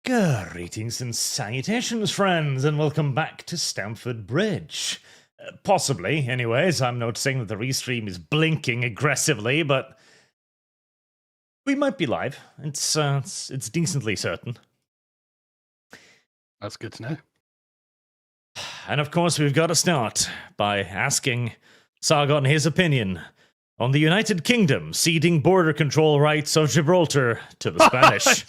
Greetings and salutations, friends, and welcome back to Stamford Bridge. Possibly, anyways. I'm noticing that the restream is blinking aggressively, but we might be live. It's decently certain. That's good to know. And of course, we've got to start by asking Sargon his opinion on the United Kingdom ceding border control rights of Gibraltar to the Spanish.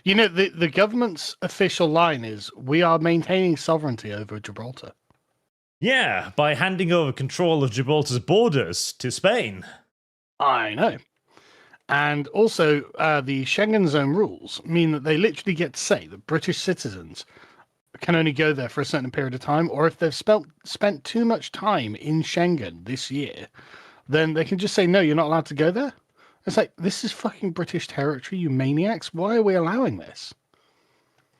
You know, the government's official line is, we are maintaining sovereignty over Gibraltar. Yeah, by handing over control of Gibraltar's borders to Spain. I know. And also, the Schengen zone rules mean that they literally get to say that British citizens can only go there for a certain period of time, or if they've spent too much time in Schengen this year, then they can just say, no, you're not allowed to go there. It's like, this is fucking British territory, you maniacs. Why are we allowing this?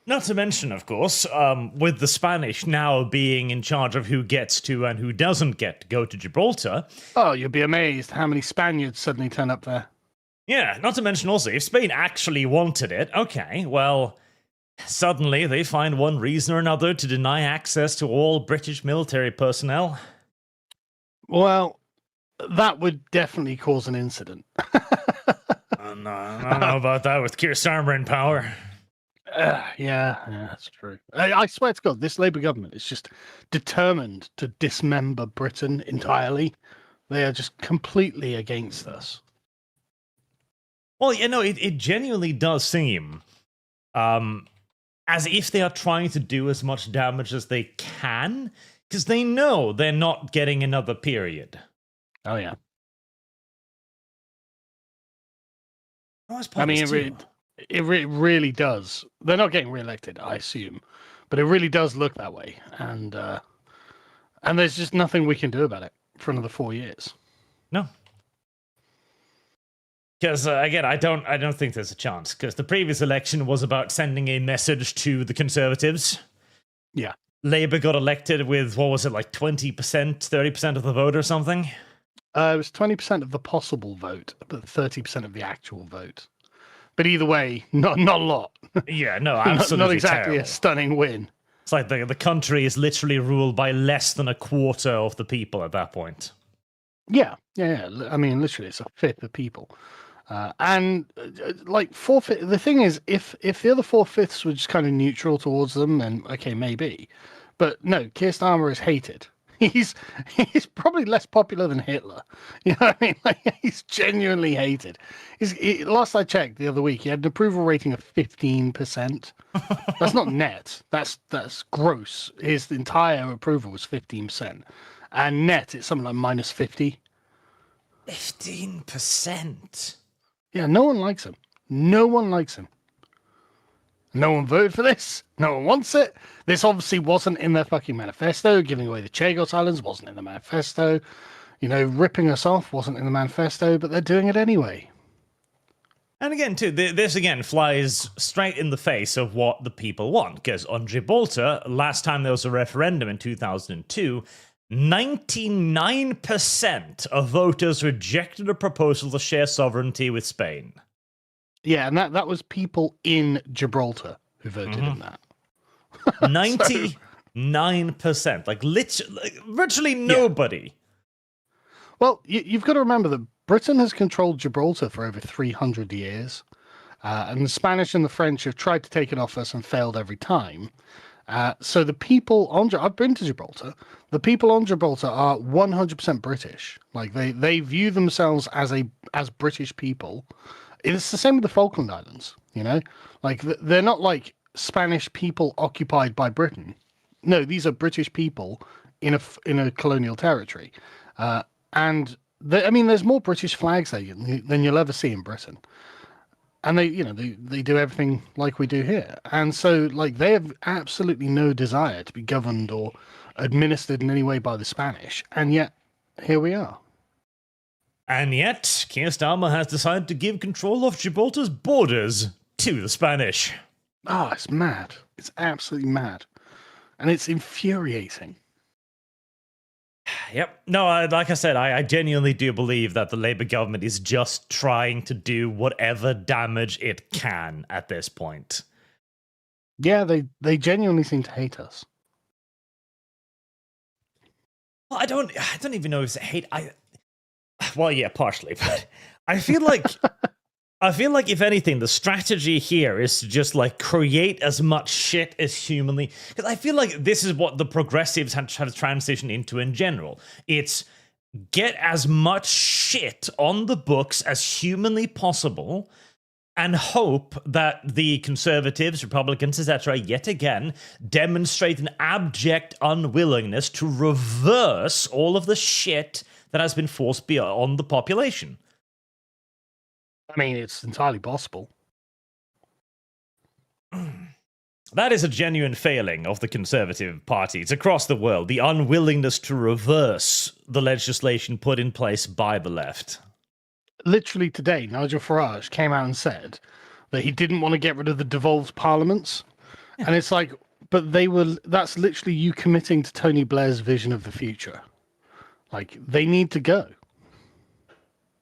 Not to mention, of course, with the Spanish now being in charge of who gets to and who doesn't get to go to Gibraltar. Oh, you'll be amazed how many Spaniards suddenly turn up there. Yeah, not to mention also, if Spain actually wanted it, okay, well, suddenly they find one reason or another to deny access to all British military personnel. Well, that would definitely cause an incident. No, I don't know about that with Keir Starmer in power. Yeah, that's true. I swear to God, this Labour government is just determined to dismember Britain entirely. They are just completely against us. Well, you know, it genuinely does seem as if they are trying to do as much damage as they can, because they know they're not getting another period. Oh, yeah. I mean, it really does. They're not getting re-elected, I assume, but it really does look that way, and there's just nothing we can do about it for another 4 years. No, because again, I don't think there's a chance. Because the previous election was about sending a message to the Conservatives. Yeah, Labour got elected with, what was it, like 20%, 30% of the vote or something. It was 20% of the possible vote, but 30% of the actual vote. But either way, not a lot. Yeah, no, absolutely not exactly terrible. A stunning win. It's like the country is literally ruled by less than a quarter of the people at that point. Yeah. I mean, literally, it's a fifth of people. Like four-fifths. The thing is, if the other 4/5 were just kind of neutral towards them, then okay, maybe. But no, Keir Starmer is hated. He's probably less popular than Hitler. You know what I mean? Like, he's genuinely hated. Last I checked the other week, he had an approval rating of 15%. That's not net. That's gross. His entire approval was 15%. And net, it's something like minus 50. 15%? Yeah, no one likes him. No one likes him. No one voted for this. No one wants it. This obviously wasn't in their fucking manifesto. Giving away the Chagos Islands wasn't in the manifesto. You know, ripping us off wasn't in the manifesto, but they're doing it anyway. And again, too, this again flies straight in the face of what the people want. Because on Gibraltar, last time there was a referendum in 2002, 99% of voters rejected a proposal to share sovereignty with Spain. Yeah, and that was people in Gibraltar who voted in that. 99%. Like, virtually nobody. Yeah. Well, you've got to remember that Britain has controlled Gibraltar for over 300 years. And the Spanish and the French have tried to take it off us and failed every time. So the people on I've been to Gibraltar. The people on Gibraltar are 100% British. Like, they view themselves as British people. It's the same with the Falkland Islands, you know? Like, they're not like Spanish people occupied by Britain. No, these are British people in a colonial territory. And there's more British flags there than you'll ever see in Britain. And they do everything like we do here. And so, like, they have absolutely no desire to be governed or administered in any way by the Spanish. And yet, here we are. And yet, Keir Starmer has decided to give control of Gibraltar's borders to the Spanish. Oh, it's mad. It's absolutely mad. And it's infuriating. Yep. No, like I said, I genuinely do believe that the Labour government is just trying to do whatever damage it can at this point. Yeah, they genuinely seem to hate us. Well, I don't even know if it's hate. Well, yeah, partially, but I feel like if anything, the strategy here is to just like create as much shit as humanly. Because I feel like this is what the progressives have transitioned into in general. It's get as much shit on the books as humanly possible, and hope that the conservatives, Republicans, etc., yet again demonstrate an abject unwillingness to reverse all of the shit that has been forced on the population. I mean, it's entirely possible. That is a genuine failing of the conservative parties across the world, the unwillingness to reverse the legislation put in place by the left. Literally today, Nigel Farage came out and said that he didn't want to get rid of the devolved parliaments. Yeah. And it's like, but that's literally you committing to Tony Blair's vision of the future. Like, they need to go.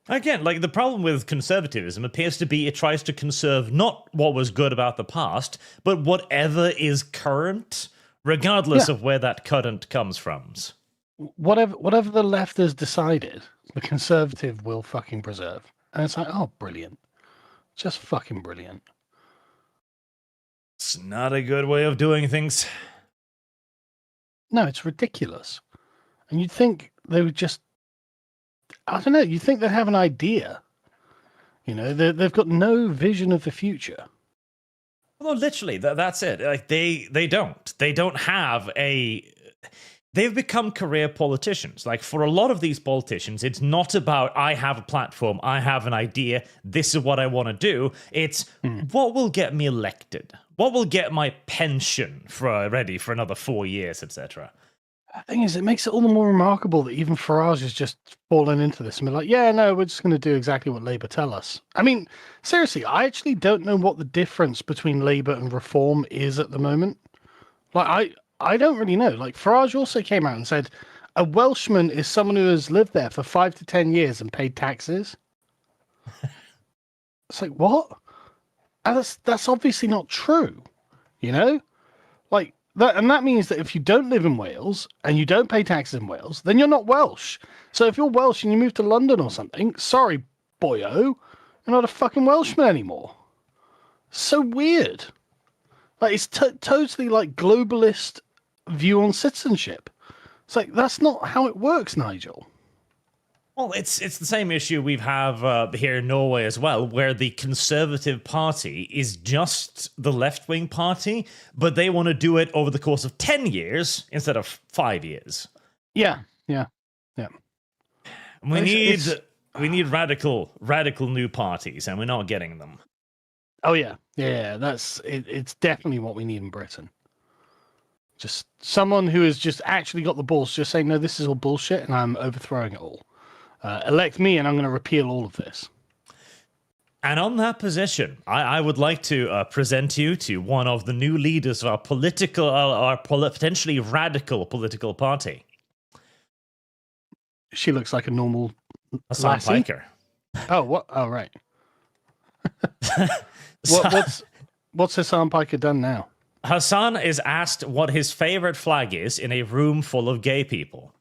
Again, like, the problem with conservatism appears to be it tries to conserve not what was good about the past, but whatever is current, regardless of where that current comes from. Whatever the left has decided, the conservative will fucking preserve. And it's like, oh, brilliant. Just fucking brilliant. It's not a good way of doing things. No, it's ridiculous. And you'd think they would just, I don't know, you'd think they'd have an idea. You know, they've got no vision of the future. Well, literally, that's it. Like, they don't have a... They've become career politicians. Like, for a lot of these politicians, it's not about, I have a platform, I have an idea, this is what I want to do. It's, what will get me elected? What will get my pension ready for another 4 years, etc.? The thing is, it makes it all the more remarkable that even Farage has just fallen into this and be like, yeah, no, we're just going to do exactly what Labour tell us. I mean, seriously, I actually don't know what the difference between Labour and Reform is at the moment. Like, I don't really know. Like, Farage also came out and said a Welshman is someone who has lived there for 5 to 10 years and paid taxes. It's like, what? And that's obviously not true, you know? Like, that means that if you don't live in Wales and you don't pay taxes in Wales, then you're not Welsh. So if you're Welsh and you move to London or something, sorry, boyo, you're not a fucking Welshman anymore. So weird. Like, it's totally like globalist view on citizenship. It's like, that's not how it works, Nigel. Well, it's the same issue we have here in Norway as well, where the Conservative Party is just the left-wing party, but they want to do it over the course of 10 years instead of 5 years. Yeah. We need radical new parties, and we're not getting them. Oh yeah. It's definitely what we need in Britain. Just someone who has just actually got the balls, just saying, no, this is all bullshit, and I'm overthrowing it all. Elect me, and I'm going to repeal all of this. And on that position, I would like to present you to one of the new leaders of our potentially radical political party. She looks like a normal Hassan Piker. Oh, what? Oh, right. What's Hassan Piker done now? Hassan is asked what his favorite flag is in a room full of gay people.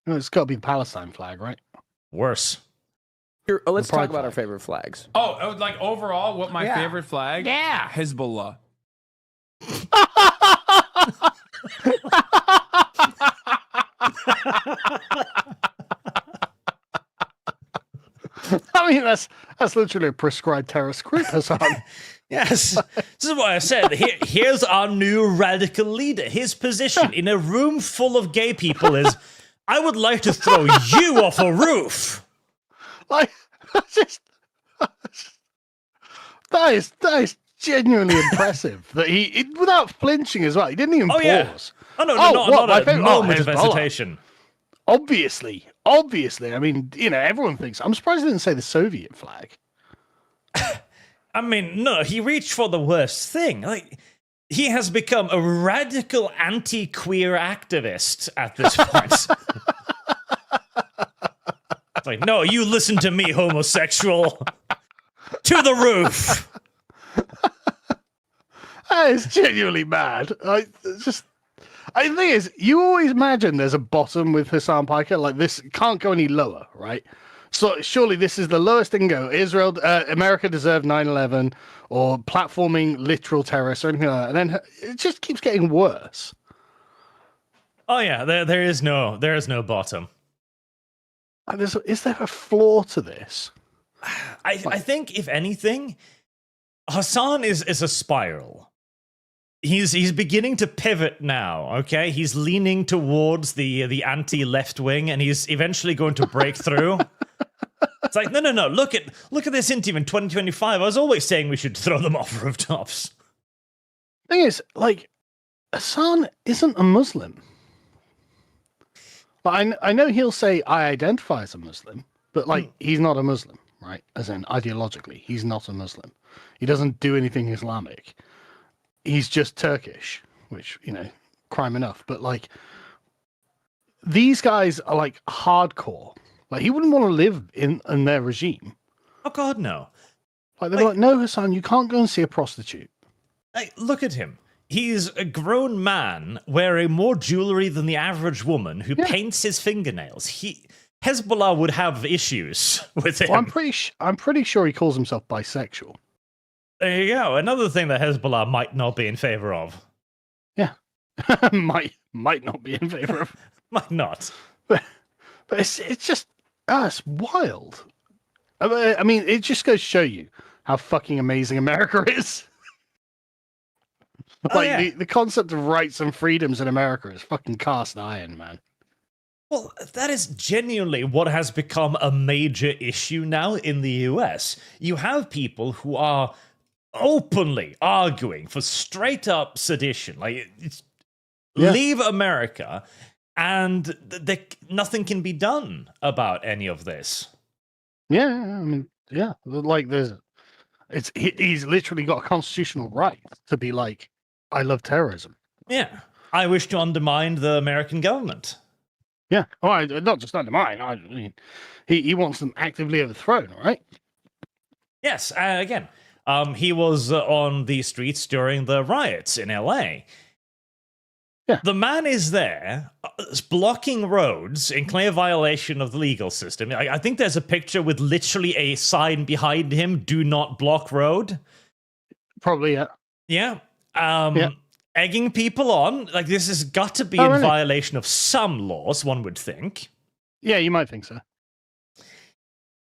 No, it's got to be the Palestine flag, right? Worse. Here, let's talk about our favorite flags. Oh, like overall, what my favorite flag? Yeah. Hezbollah. I mean, that's literally a prescribed terrorist group, Hassan. Yes, this is what I said. Here's our new radical leader. His position in a room full of gay people is, I would like to throw you off a roof. Like, that is genuinely impressive. That he without flinching as well. He didn't even pause. Yeah. Oh no, not a moment of hesitation. Obviously. I mean, you know, everyone thinks. I'm surprised he didn't say the Soviet flag. I mean, no, he reached for the worst thing. Like, he has become a radical anti-queer activist at this point. It's like, no, you listen to me, homosexual. To the roof. That is genuinely mad. I the thing is, you always imagine there's a bottom with Hassan Piker. Like, this can't go any lower, right? So surely this is the lowest it can go. Israel, America deserved 9/11, or platforming literal terrorists, or anything like that. And then it just keeps getting worse. Oh yeah, there is no bottom. Is there a flaw to this? I think if anything, Hassan is a spiral. He's beginning to pivot now, okay? He's leaning towards the anti-left wing, and he's eventually going to break through. It's like, no, look at this team in 2025. I was always saying we should throw them off rooftops. Thing is, like, Hassan isn't a Muslim. But I know he'll say, I identify as a Muslim, but, like, he's not a Muslim, right? As in, ideologically, he's not a Muslim. He doesn't do anything Islamic. He's just Turkish, which, crime enough. But, like, these guys are, like, hardcore. Like, he wouldn't want to live in their regime. Oh, God, no. Like, they're like, no, Hassan, you can't go and see a prostitute. Like, look at him. He's a grown man wearing more jewelry than the average woman who paints his fingernails. Hezbollah would have issues with him. Well, I'm pretty sure he calls himself bisexual. There you go. Another thing that Hezbollah might not be in favor of. Yeah. might not be in favor of. Might not. But it's just, it's wild. I mean, it just goes to show you how fucking amazing America is. The concept of rights and freedoms in America is fucking cast iron, man. Well, that is genuinely what has become a major issue now in the US. You have people who are openly arguing for straight up sedition. Like, leave America, and nothing can be done about any of this. Yeah, I mean, yeah. Like, he's literally got a constitutional right to be like, I love terrorism. Yeah. I wish to undermine the American government. Yeah. Oh, not just undermine. I mean, he wants them actively overthrown, right? Yes. Again, he was on the streets during the riots in LA. Yeah. The man is there, blocking roads in clear violation of the legal system. I think there's a picture with literally a sign behind him, "Do not block road." Probably, yeah. Yeah. Egging people on. Like, this has got to be in violation of some laws, one would think. Yeah, you might think so.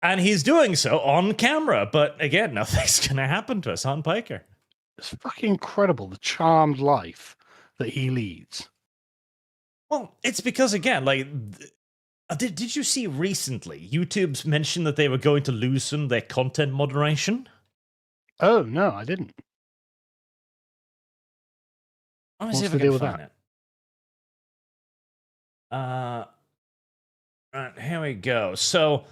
And he's doing so on camera. But again, nothing's going to happen to Hassan Piker. It's fucking incredible, the charmed life that he leads. Well, it's because, again, like, did you see recently YouTube's mentioned that they were going to loosen their content moderation? Oh, no, I didn't. Let me see if I can find it. Right, here we go. So,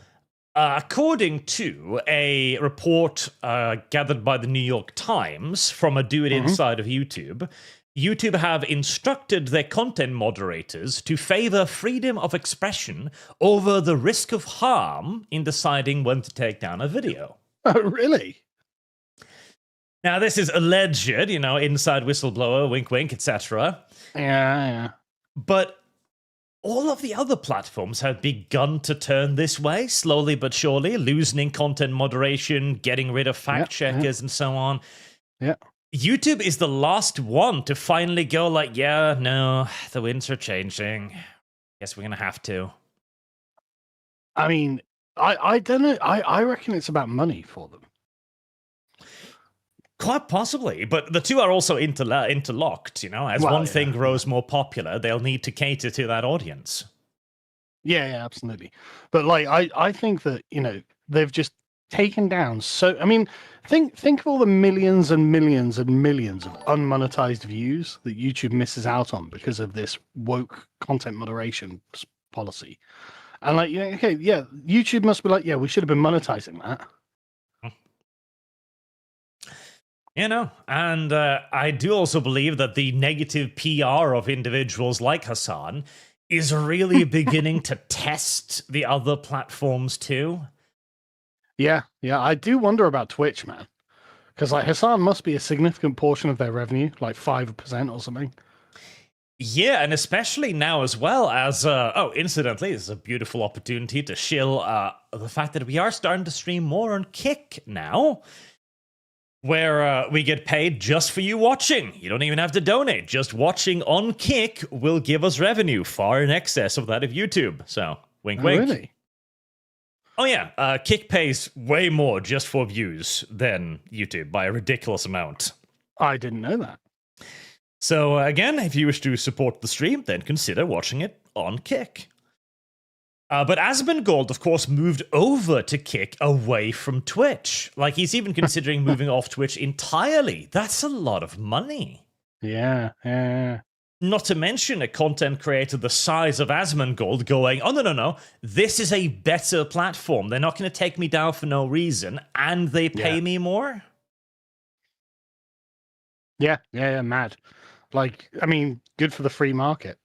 according to a report gathered by the New York Times from a dude inside of YouTube, YouTube have instructed their content moderators to favor freedom of expression over the risk of harm in deciding when to take down a video. Oh, really? Now, this is alleged, inside whistleblower, wink, wink, etc. Yeah. But all of the other platforms have begun to turn this way, slowly but surely, loosening content moderation, getting rid of fact checkers, and so on. Yeah. YouTube is the last one to finally go like, yeah, no, the winds are changing. Guess we're going to have to. I mean, I don't know. I reckon it's about money for them. Quite possibly, but the two are also interlocked, As one thing grows more popular, they'll need to cater to that audience. Yeah, absolutely. But, like, I think that, they've just taken down I mean, think of all the millions and millions and millions of unmonetized views that YouTube misses out on because of this woke content moderation policy. And, like, YouTube must be like, we should have been monetizing that. And I do also believe that the negative PR of individuals like Hassan is really beginning to test the other platforms too. Yeah, I do wonder about Twitch, man. Because like Hassan must be a significant portion of their revenue, like 5% or something. Yeah, and especially now as well as, incidentally, this is a beautiful opportunity to shill the fact that we are starting to stream more on Kick now, where we get paid just for you watching. You don't even have to donate. Just watching on Kick will give us revenue far in excess of that of YouTube. So, wink, wink. Really? Oh yeah, Kick pays way more just for views than YouTube by a ridiculous amount. I didn't know that. So again, if you wish to support the stream, then consider watching it on Kick. But Asmongold, of course, moved over to Kick away from Twitch. Like, he's even considering moving off Twitch entirely. That's a lot of money. Yeah. Not to mention a content creator the size of Asmongold going, oh, no, this is a better platform. They're not going to take me down for no reason, and they pay me more? Yeah, mad. Like, I mean, good for the free market.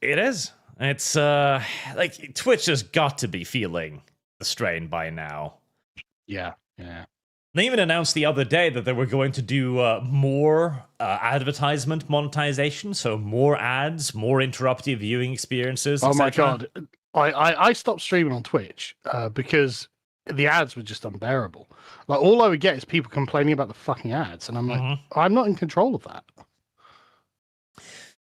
It is. It's, like, Twitch has got to be feeling the strain by now. Yeah. They even announced the other day that they were going to do more advertisement monetization, so more ads, more interruptive viewing experiences. Oh my god. I stopped streaming on Twitch because the ads were just unbearable. Like, all I would get is people complaining about the fucking ads, and I'm like, I'm not in control of that.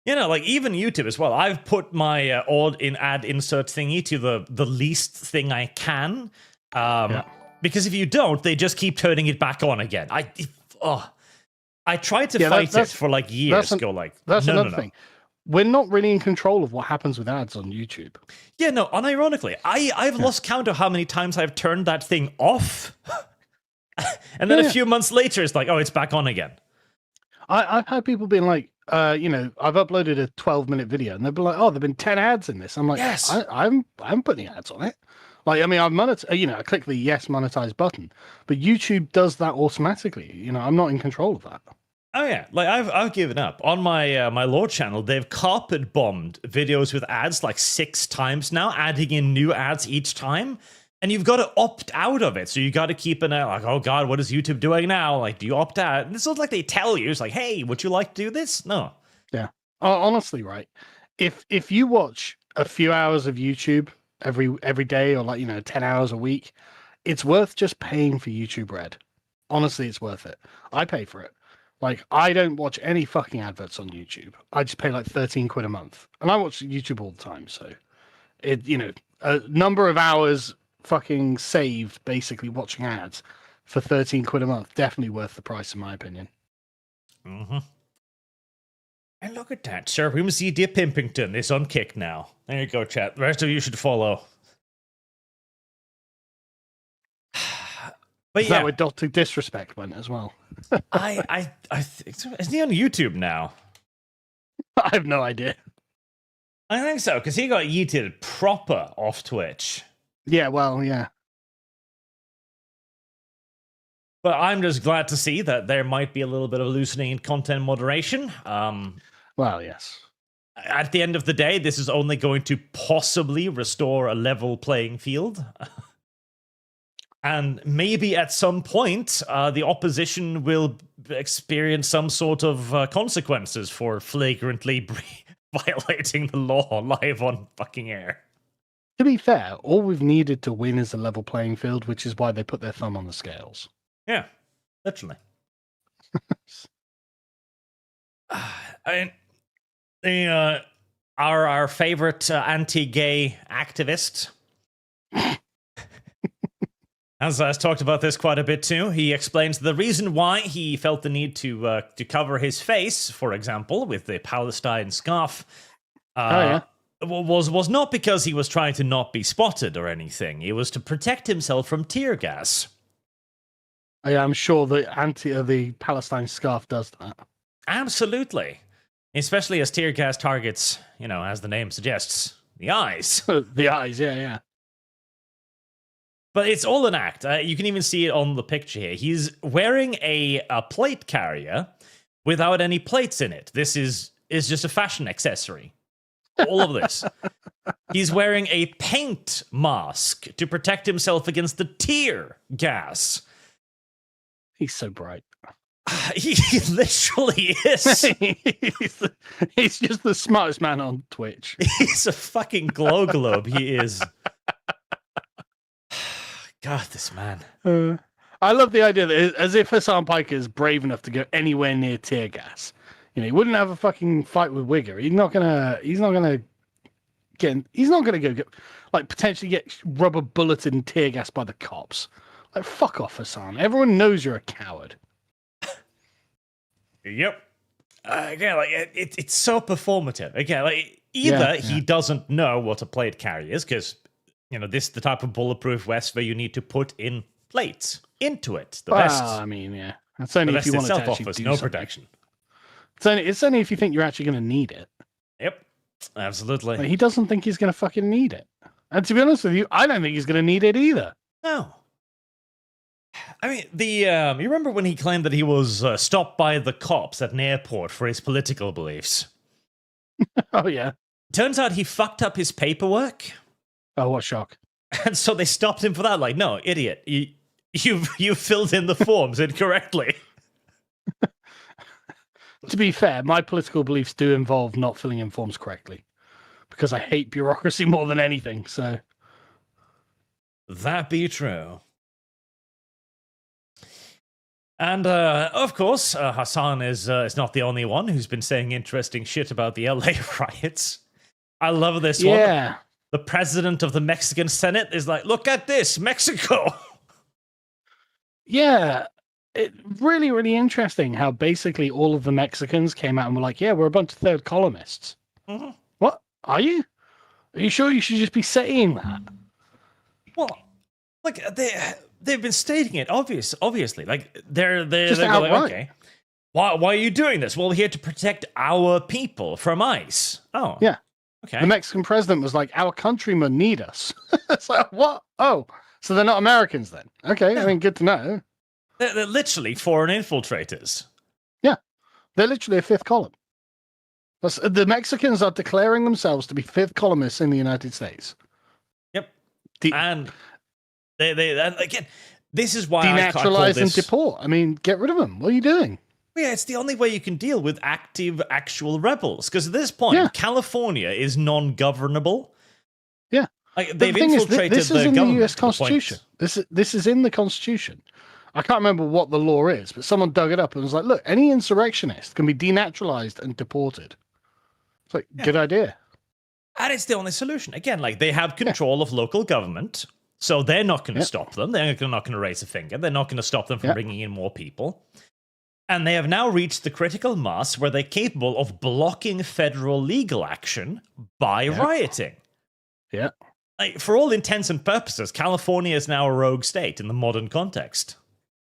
You know, like, even YouTube as well. I've put my odd in ad insert thingy to the least thing I can. Because if you don't, they just keep turning it back on again. I tried to fight it for like years. That's another thing. We're not really in control of what happens with ads on YouTube. Yeah, no, unironically, I've lost count of how many times I've turned that thing off. And then a few months later, it's like, oh, it's back on again. I've had people being like, I've uploaded a 12-minute video, and they'll be like, oh, there've been 10 ads in this. I'm like, yes. I'm putting ads on it. Like, I mean, I click the yes monetize button, but YouTube does that automatically. You know, I'm not in control of that. Oh yeah, like I've given up on my my Lord channel. They've carpet bombed videos with ads like 6 times now, adding in new ads each time, and you've got to opt out of it. So you got to keep an eye, like, oh god, what is YouTube doing now? Like, do you opt out? And it's not like they tell you. It's like, hey, would you like to do this? No. Yeah. Honestly, right. If you watch a few hours of YouTube every day, or 10 hours a week, it's worth just paying for YouTube Red. Honestly, it's worth it. I pay for it. Like, I don't watch any fucking adverts on YouTube. I just pay like 13 quid a month, and I watch YouTube all the time. So a number of hours fucking saved basically watching ads for 13 quid a month, definitely worth the price in my opinion. And look at that, Sir Whimsy Dear Pimpington is on Kick now. There you go, chat. The rest of you should follow. But Is that where Dr. Disrespect went as well? I think so. Isn't he on YouTube now? I have no idea. I think so, because he got yeeted proper off Twitch. Yeah, well, yeah. But I'm just glad to see that there might be a little bit of loosening in content moderation. Well, yes. At the end of the day, this is only going to possibly restore a level playing field. And maybe at some point, the opposition will experience some sort of consequences for flagrantly violating the law live on fucking air. To be fair, all we've needed to win is a level playing field, which is why they put their thumb on the scales. Yeah, literally. I mean, our favorite anti-gay activist has talked about this quite a bit too. He explains the reason why he felt the need to cover his face, for example, with the Palestine scarf. Was not because he was trying to not be spotted or anything. It was to protect himself from tear gas. Yeah, I'm sure the Palestine scarf does that. Absolutely. Especially as tear gas targets, as the name suggests, the eyes. The eyes, yeah. But it's all an act. You can even see it on the picture here. He's wearing a plate carrier without any plates in it. This is just a fashion accessory. All of this. He's wearing a paint mask to protect himself against the tear gas. He's so bright. He literally is. he's just the smartest man on Twitch. He's a fucking glow globe. He is. God, this man. I love the idea that as if Hassan Piker is brave enough to go anywhere near tear gas. You know, he wouldn't have a fucking fight with Wigger. He's not gonna go get, like, potentially get rubber bulleted and tear gassed by the cops. Like, fuck off, Hassan. Everyone knows you're a coward. Yep. Again, like it's so performative. Again, like either he doesn't know what a plate carrier is, because this is the type of bulletproof vest where you need to put in plates into it. The vest. I mean, yeah, that's only the if you vest want itself to actually offers do no something. protection. It's only if you think you're actually going to need it. Yep, absolutely. Like, he doesn't think he's going to fucking need it. And to be honest with you, I don't think he's going to need it either. No. I mean, you remember when he claimed that he was stopped by the cops at an airport for his political beliefs? Oh, yeah. Turns out he fucked up his paperwork. Oh, what shock. And so they stopped him for that. Like, no, idiot. You filled in the forms incorrectly. To be fair, my political beliefs do involve not filling in forms correctly. Because I hate bureaucracy more than anything, so... That be true. And, of course, Hassan is not the only one who's been saying interesting shit about the LA riots. I love this one. Yeah. The president of the Mexican Senate is like, look at this, Mexico. Yeah. It really, really interesting how basically all of the Mexicans came out and were like, yeah, we're a bunch of third columnists. Mm-hmm. What? Are you? Are you sure you should just be saying that? Well, like, they've been stating it, obviously. Like, they're Just going, outright. okay, why are you doing this? Well, we're here to protect our people from ICE. Oh. Yeah. Okay. The Mexican president was like, our countrymen need us. It's like, what? Oh, so they're not Americans then? Okay, I mean, good to know. They're literally foreign infiltrators. Yeah, they're literally a fifth column. The Mexicans are declaring themselves to be fifth columnists in the United States. Yep. And they again, this is why I call denaturalize this... and deport. I mean, get rid of them. What are you doing? Yeah, it's the only way you can deal with active, actual rebels. Because at this point, California is non-governable. Yeah. Like, they've infiltrated this is in the U.S. Constitution. This is in the Constitution. I can't remember what the law is, but someone dug it up and was like, look, any insurrectionist can be denaturalized and deported. It's like, good idea. And it's the only solution. Again, like, they have control of local government, so they're not going to stop them. They're not going to raise a finger. They're not going to stop them from bringing in more people. And they have now reached the critical mass where they're capable of blocking federal legal action by rioting. Yeah. Like, for all intents and purposes, California is now a rogue state in the modern context.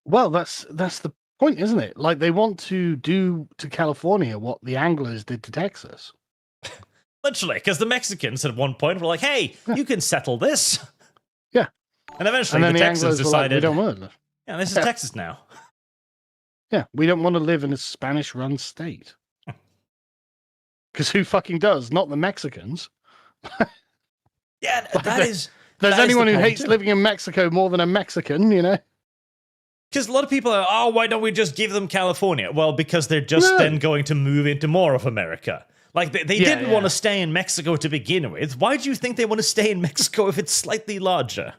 Well, that's the point, isn't it? Like, they want to do to California what the Anglers did to Texas. Literally, because the Mexicans at one point were like, hey, you can settle this. Yeah. And eventually the Texans decided, we don't want it. Yeah, this is Texas now. Yeah, we don't want to live in a Spanish-run state. Because who fucking does? Not the Mexicans. Yeah, that is... There's anyone who hates living in Mexico more than a Mexican, you know? Because a lot of people are, oh, why don't we just give them California? Well, because they're just then going to move into more of America. Like, they didn't want to stay in Mexico to begin with. Why do you think they want to stay in Mexico if it's slightly larger?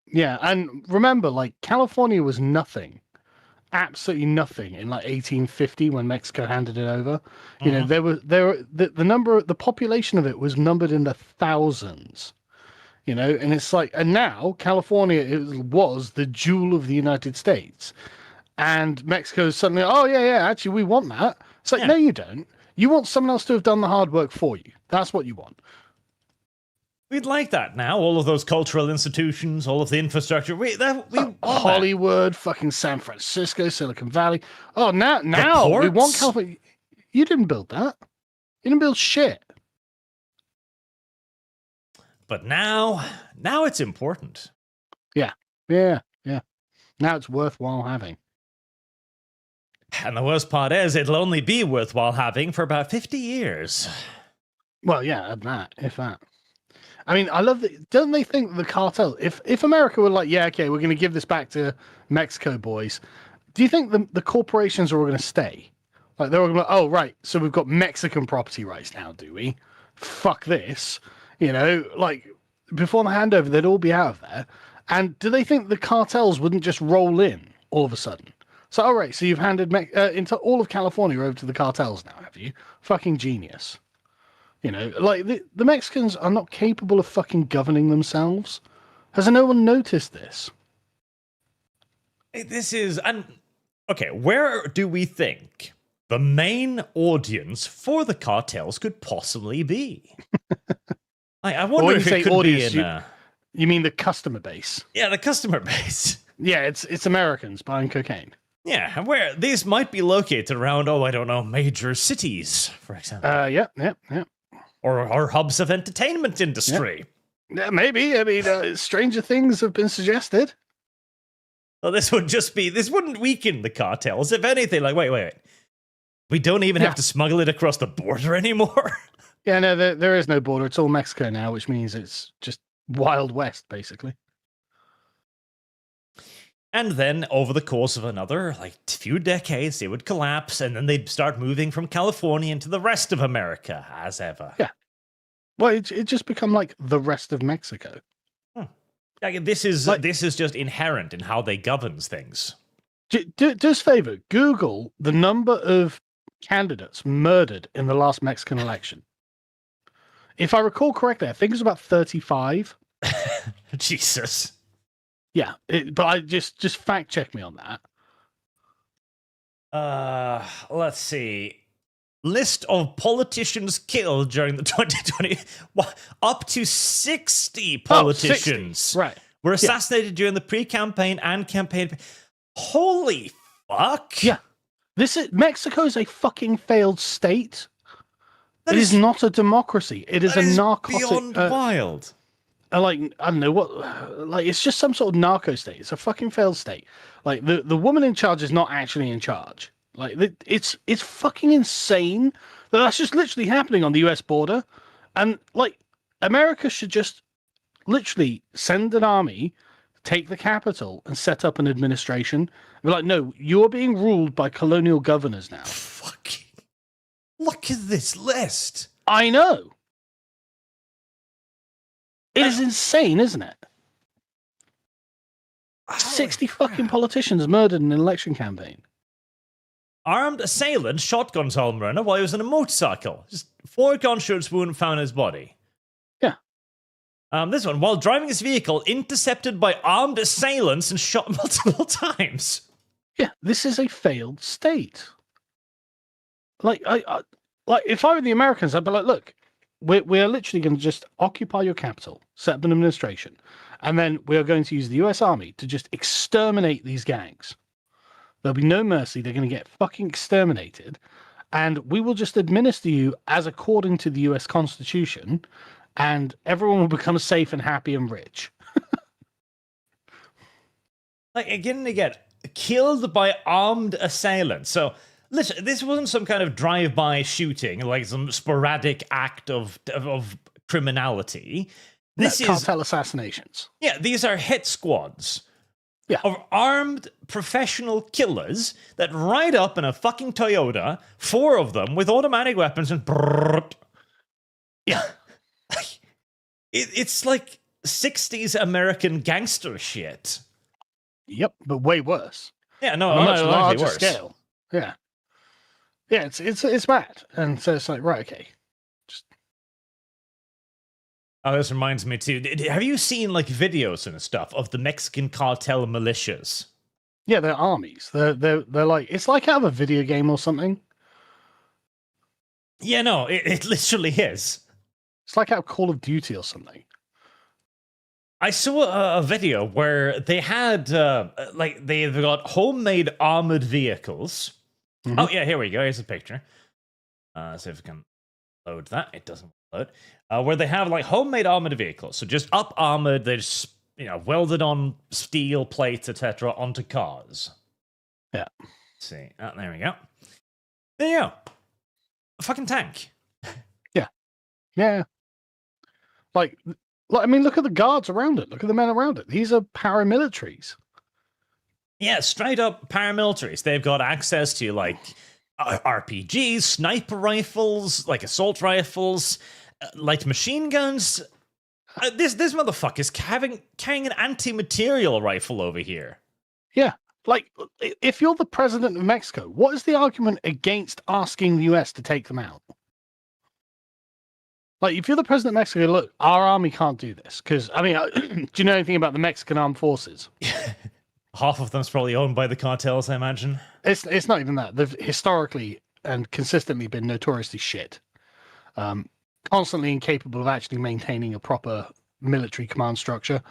Yeah, and remember, like, California was nothing. Absolutely nothing in, like, 1850 when Mexico handed it over. You know, the population of it was numbered in the thousands. You know, and it's like, and now California was the jewel of the United States, and Mexico's suddenly, oh yeah, actually we want that. It's like, no, you don't. You want someone else to have done the hard work for you. That's what you want. We'd like that now. All of those cultural institutions, all of the infrastructure. We want Hollywood, fucking San Francisco, Silicon Valley. Oh, now we want California. You didn't build that. You didn't build shit. But now it's important. Yeah. Now it's worthwhile having. And the worst part is, it'll only be worthwhile having for about 50 years. Well, yeah, if that. I mean, I love that. Don't they think the cartel, if America were like, yeah, okay, we're going to give this back to Mexico boys, do you think the corporations are all going to stay? Like they're all going to, oh right, so we've got Mexican property rights now, do we? Fuck this, like before the handover, they'd all be out of there. And do they think the cartels wouldn't just roll in all of a sudden? So, all right, so you've handed into all of California over to the cartels now, have you? Fucking genius. Like the Mexicans are not capable of fucking governing themselves. Has no one noticed this? This is okay. Where do we think the main audience for the cartels could possibly be? I wonder if it could audience, be in. You mean the customer base? Yeah, the customer base. Yeah, it's Americans buying cocaine. Yeah, where these might be located around, I don't know, major cities, for example. Yeah. Or hubs of entertainment industry. Yeah, maybe. I mean, stranger things have been suggested. Well, this wouldn't weaken the cartels. If anything, like, wait. We don't even have to smuggle it across the border anymore. Yeah, no, there is no border. It's all Mexico now, which means it's just Wild West, basically. And then, over the course of another, few decades, they would collapse, and then they'd start moving from California into the rest of America, as ever. Yeah. Well, it just become like the rest of Mexico. This is just inherent in how they govern things. Do us a favor. Google the number of candidates murdered in the last Mexican election. If I recall correctly, I think it was about 35. Jesus. Yeah, but I just fact check me on that. Let's see. List of politicians killed during the 2020. Up to 60 politicians 60. Right. were assassinated during the pre-campaign and campaign. Holy fuck! Yeah, Mexico is a fucking failed state. It is not a democracy. It is a narcotic. Beyond wild. I don't know what. It's just some sort of narco state. It's a fucking failed state. Like the woman in charge is not actually in charge. It's fucking insane that that's just literally happening on the U.S. border, and America should just literally send an army, take the capital, and set up an administration. Be like, no, you're being ruled by colonial governors now. Fucking look at this list. I know. It is insane, isn't it? 60 fucking politicians murdered in an election campaign. Armed assailant shotguns home runner while he was on a motorcycle. Just 4 gunshots wound found in his body. Yeah. This one, while driving his vehicle, intercepted by armed assailants and shot multiple times. Yeah, this is a failed state. If I were the Americans, I'd be like, look, we are literally going to just occupy your capital, set up an administration, and then we are going to use the US Army to just exterminate these gangs. There'll be no mercy. They're going to get fucking exterminated, and we will just administer you as according to the US Constitution, and everyone will become safe and happy and rich. Again and again, killed by armed assailants. So, listen, this wasn't some kind of drive-by shooting, like some sporadic act of criminality. This is cartel assassinations. Yeah, these are hit squads. Yeah. Of armed professional killers that ride up in a fucking Toyota, 4 of them with automatic weapons and yeah. It's like 60s American gangster shit. Yep, but way worse. Yeah, no, on a much larger worse. scale. Yeah. Yeah, it's bad. And so it's like, right, okay. Oh, this reminds me too. Have you seen videos and stuff of the Mexican cartel militias? Yeah, they're armies. They're like, it's like out of a video game or something. Yeah, no, it literally is. It's like out of Call of Duty or something. I saw a video where they had they've got homemade armored vehicles. Mm-hmm. Oh yeah, here we go. Here's a picture. See if we can load that. It doesn't load. Where they have homemade armored vehicles, so just up armored, they're just welded on steel plates, etc., onto cars. Yeah. Let's see, there we go. There you go. A fucking tank. Yeah. I mean, look at the guards around it. Look at the men around it. These are paramilitaries. Yeah, straight up paramilitaries. They've got access to like RPGs, sniper rifles, like assault rifles, light machine guns. This motherfucker's carrying an anti-material rifle over here. Yeah. Like, if you're the president of Mexico, what is the argument against asking the US to take them out? Like, if you're the president of Mexico, look, our army can't do this. Because, I mean, do you know anything about the Mexican armed forces? Half of them's probably owned by the cartels, I imagine. It's not even that. They've historically and consistently been notoriously shit. Constantly incapable of actually maintaining a proper military command structure.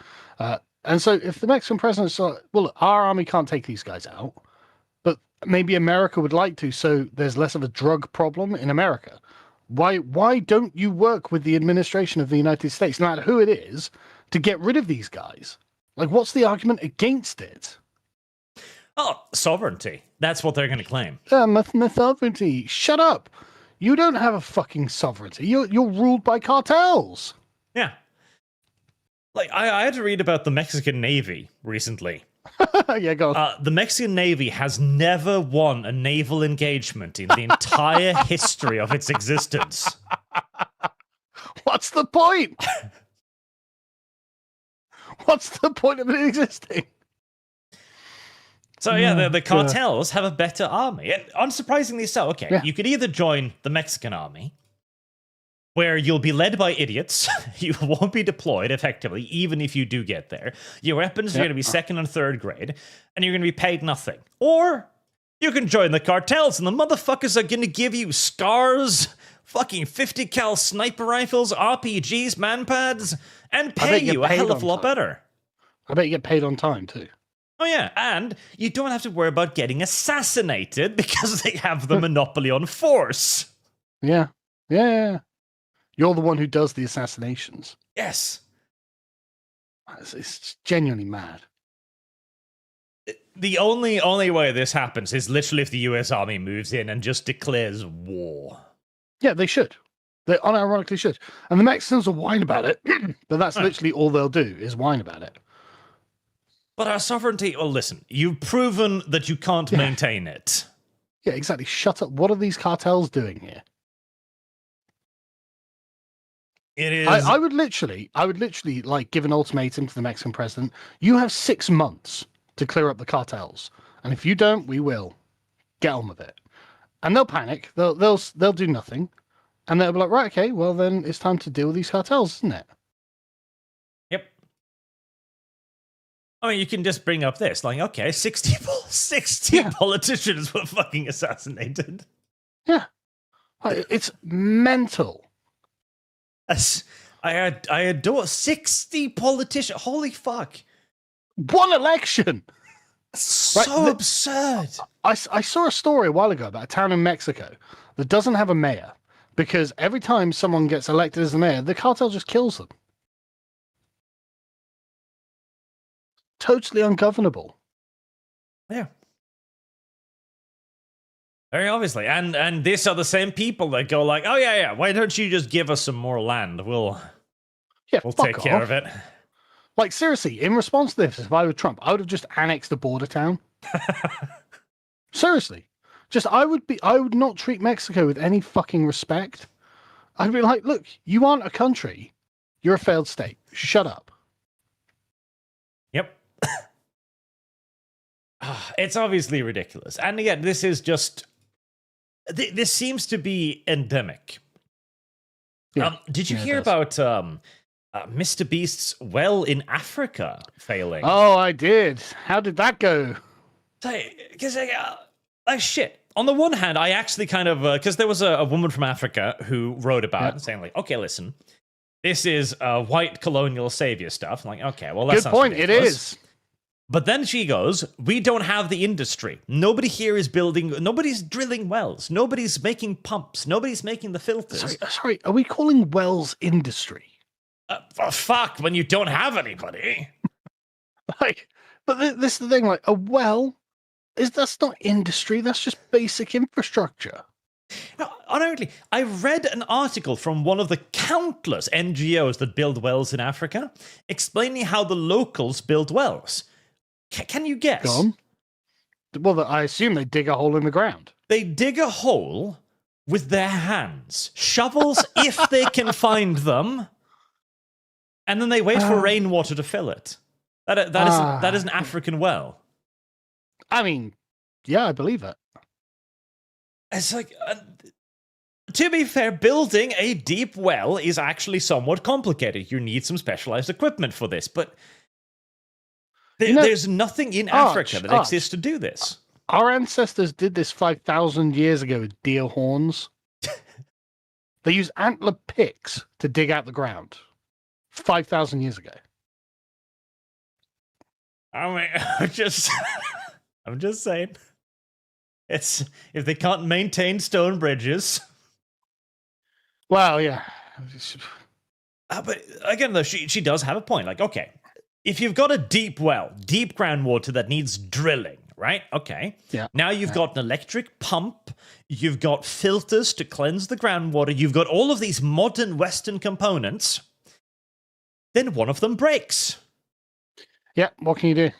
And so if the Mexican president saw, well, look, our army can't take these guys out, but maybe America would like to, so there's less of a drug problem in America. Why don't you work with the administration of the United States, no matter who it is, to get rid of these guys? Like, what's the argument against it? Oh, sovereignty. That's what they're going to claim. Sovereignty. Shut up. You don't have a fucking sovereignty. You're ruled by cartels. Yeah. Like, I had to read about the Mexican Navy recently. Yeah, go on. The Mexican Navy has never won a naval engagement in the entire history of its existence. What's the point? What's the point of it existing? So yeah, the cartels have a better army. And unsurprisingly so. Okay, yeah. You could either join the Mexican army, where you'll be led by idiots. You won't be deployed effectively, even if you do get there. Your weapons are going to be second and third grade, and you're going to be paid nothing. Or you can join the cartels, and the motherfuckers are going to give you scars, fucking 50 cal sniper rifles, RPGs, manpads, and pay you a hell of a lot better. I bet you get paid on time too. Oh yeah, and you don't have to worry about getting assassinated because they have the monopoly on force. Yeah. You're the one who does the assassinations. Yes. It's genuinely mad. The only way this happens is literally if the US Army moves in and just declares war. Yeah, they should. They unironically should. And the Mexicans will whine about it, but that's literally all they'll do is whine about it. But our sovereignty, well, listen, you've proven that you can't maintain it. Yeah, exactly. Shut up. What are these cartels doing here? It is. I would literally like give an ultimatum to the Mexican president. You have 6 months to clear up the cartels, and if you don't, we will. Get on with it. And they'll panic. They'll do nothing, and they'll be like, right, okay, well then it's time to deal with these cartels, isn't it? Yep. I mean, you can just bring up this, like, okay, 60 politicians were fucking assassinated. Yeah, it's mental. I adore 60 politicians. Holy fuck. One election. So absurd. I saw a story a while ago about a town in Mexico that doesn't have a mayor because every time someone gets elected as the mayor, the cartel just kills them. Totally ungovernable. Yeah. Very obviously. And these are the same people that go like, oh yeah, why don't you just give us some more land? We'll take care of it. Like, seriously, in response to this, if I were Trump, I would have just annexed a border town. Seriously. I would not treat Mexico with any fucking respect. I'd be like, look, you aren't a country. You're a failed state. Shut up. Yep. It's obviously ridiculous. And again, this is just... This seems to be endemic. Yeah. Did you hear about Mr. Beast's well in Africa failing? Oh, I did. How did that go? Because, shit. On the one hand, I actually kind of... Because there was a woman from Africa who wrote about it, saying like, okay, listen, this is white colonial savior stuff. I'm like, okay, well, that's good point. Ridiculous. It is. But then she goes, we don't have the industry. Nobody here is nobody's drilling wells. Nobody's making pumps. Nobody's making the filters. Sorry, are we calling wells industry? Fuck, when you don't have anybody. But this is the thing, like, a well, that's not industry, that's just basic infrastructure. No, honestly, I read an article from one of the countless NGOs that build wells in Africa, explaining how the locals build wells. Can you guess? Go on. Well, I assume they dig a hole in the ground. They dig a hole with their hands, shovels if they can find them, and then they wait for rainwater to fill it. That is an African well. I mean, yeah, I believe it. It's like, to be fair, building a deep well is actually somewhat complicated. You need some specialized equipment for this, but there's nothing in Africa that exists to do this. Our ancestors did this 5,000 years ago with deer horns. They used antler picks to dig out the ground 5,000 years ago. I mean, I'm just saying. It's if they can't maintain stone bridges. Well, yeah. But again, though, she does have a point. Like, okay, if you've got a deep well, deep groundwater that needs drilling, right? Okay. Yeah. Now you've got an electric pump. You've got filters to cleanse the groundwater. You've got all of these modern Western components. Then one of them breaks. Yeah, what can you do?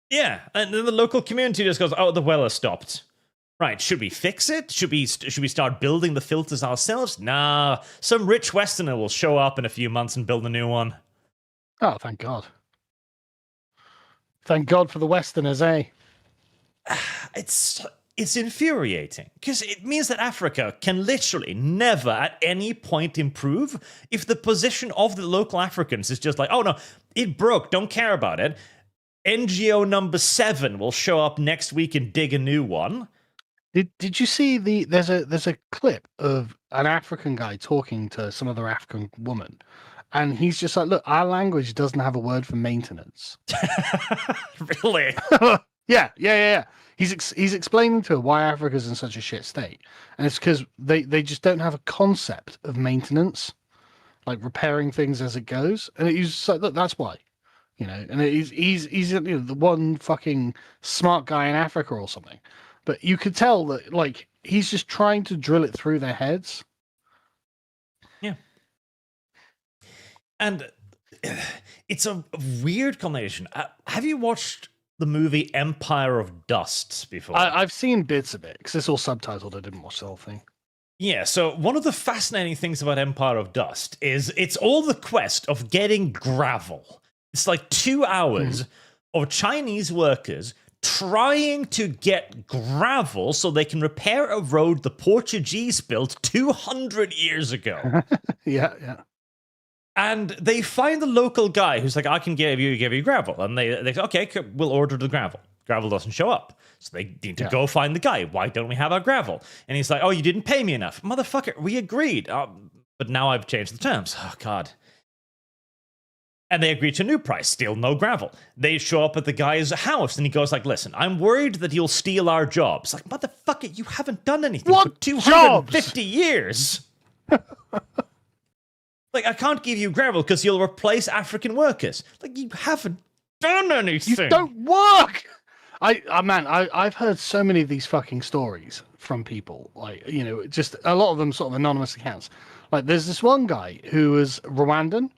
Yeah, and then the local community just goes, "Oh, the well has stopped." Right, should we fix it? Should we start building the filters ourselves? Nah, some rich Westerner will show up in a few months and build a new one. Oh, thank God. Thank God for the Westerners, eh? It's infuriating, because it means that Africa can literally never at any point improve if the position of the local Africans is just like, oh no, it broke, don't care about it. NGO number 7 will show up next week and dig a new one. Did you see there's a clip of an African guy talking to some other African woman, and he's just like, look, our language doesn't have a word for maintenance. Really? Yeah. He's explaining to her why Africa's in such a shit state, and it's because they just don't have a concept of maintenance, like repairing things as it goes. And he's just like, look, that's why, And he's the one fucking smart guy in Africa or something, but you could tell that like he's just trying to drill it through their heads. Yeah, and it's a weird combination. Have you watched the movie Empire of Dust before? I've seen bits of it because it's all subtitled. I didn't watch the whole thing. Yeah, so one of the fascinating things about Empire of Dust is it's all the quest of getting gravel. It's like 2 hours of Chinese workers trying to get gravel so they can repair a road the Portuguese built 200 years ago. Yeah. And they find the local guy who's like, I can give you gravel. And they say, okay, we'll order the gravel. Gravel doesn't show up. So they need to go find the guy. Why don't we have our gravel? And he's like, oh, you didn't pay me enough. Motherfucker, we agreed. But now I've changed the terms. Oh, God. And they agree to a new price. Still no gravel. They show up at the guy's house and he goes like, listen, I'm worried that you'll steal our jobs. Like, motherfucker, you haven't done anything for 250 years. Like, I can't give you gravel because you'll replace African workers. Like, you haven't done anything. You don't work. I've heard so many of these fucking stories from people. Like, just a lot of them sort of anonymous accounts. Like, there's this one guy who was Rwandan,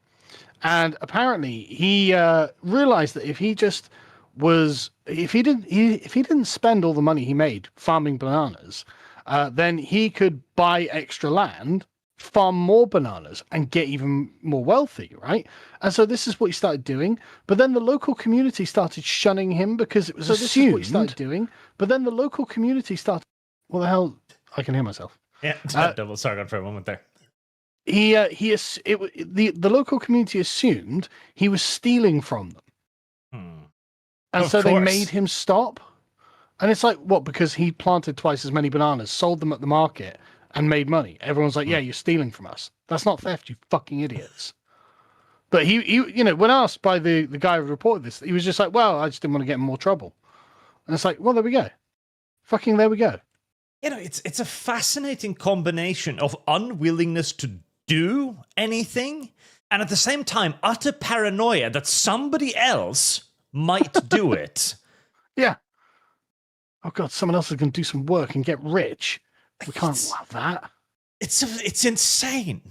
and apparently he realized that if he didn't spend all the money he made farming bananas, then he could buy extra land, farm more bananas, and get even more wealthy, right? And so this is what he started doing. But then the local community started shunning him because it was assumed. This is what he started doing. But then the local community started. What the hell? I can hear myself. Yeah, double Sargon for a moment there. The local community assumed he was stealing from them, and so they made him stop. And it's like, what? Because he planted twice as many bananas, sold them at the market, and made money. Everyone's like, yeah, you're stealing from us. That's not theft, you fucking idiots. But he when asked by the guy who reported this, he was just like, well, I just didn't want to get in more trouble. And it's like, well, there we go. Fucking there we go. It's a fascinating combination of unwillingness to do anything and at the same time utter paranoia that somebody else might do it. Yeah. Oh God, someone else is going to do some work and get rich. We can't allow that. It's insane.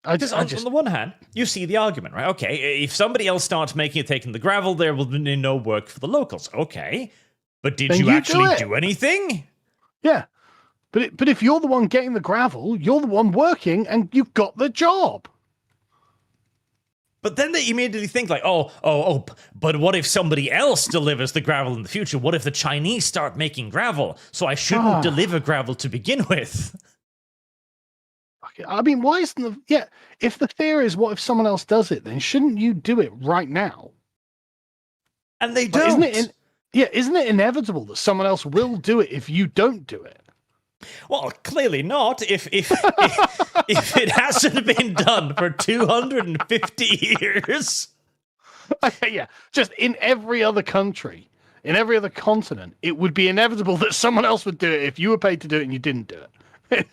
On the one hand, you see the argument, right? Okay, if somebody else starts taking the gravel, there will be no work for the locals. Okay, But did then you actually do anything? Yeah. But if you're the one getting the gravel, you're the one working, and you've got the job. But then they immediately think like, but what if somebody else delivers the gravel in the future? What if the Chinese start making gravel? So I shouldn't deliver gravel to begin with. I mean, why isn't if the fear is what if someone else does it, then shouldn't you do it right now? And they don't. Isn't it inevitable that someone else will do it if you don't do it? Well, clearly not. If it hasn't been done for 250 years. Okay, yeah. Just in every other country, in every other continent, it would be inevitable that someone else would do it if you were paid to do it and you didn't do it.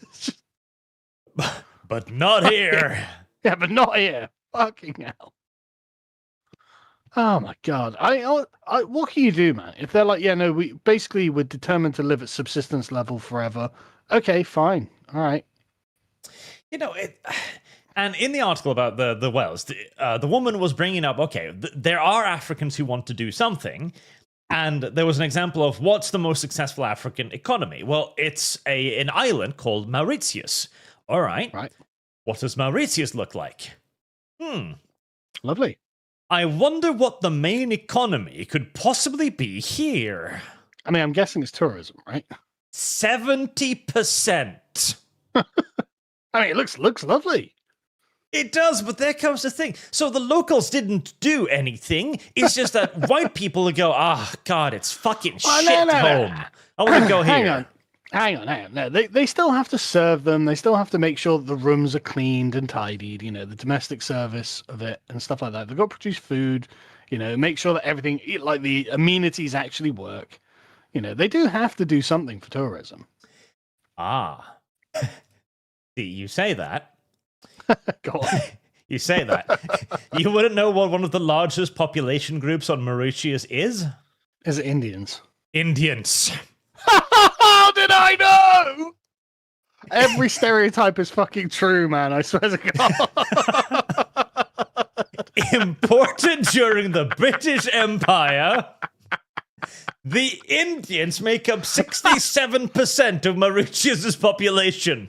But not here. Yeah, but not here. Fucking hell. Oh my god! I what can you do, man? If they're like, we're determined to live at subsistence level forever. Okay, fine, all right. And in the article about the wells, the woman was bringing up, there are Africans who want to do something, and there was an example of what's the most successful African economy. Well, it's an island called Mauritius. All right. Right. What does Mauritius look like? Lovely. I wonder what the main economy could possibly be here. I mean, I'm guessing it's tourism, right? 70%. I mean, it looks lovely. It does, but there comes the thing. So the locals didn't do anything. It's just that white people would go, God, it's fucking shit home. I want to go here. Hang on. No, they still have to serve them. They still have to make sure that the rooms are cleaned and tidied, the domestic service of it and stuff like that. They've got to produce food, make sure that everything, like the amenities actually work. They do have to do something for tourism. See, you say that. Go on. You say that. You wouldn't know what one of the largest population groups on Mauritius is? Is it Indians? Indians. How did I know? Every stereotype is fucking true, man. I swear to God. Imported during the British Empire, the Indians make up 67% of Mauritius's population.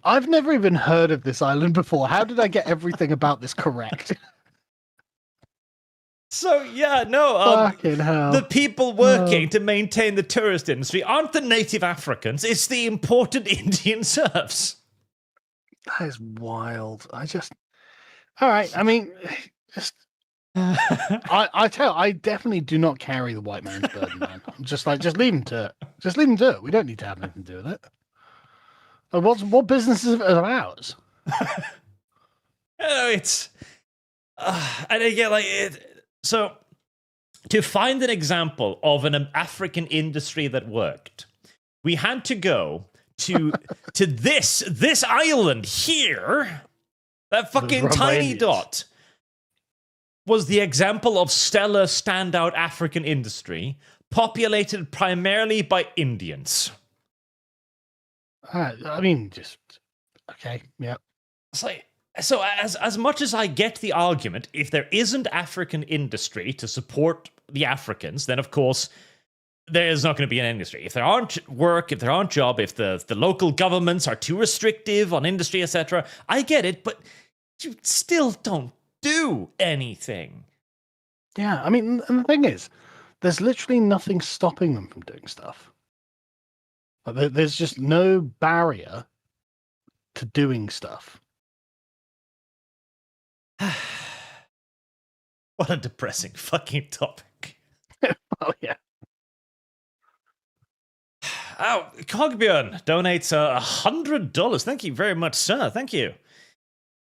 I've never even heard of this island before. How did I get everything about this correct? So, fucking hell. The people working to maintain the tourist industry aren't the native Africans, it's the imported Indian serfs. That is wild. All right, I mean, I definitely do not carry the white man's burden, man. I'm just leave him to it. Just leave him to it. We don't need to have anything to do with it. What business is it of ours? It's... and again, so, to find an example of an African industry that worked, we had to go to this island here. That fucking tiny dot was the example of stellar standout African industry, populated primarily by Indians. I mean, just okay, yeah. It's like, so as much as I get the argument, if there isn't African industry to support the Africans, then of course there's not going to be an industry. If there aren't work, if there aren't job, if the local governments are too restrictive on industry, etc., I get it, but you still don't do anything. Yeah, I mean, and the thing is, there's literally nothing stopping them from doing stuff. There's just no barrier to doing stuff. What a depressing fucking topic. Oh, yeah. Oh, Cogbjörn donates $100. Thank you very much, sir. Thank you.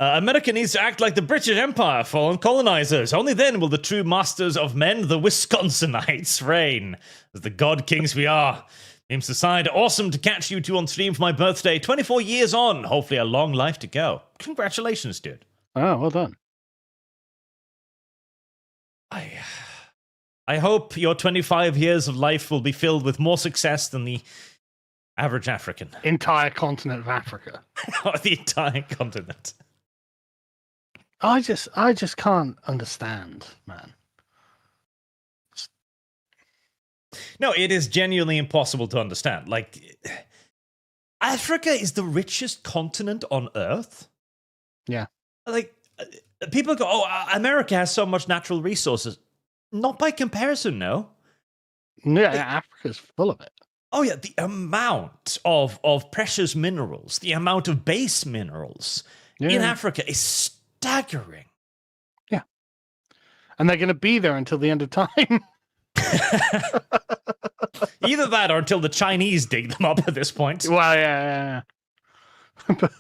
America needs to act like the British Empire, fallen colonizers. Only then will the true masters of men, the Wisconsinites, reign. As the god kings we are. Memes aside, awesome to catch you two on stream for my birthday. 24 years on. Hopefully a long life to go. Congratulations, dude. Oh, well done. I hope your 25 years of life will be filled with more success than the average African. Entire continent of Africa. Or the entire continent. I just can't understand, man. No, it is genuinely impossible to understand. Like, Africa is the richest continent on Earth. Yeah. Like, people go, oh, America has so much natural resources. Not by comparison, no. Yeah, Africa's full of it. Oh, yeah, the amount of precious minerals, the amount of base minerals in Africa is staggering. Yeah. And they're going to be there until the end of time. Either that or until the Chinese dig them up at this point. Well, yeah. But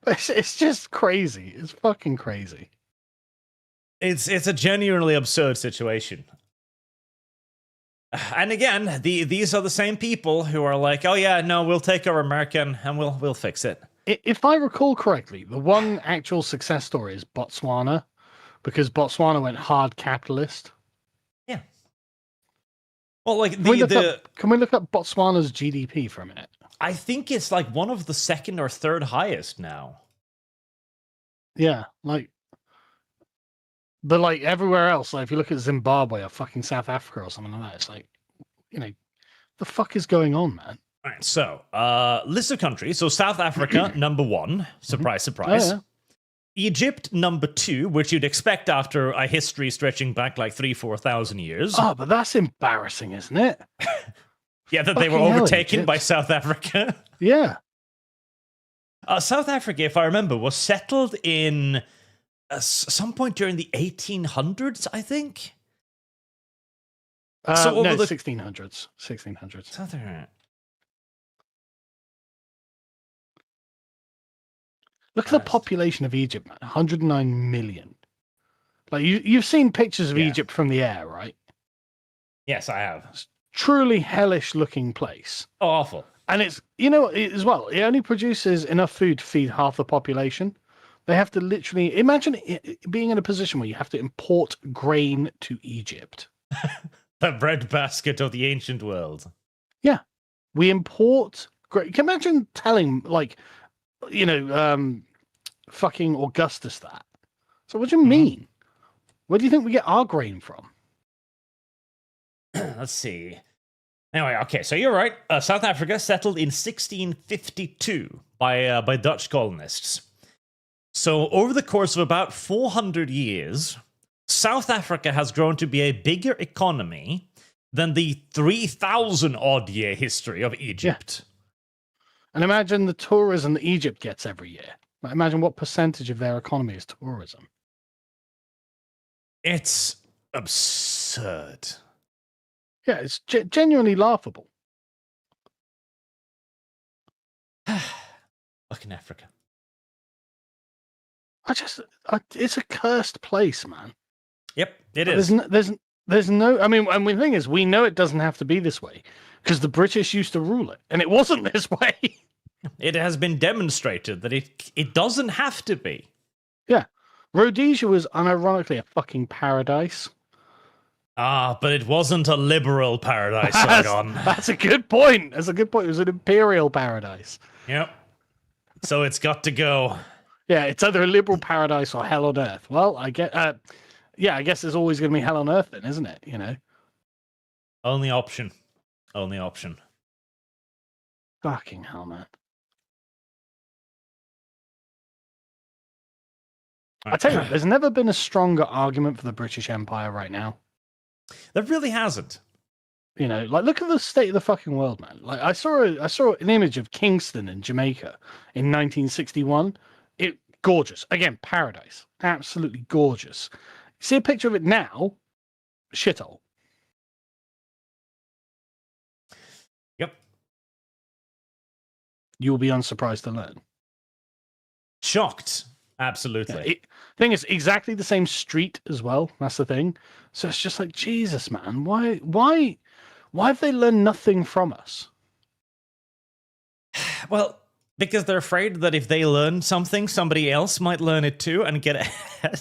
it's just crazy. It's fucking crazy. It's a genuinely absurd situation. And again, these are the same people who are like, oh yeah, no, we'll take our American and we'll fix it. If I recall correctly, the one actual success story is Botswana, because Botswana went hard capitalist. Yeah. Well, like can we look up Botswana's GDP for a minute? I think it's like one of the second or third highest now. Yeah, like. But like everywhere else, like if you look at Zimbabwe or fucking South Africa or something like that, it's like, the fuck is going on, man? All right, so list of countries. So South Africa, number 1. Surprise, surprise. Oh, yeah. Egypt, number 2, which you'd expect after a history stretching back like 3,000-4,000 years. Oh, but that's embarrassing, isn't it? Yeah, that they were overtaken by South Africa. Yeah. South Africa, if I remember, was settled in some point during the 1800s, I think. So over the 1600s. 1600s. South Africa. Look at the population of Egypt, man. 109 million. Like you've seen pictures of Egypt from the air, right? Yes, I have. It's truly hellish looking place. Oh, awful. And it's, as well, it only produces enough food to feed half the population. They have to literally imagine being in a position where you have to import grain to Egypt. The breadbasket of the ancient world. Yeah. We import grain. Can you imagine telling, like, fucking Augustus that? So what do you mean? Where do you think we get our grain from? Let's see. Anyway, okay, so you're right. South Africa settled in 1652 by Dutch colonists. So over the course of about 400 years, South Africa has grown to be a bigger economy than the 3,000-odd year history of Egypt. Yeah. And imagine the tourism that Egypt gets every year. Imagine what percentage of their economy is tourism. It's absurd. Yeah, it's genuinely laughable. Fucking Africa. It's a cursed place, man. Yep, it is. There's no. I mean, and the thing is, we know it doesn't have to be this way because the British used to rule it, and it wasn't this way. It has been demonstrated that it doesn't have to be. Yeah, Rhodesia was unironically a fucking paradise. Ah, but it wasn't a liberal paradise, Sargon. That's a good point. That's a good point. It was an imperial paradise. Yep. So it's got to go. Yeah, it's either a liberal paradise or hell on earth. Well, I guess there's always going to be hell on earth then, isn't it? Only option. Only option. Fucking hell, man. I tell you what, there's never been a stronger argument for the British Empire right now. There really hasn't. Like look at the state of the fucking world, man. Like I saw an image of Kingston in Jamaica in 1961. Gorgeous. Again, paradise. Absolutely gorgeous. See a picture of it now? Shithole. Yep. You'll be unsurprised to learn. Shocked. Absolutely. Yeah, thing is, exactly the same street as well. That's the thing. So it's just like, Jesus, man. Why have they learned nothing from us? Well, because they're afraid that if they learn something, somebody else might learn it too and get ahead.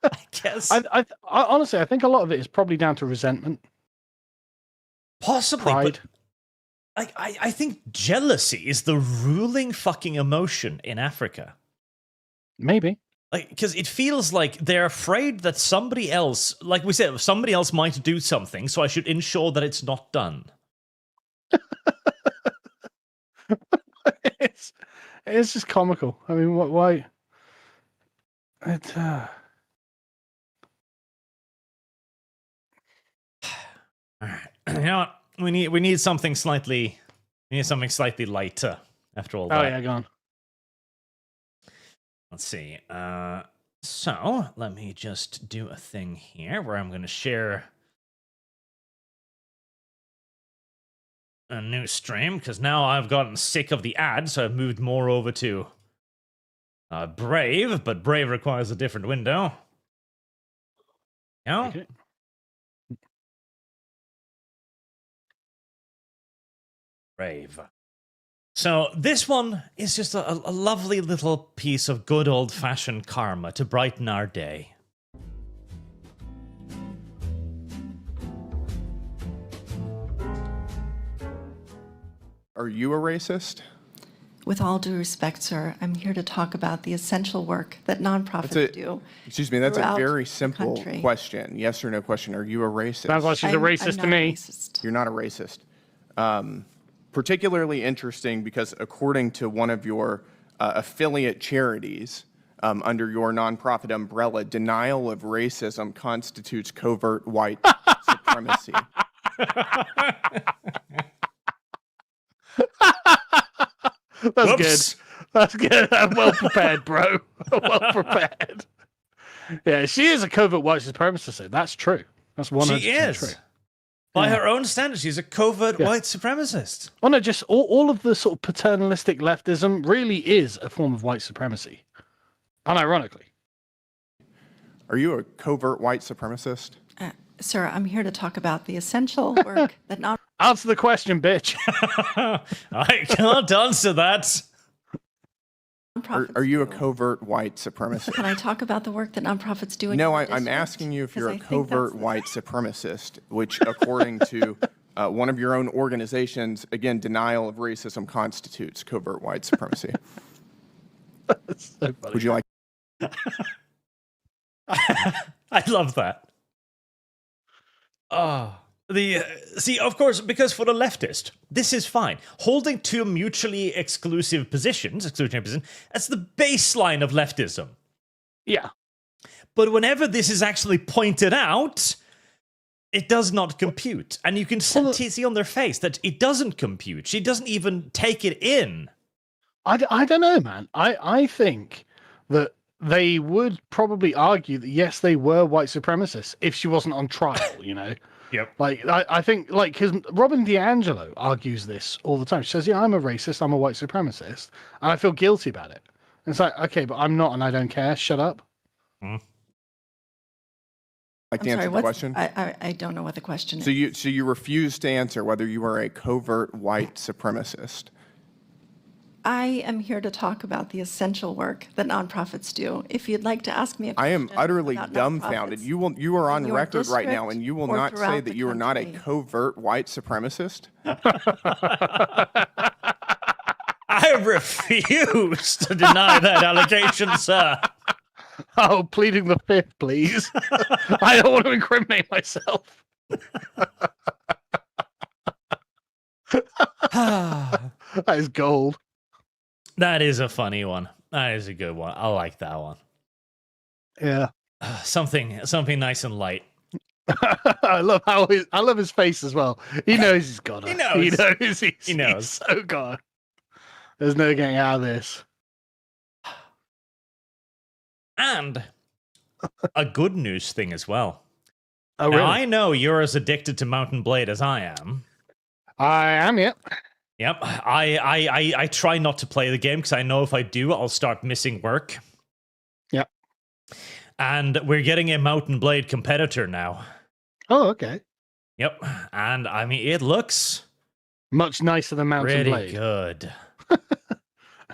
I guess. I honestly, I think a lot of it is probably down to resentment. Possibly. Pride. But I think jealousy is the ruling fucking emotion in Africa. Maybe. Like, because it feels like they're afraid that somebody else, like we said, somebody else might do something, so I should ensure that it's not done. It's just comical. I mean, why? It, All right. You know what? We need something slightly lighter after all that. Oh yeah, go on. Let's see. So let me just do a thing here where I'm going to share a new stream, because now I've gotten sick of the ads, so I've moved more over to Brave, but Brave requires a different window. Yeah. Okay. Brave. So this one is just a lovely little piece of good old-fashioned karma to brighten our day. Are you a racist? With all due respect, sir, I'm here to talk about the essential work that nonprofits do. Excuse me, that's a throughout very the simple country. question. Yes or no question. Are you a racist? Sounds like she's a racist to I'm not me. racist. You're not a racist. Particularly interesting because according to one of your affiliate charities under your nonprofit umbrella, denial of racism constitutes covert white supremacy. That's Whoops. good. That's good. I'm well prepared, bro. Well prepared. Yeah, she is a covert white supremacist. So that's true. That's 100% She is. true. By Yeah. her own standards, she's a covert white supremacist. Well, no, just all of the sort of paternalistic leftism really is a form of white supremacy. Unironically. Are you a covert white supremacist? Sir, I'm here to talk about the essential work that nonprofits Answer the question, bitch. I can't answer that. Are you a do. covert white supremacist? Can I talk about the work that nonprofits do in No, your I'm district? asking you if you're a 'Cause I think covert that's- white supremacist, which, according to one of your own organizations, again, denial of racism constitutes covert white supremacy. That's so funny. Would you like? I love that. See, of course, because for the leftist, this is fine. Holding two mutually exclusive positions, that's the baseline of leftism. Yeah. But whenever this is actually pointed out, it does not compute. And you can see on their face that it doesn't compute. She doesn't even take it in. I don't know, man. I think that they would probably argue that, yes, they were white supremacists if she wasn't on trial, you know? Yep. Like, I think, like, because Robin DiAngelo argues this all the time. She says, yeah, I'm a racist, I'm a white supremacist, and I feel guilty about it. And it's like, okay, but I'm not, and I don't care. Shut up. Like I'm to answer sorry, the question? I don't know what the question is. So you refuse to answer whether you are a covert white supremacist. I am here to talk about the essential work that nonprofits do. If you'd like to ask me a I question am utterly about dumbfounded. nonprofits You are on in your record right now, district and you will or not say throughout that the you are not a country. covert white supremacist. I refuse to deny that allegation, sir. Oh, pleading the fifth, please. I don't want to incriminate myself. That is gold. That is a funny one. That is a good one. I like that one. Yeah. Something nice and light. I love his face as well. He knows he's got it. He knows. He knows. He's so gone. There's no getting out of this. And a good news thing as well. Oh, Now, really? I know you're as addicted to Mountain Blade as I am. I am, yep. Yep. I try not to play the game because I know if I do, I'll start missing work. Yep. And we're getting a Mountain Blade competitor now. Oh, okay. Yep. And I mean, it looks Much nicer than Mountain pretty Blade. good.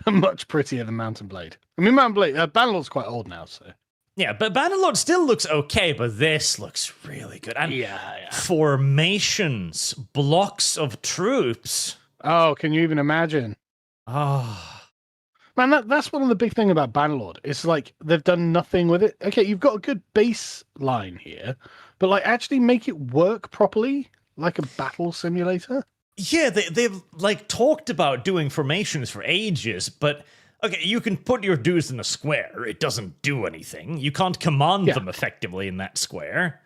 Much prettier than Mountain Blade. I mean, Mountain Blade, Banlord's quite old now, so. Yeah, but Banlord still looks okay, but this looks really good. And Yeah. formations, blocks of troops. Oh, can you even imagine? Oh, Man, that's one of the big thing about Banlord. It's like they've done nothing with it. Okay, you've got a good baseline here, but like actually make it work properly, like a battle simulator. Yeah, they've like talked about doing formations for ages, but okay, you can put your dudes in a square. It doesn't do anything. You can't command them effectively in that square.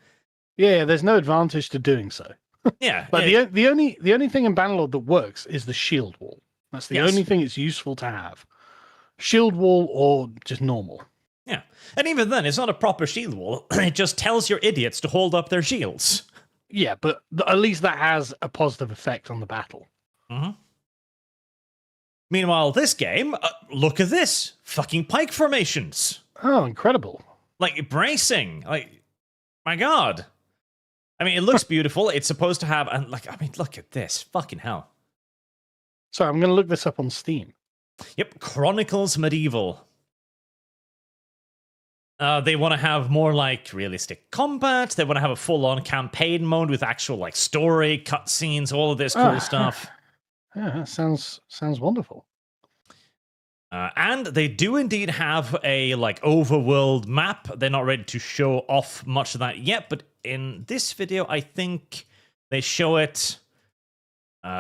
Yeah, there's no advantage to doing so. Yeah, But the only thing in Banlord that works is the shield wall. That's the only thing it's useful to have. Shield wall or just normal. Yeah, and even then, it's not a proper shield wall. It just tells your idiots to hold up their shields. Yeah, but at least that has a positive effect on the battle. Mm-hmm. Meanwhile, this game, look at this. Fucking pike formations. Oh, incredible. Like, bracing. Like, my god. I mean, it looks beautiful. It's supposed to have, and like, I mean, look at this. Fucking hell. Sorry, I'm going to look this up on Steam. Yep, Chronicles Medieval. They want to have more, like, realistic combat. They want to have a full-on campaign mode with actual, like, story, cutscenes, all of this cool stuff. Yeah, that sounds wonderful. And they do indeed have a, like, overworld map. They're not ready to show off much of that yet, but in this video, I think they show it.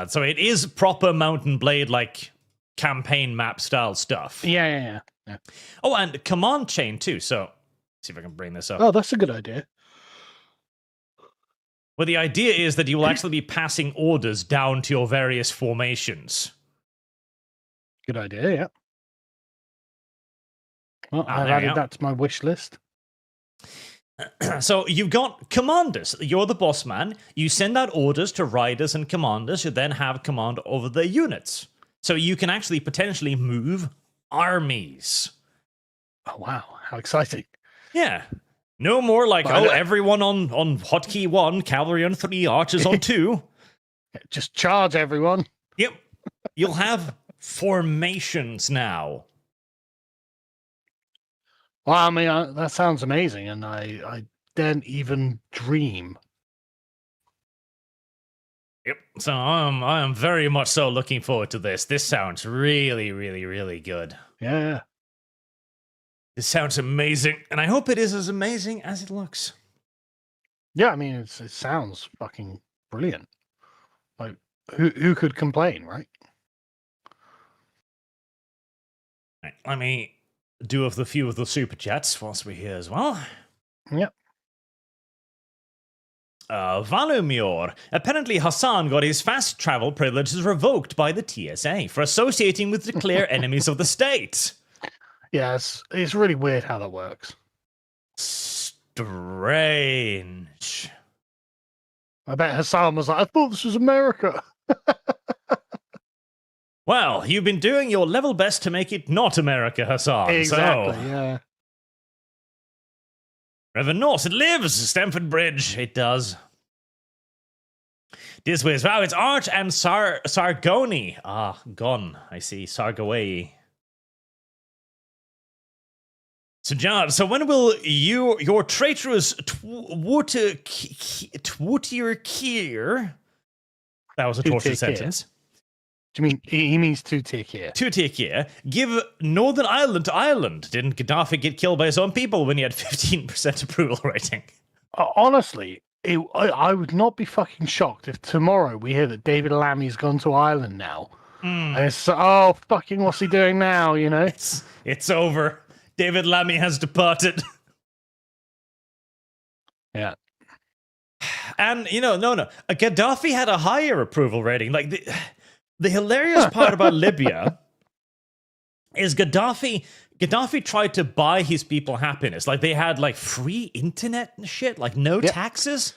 So it is proper Mount and Blade, like, campaign map style stuff. Yeah. Oh, and command chain too. So, see if I can bring this up. Oh, that's a good idea. Well, the idea is that you will actually be passing orders down to your various formations. Good idea, yeah. Well, I've there you added go. that to my wish list. So you've got commanders. You're the boss man. You send out orders to riders and commanders who then have command over their units. So you can actually potentially move armies. Oh, wow. How exciting. Yeah. No more like, But everyone on hotkey 1, cavalry on 3, archers on 2. Just charge everyone. Yep. You'll have formations now. Well, I mean, that sounds amazing, and I didn't even dream. Yep. So I am very much so looking forward to this. This sounds really, really, really good. Yeah. This sounds amazing, and I hope it is as amazing as it looks. Yeah, I mean, it sounds fucking brilliant. Like, who could complain, right? Right, let me do a few of the super chats whilst we're here as well. Yep. Valumyor. Apparently Hassan got his fast travel privileges revoked by the TSA for associating with the clear enemies of the state. Yeah, it's really weird how that works. Strange. I bet Hassan was like, I thought this was America. Well, you've been doing your level best to make it not America, Hassan. Exactly, So, yeah. Reverend Norse, it lives! Stamford Bridge, it does. This way as well, it's Arch and Sargoni. Ah, gone. I see. Sargaway. So, John, so when will your traitorous Twotir that was a tortured sentence. Do you mean he means to take here? To take here, give Northern Ireland to Ireland. Didn't Gaddafi get killed by his own people when he had 15% approval rating? Honestly, I would not be fucking shocked if tomorrow we hear that David Lammy's gone to Ireland now. And it's, oh, fucking what's he doing now, you know? It's over. David Lammy has departed. Yeah. And, no. Gaddafi had a higher approval rating. Like, the hilarious part about Libya is Gaddafi tried to buy his people happiness. Like, they had, like, free internet and shit, like, no taxes.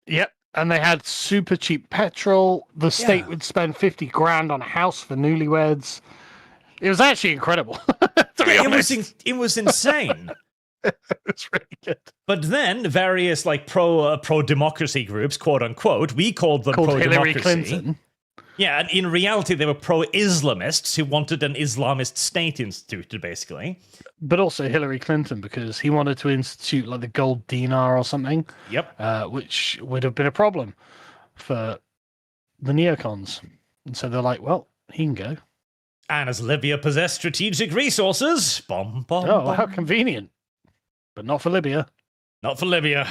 Yep. And they had super cheap petrol. The state would spend 50 grand on a house for newlyweds. It was actually incredible. To be honest. It was insane. It's really good. But then various like pro democracy groups, quote unquote, we called them pro Hillary democracy. Clinton. Yeah, and in reality, they were pro-Islamists who wanted an Islamist state instituted, basically. But also Hillary Clinton, because he wanted to institute like the gold dinar or something. Yep. Which would have been a problem for the neocons. And so they're like, well, he can go. And as Libya possessed strategic resources, How convenient. But not for Libya. Not for Libya.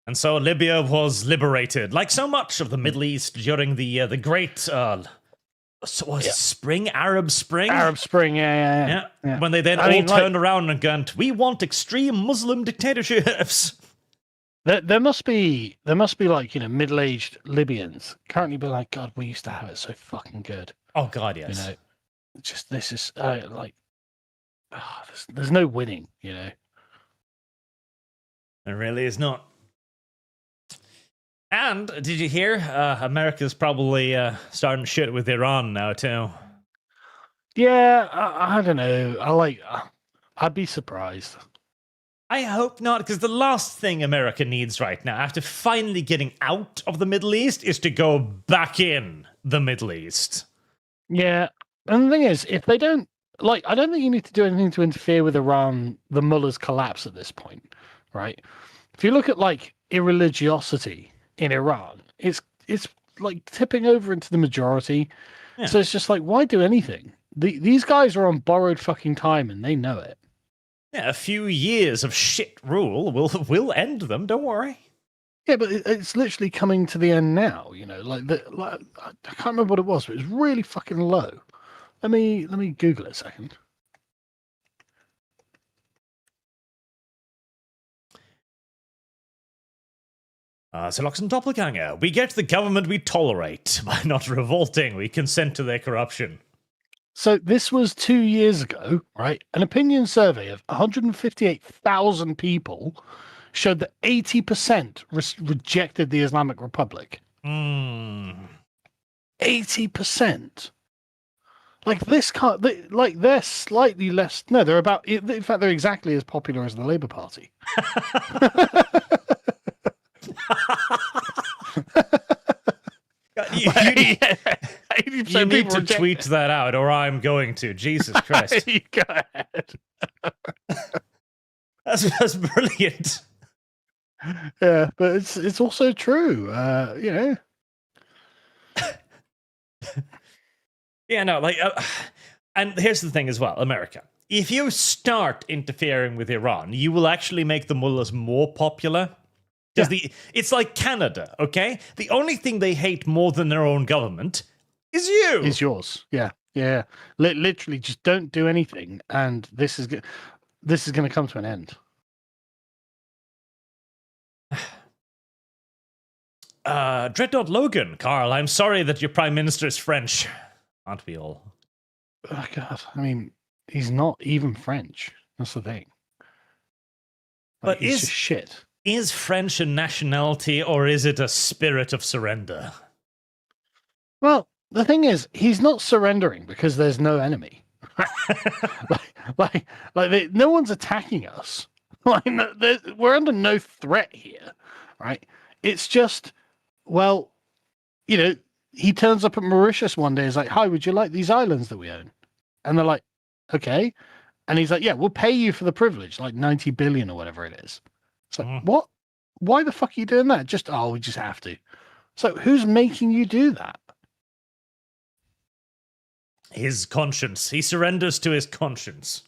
And so Libya was liberated, like so much of the Middle East during the great Spring, Arab Spring? Arab Spring, yeah. When they then turned around and went, we want extreme Muslim dictatorships. There must be like, middle-aged Libyans currently be like, God, we used to have it so fucking good. Oh God, yes. Just this is there's no winning, It really is not. And did you hear? America's probably starting shit with Iran now too. Yeah, I don't know. I'd be surprised. I hope not, because the last thing America needs right now, after finally getting out of the Middle East, is to go back in the Middle East. Yeah, and the thing is, if they don't, I don't think you need to do anything to interfere with Iran, the mullah's collapse at this point, right? If you look at, irreligiosity in Iran, it's tipping over into the majority. Yeah. So it's just why do anything? These guys are on borrowed fucking time, and they know it. Yeah, a few years of shit rule will end them. Don't worry. Yeah, but it's literally coming to the end now. I can't remember what it was, but it was really fucking low. Let me Google it a second. Seloxan Doppelganger. We get the government we tolerate. By not revolting, we consent to their corruption. So this was 2 years ago, right? An opinion survey of 158,000 people showed that 80% rejected the Islamic Republic. 80%. They're slightly less. No, they're about. In fact, they're exactly as popular as the Labour Party. You need to tweet that out, or I'm going to. Jesus Christ. Go ahead. That's brilliant. Yeah, but it's also true. Yeah, no, and here's the thing as well, America. If you start interfering with Iran, you will actually make the mullahs more popular. Because it's like Canada, okay? The only thing they hate more than their own government is you. Is yours, yeah. Literally, just don't do anything, and this is going to come to an end. Dreadnought Logan, Carl, I'm sorry that your prime minister is French. Aren't we all? Oh, God, I mean, he's not even French. That's the thing. But he's just shit. Is French a nationality, or is it a spirit of surrender? Well, the thing is, he's not surrendering because there's no enemy. No one's attacking us. We're under no threat here, right? It's just, he turns up at Mauritius one day. He's like, "Hi, would you like these islands that we own?" And they're like, "Okay." And he's like, "Yeah, we'll pay you for the privilege, like 90 billion or whatever it is." It's like, what? Why the fuck are you doing that? We just have to. So who's making you do that? His conscience. He surrenders to his conscience.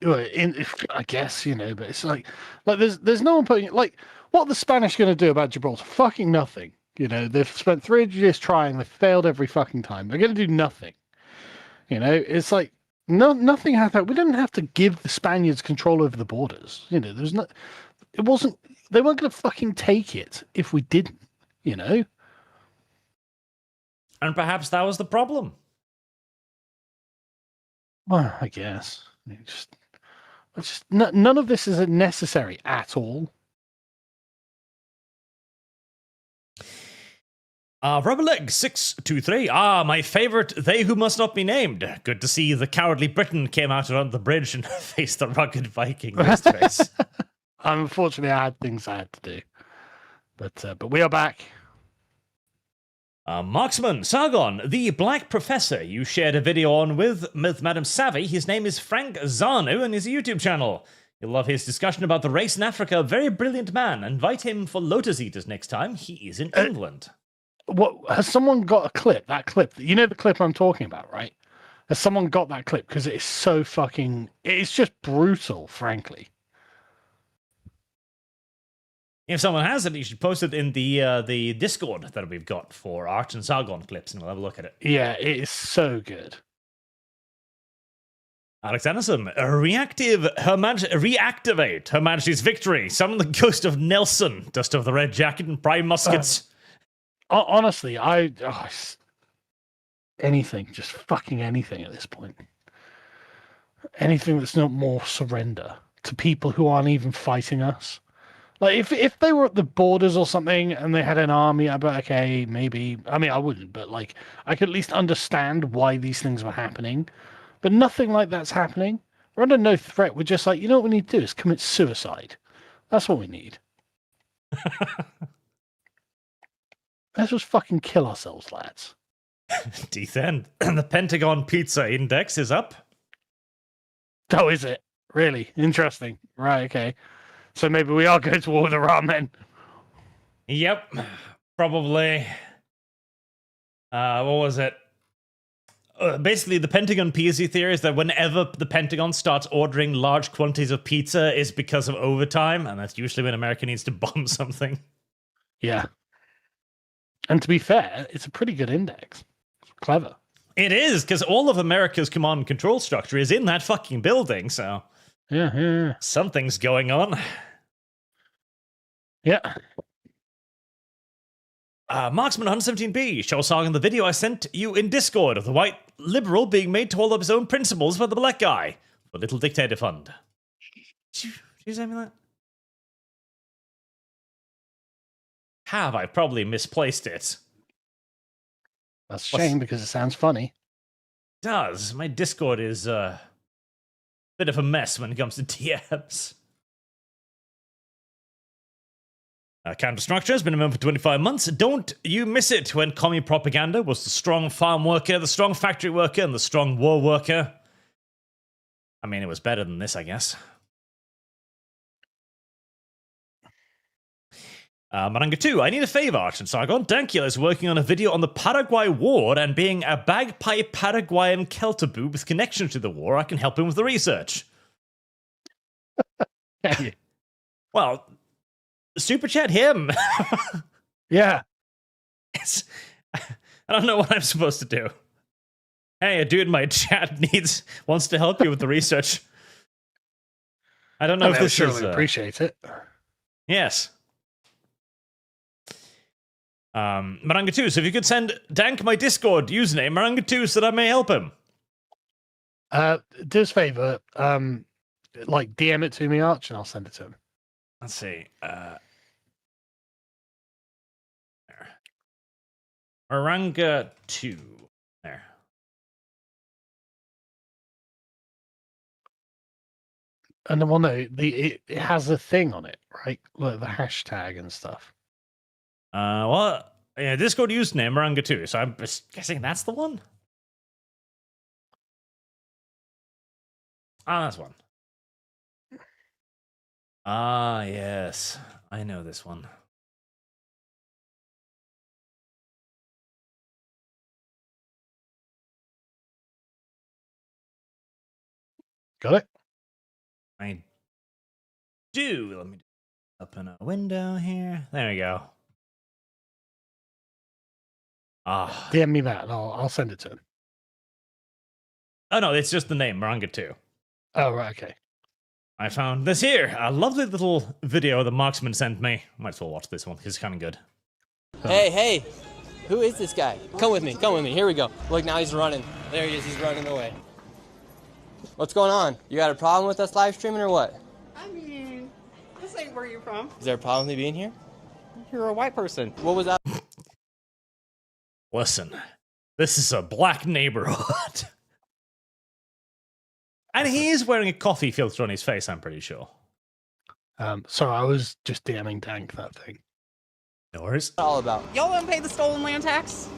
I guess, but it's like there's no one putting it, what are the Spanish going to do about Gibraltar? Fucking nothing. They've spent 300 years trying. They've failed every fucking time. They're going to do nothing. It's like, no, nothing happened. We didn't have to give the Spaniards control over the borders. There's no. It wasn't. They weren't going to fucking take it if we didn't. And perhaps that was the problem. Well, I guess. None of this is necessary at all. Rubberleg623. My favorite, They Who Must Not Be Named. Good to see the cowardly Briton came out on the bridge and faced the rugged Viking face to face. Unfortunately, I had things I had to do. But we are back. Marksman, Sargon, the black professor you shared a video on with Madam Savvy. His name is Frank Zanu and his YouTube channel. You'll love his discussion about the race in Africa. Very brilliant man. Invite him for Lotus Eaters next time. He is in England. what has someone got a clip? That clip, you know the clip I'm talking about, right? Has someone got that clip? Because it's so fucking. It's just brutal, frankly. If someone has it, you should post it in the Discord that we've got for Arch and Sargon clips, and we'll have a look at it. Yeah, it is so good. Alex Anderson, reactivate Her Majesty's victory. Summon the ghost of Nelson, dust of the red jacket and prime muskets. Honestly, anything, just fucking anything at this point. Anything that's not more surrender to people who aren't even fighting us. Like, if they were at the borders or something and they had an army, I'd be like, okay, maybe. I mean, I wouldn't, but like, I could at least understand why these things were happening. But nothing like that's happening. We're under no threat. We're just like, you know what we need to do is commit suicide. That's what we need. Let's just fucking kill ourselves, lads. Decent. The Pentagon Pizza Index is up. Oh, is it? Really? Interesting. Right, okay. So maybe we are going to war with Iran then. Yep. Probably. What was it? Basically, the Pentagon PSC theory is that whenever the Pentagon starts ordering large quantities of pizza is because of overtime, and that's usually when America needs to bomb something. Yeah. And to be fair, it's a pretty good index. It's clever. It is, because all of America's command and control structure is in that fucking building, so... Yeah. Something's going on. Yeah. Marksman 117B, show Sargon the video I sent you in Discord of the white liberal being made to hold up his own principles by the black guy for Little Dictator Fund. Did you send me that? Have I probably misplaced it? That's a shame because it sounds funny. It does. My Discord is a bit of a mess when it comes to DMs. Counter-structure has been around for 25 months. Don't you miss it when commie propaganda was the strong farm worker, the strong factory worker, and the strong war worker. I mean, it was better than this, I guess. Maranga 2, I need a favor, Arch and Sargon. Dankula is working on a video on the Paraguay War, and being a bagpipe Paraguayan Keltaboo with connection to the war, I can help him with the research. Well... Super chat him. Yeah. I don't know what I'm supposed to do. Hey, a dude in my chat wants to help you with the research. I don't know if this is... appreciate it. Yes. Maranga2, so if you could send Dank my Discord username, Maranga2, so that I may help him. Do us a favor, like DM it to me, Arch, and I'll send it to him. Let's see. Maranga 2. There. And well, no, it has a thing on it, right? Like the hashtag and stuff. Well, yeah, Discord username Maranga 2. So I'm guessing that's the one. That's one. Yes. I know this one. Got it? I do. Let me open a window here. There we go. DM me that, and I'll send it to him. Oh, no, it's just the name, Maranga 2. Oh, right, okay. I found this here. A lovely little video the Marksman sent me. Might as well watch this one, because it's kind of good. Hey, who is this guy? Come with me, here we go. Look, now he's running. There he is, he's running away. What's going on? You got a problem with us live streaming or what? I mean, this ain't where you're from. Is there a problem with me being here? You're a white person. What was that? Listen, this is a black neighborhood. And he's wearing a coffee filter on his face, I'm pretty sure. So I was just DMing Dank that thing. No worries. What's it all about? Y'all don't pay the stolen land tax?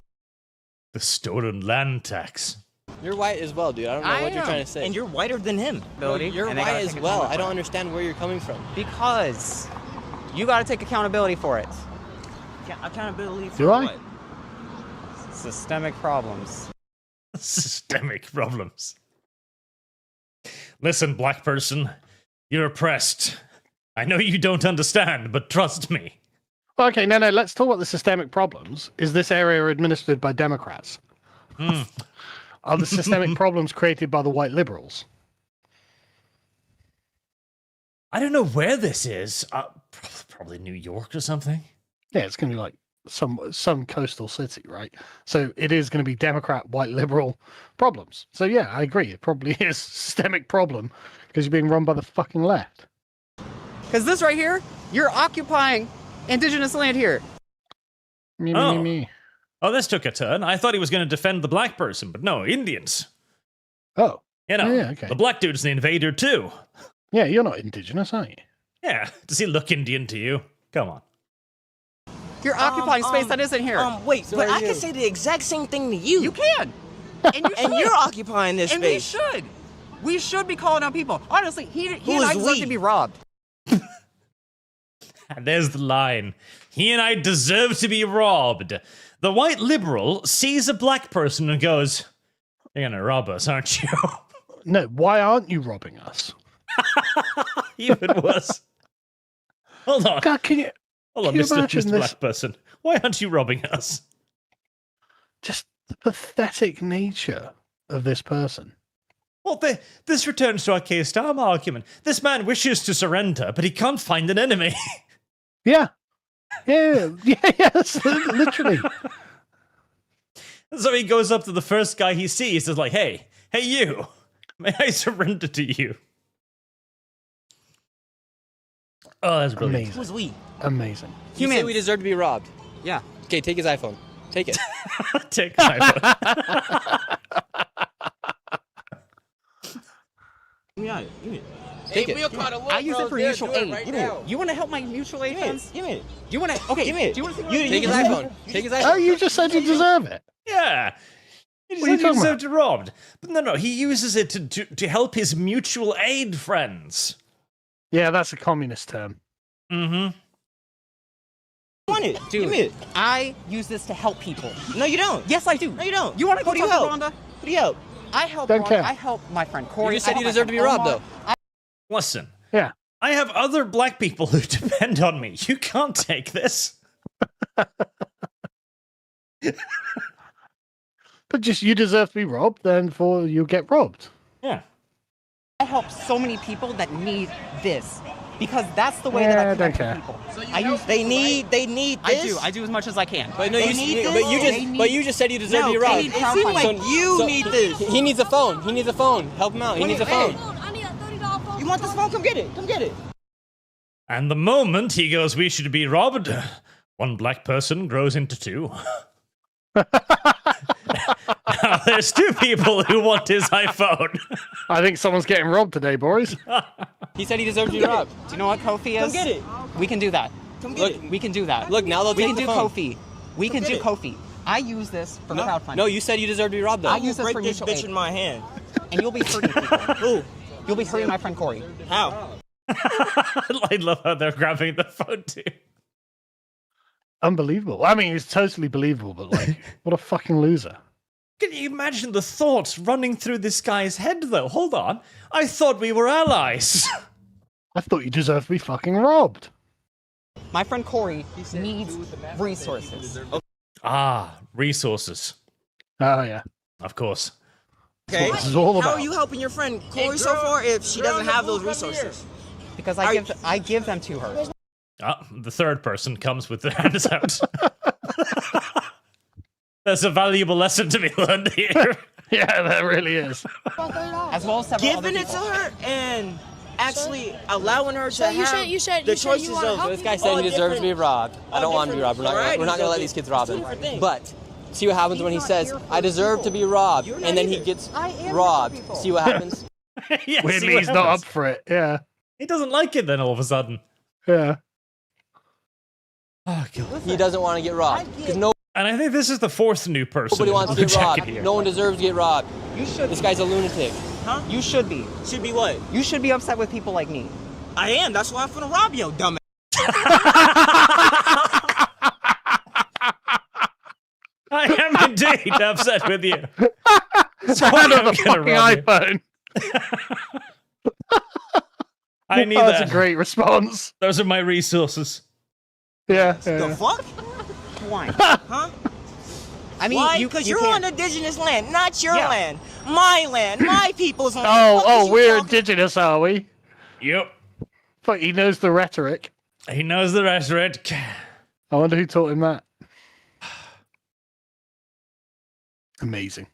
The stolen land tax. You're white as well, dude. I don't know what you're trying to say. And you're whiter than him, No, Billy. you're white as well. I don't understand where you're coming from. Because you got to take accountability for it. Accountability for Do I? what? Systemic problems. Systemic problems. Listen, black person, you're oppressed. I know you don't understand, but trust me. Okay, no, let's talk about the systemic problems. Is this area administered by Democrats? Are the systemic problems created by the white liberals? I don't know where this is. Probably New York or something. Yeah, it's going to be like some coastal city, right? So it is going to be Democrat, white liberal problems. So yeah, I agree. It probably is a systemic problem because you're being run by the fucking left. Because this right here, you're occupying indigenous land here. Me. Oh, this took a turn. I thought he was going to defend the black person, but no, Indians. Oh. You know, yeah, okay. the black dude's an invader too. Yeah, you're not indigenous, are you? Yeah, does he look Indian to you? Come on. You're occupying space that isn't here. Wait, but I can say the exact same thing to you. You can. And you And you're occupying this and space. we should. We should be calling out people. Honestly, he and is I deserve we? to be robbed. And there's the line. He and I deserve to be robbed. The white liberal sees a black person and goes, "You're gonna rob us, aren't you?" No, why aren't you robbing us? Even worse. Hold on. God, can you Mr. imagine this? Black person. Why aren't you robbing us? Just the pathetic nature of this person. Well, this returns to our K-Star argument. This man wishes to surrender, but he can't find an enemy. Yeah. Yes, literally. So he goes up to the first guy he sees, is like, hey, you, may I surrender to you? Oh, that's brilliant. Amazing. Who's we? Amazing. You say we deserve to be robbed. Yeah. Okay, take his iPhone. Take it. Take his iPhone. Take it. I use it for mutual aid. You want to help my mutual aid friends? Give me it. You want to? Okay. Give me it. Do you want to Take his iPhone. Take his iPhone. Oh, you just said you deserve it. Yeah. He What are you said he talking deserved to be robbed. But no, he uses it to help his mutual aid friends. Yeah, that's a communist term. Mm-hmm. Want it? Dude, Give me it. I use this to help people. No, you don't. Yes, I do. No, you don't. You want to go Who do you talk help? to Rhonda? Who do you help? I help. Don't Rhonda. care. I help my friend Corey. You just said I you help my deserve to be friend robbed, Omar. though. Listen, Yeah. I have other black people who depend on me. You can't take this. But just you deserve to be robbed, then you get robbed. Yeah. I help so many people that need this because that's the way that I don't connect care. with people. I use. They need this. I do as much as I can. But no, They need this? but you just said you deserve No, to be they robbed. need It seems like crowdfunding. you need this. He needs a phone. He needs a phone. Help him out. He needs a phone. I need a $30 phone. You want this phone? Come get it. Come get it. And the moment he goes, "We should be robbed," one black person grows into two. Now, there's two people who want his iPhone. I think someone's getting robbed today, boys. He said he deserved to be robbed. Do you know what Kofi is? Come get it. We can do that. Come get Look, it. We can do that. Look, now they'll we take can the do phone. Kofi. We can get do it. Kofi. I use this for crowdfunding. No, you said you deserve to be robbed, though. I use this Break for this mutual bitch aid. in my hand. And you'll be hurting people. Who? You'll be hurting my friend Corey. How? I love how they're grabbing the phone too. Unbelievable. I mean, it's totally believable, but like, what a fucking loser. Can you imagine the thoughts running through this guy's head, though? Hold on. I thought we were allies. I thought you deserved to be fucking robbed. My friend Corey needs resources. Ah, resources. Oh, yeah. Of course. Okay. This is all How about. are you helping your friend Corey so far if she doesn't have those resources? Because I give them to her. Ah, the third person comes with their hands out. There's a valuable lesson to be learned here. Yeah, that really is. As well as several other Giving it to people. her and actually allowing her to So you have said- you said- the you said you choices wanna of help This guy people? said he deserves to be robbed. I don't want him to be robbed. We're not Alrighty, gonna let so these kids rob him. different things. But see what happens when he says, "I deserve to be robbed," You're and not then he either. gets I am helping robbed. people. See what happens? Yeah, see Weirdly, what he's not happens. up for it. Yeah. He doesn't like it then all of a sudden. Yeah. Oh, God. He doesn't want to get robbed because And I think this is the fourth new person nobody wants to who get check robbed. it here. No one deserves to get robbed. You should. This guy's a lunatic. Huh? You should be. Should be what? You should be upset with people like me. I am. That's why I'm finna rob you, dumbass. I am indeed. ain't upset with you. So I know the fucking iPhone. I need That's that. a great response. Those are my resources. Yeah. The fuck? Why? Huh? I mean, Why? you Because you you're can't. on indigenous land, not your Yeah. land. My people's land. What is Oh, you we're talking- indigenous, are we? Yep. Fuck, he knows the rhetoric. He knows the rhetoric. I wonder who taught him that. Amazing.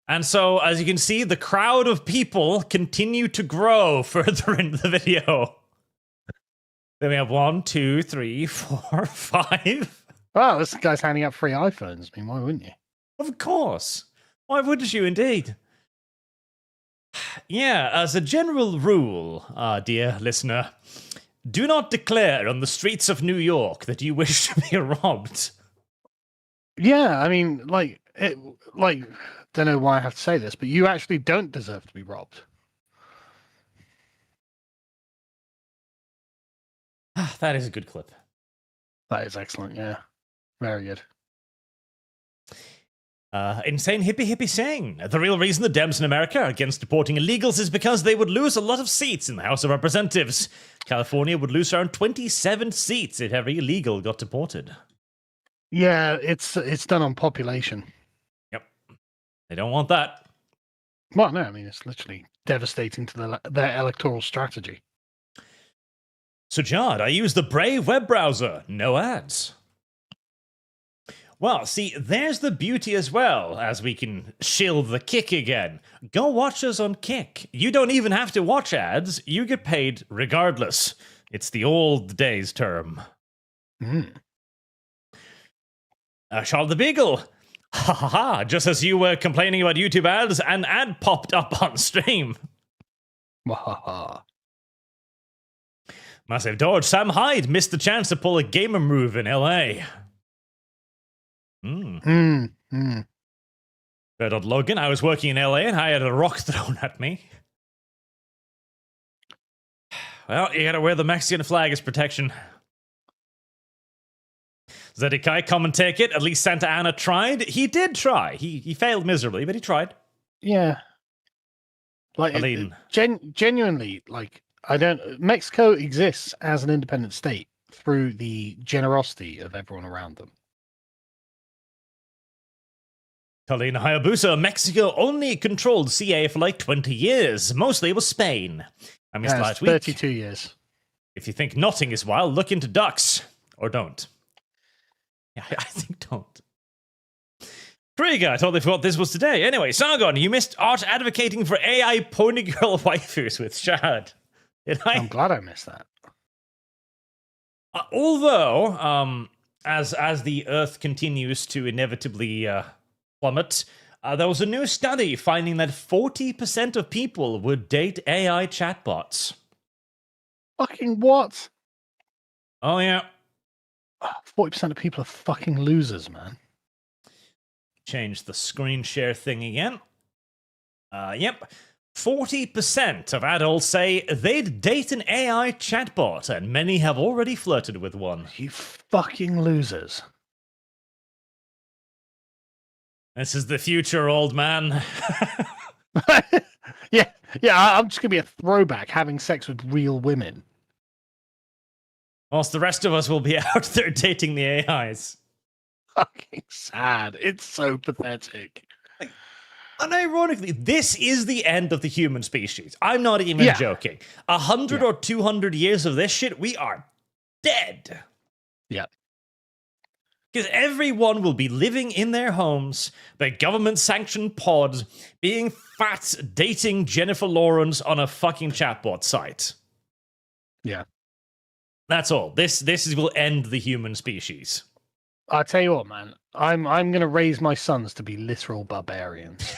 And so, as you can see, the crowd of people continue to grow further into the video. Then we have 1, 2, 3, 4, 5. Wow, this guy's handing out free iPhones. I mean, why wouldn't you? Of course. Why wouldn't you, indeed? Yeah, as a general rule, dear listener, do not declare on the streets of New York that you wish to be robbed. Yeah, I mean, don't know why I have to say this, but you actually don't deserve to be robbed. That is a good clip. That is excellent, yeah. Very good. Insane hippie saying the real reason the Dems in America are against deporting illegals is because they would lose a lot of seats in the House of Representatives. California would lose around 27 seats if every illegal got deported. Yeah, it's done on population. Yep. They don't want that. Well, no, I mean, it's literally devastating to their electoral strategy. So, Jard, I use the Brave web browser. No ads. Well, see, there's the beauty as well, as we can shill the Kick again. Go watch us on Kick. You don't even have to watch ads. You get paid regardless. It's the old days term. Charles the Beagle. Ha ha ha. Just as you were complaining about YouTube ads, an ad popped up on stream. Wahaha. Massive Dodge. Sam Hyde missed the chance to pull a gamer move in LA. Red Logan, I was working in LA and I had a rock thrown at me. Well, you gotta wear the Mexican flag as protection. Zedekiah, come and take it. At least Santa Ana tried. He did try. He failed miserably, but he tried. Yeah. Like, genuinely, like, Mexico exists as an independent state through the generosity of everyone around them. Colleen Hayabusa, Mexico only controlled CA for like 20 years. Mostly it was Spain. I missed last week. 32 years. If you think nothing is wild, look into ducks. Or don't. Yeah, I think don't. Krieger, I totally forgot this was today. Anyway, Sargon, you missed art advocating for AI pony girl waifus with Shad. Did I? I'm glad I missed that. Although, as the Earth continues to inevitably plummet, there was a new study finding that 40% of people would date AI chatbots. Fucking what? Oh, yeah. 40% of people are fucking losers, man. Change the screen share thing again. Yep. 40% of adults say they'd date an AI chatbot, and many have already flirted with one. You fucking losers. This is the future, old man. Yeah, I'm just going to be a throwback having sex with real women. Whilst the rest of us will be out there dating the AIs. Fucking sad. It's so pathetic. Unironically, this is the end of the human species. I'm not even joking. 100 or 200 years of this shit, we are dead. Yeah. Because everyone will be living in their homes, their government-sanctioned pods, being fat, dating Jennifer Lawrence on a fucking chatbot site. Yeah. That's all. This will end the human species. I'll tell you what, man. I'm going to raise my sons to be literal barbarians.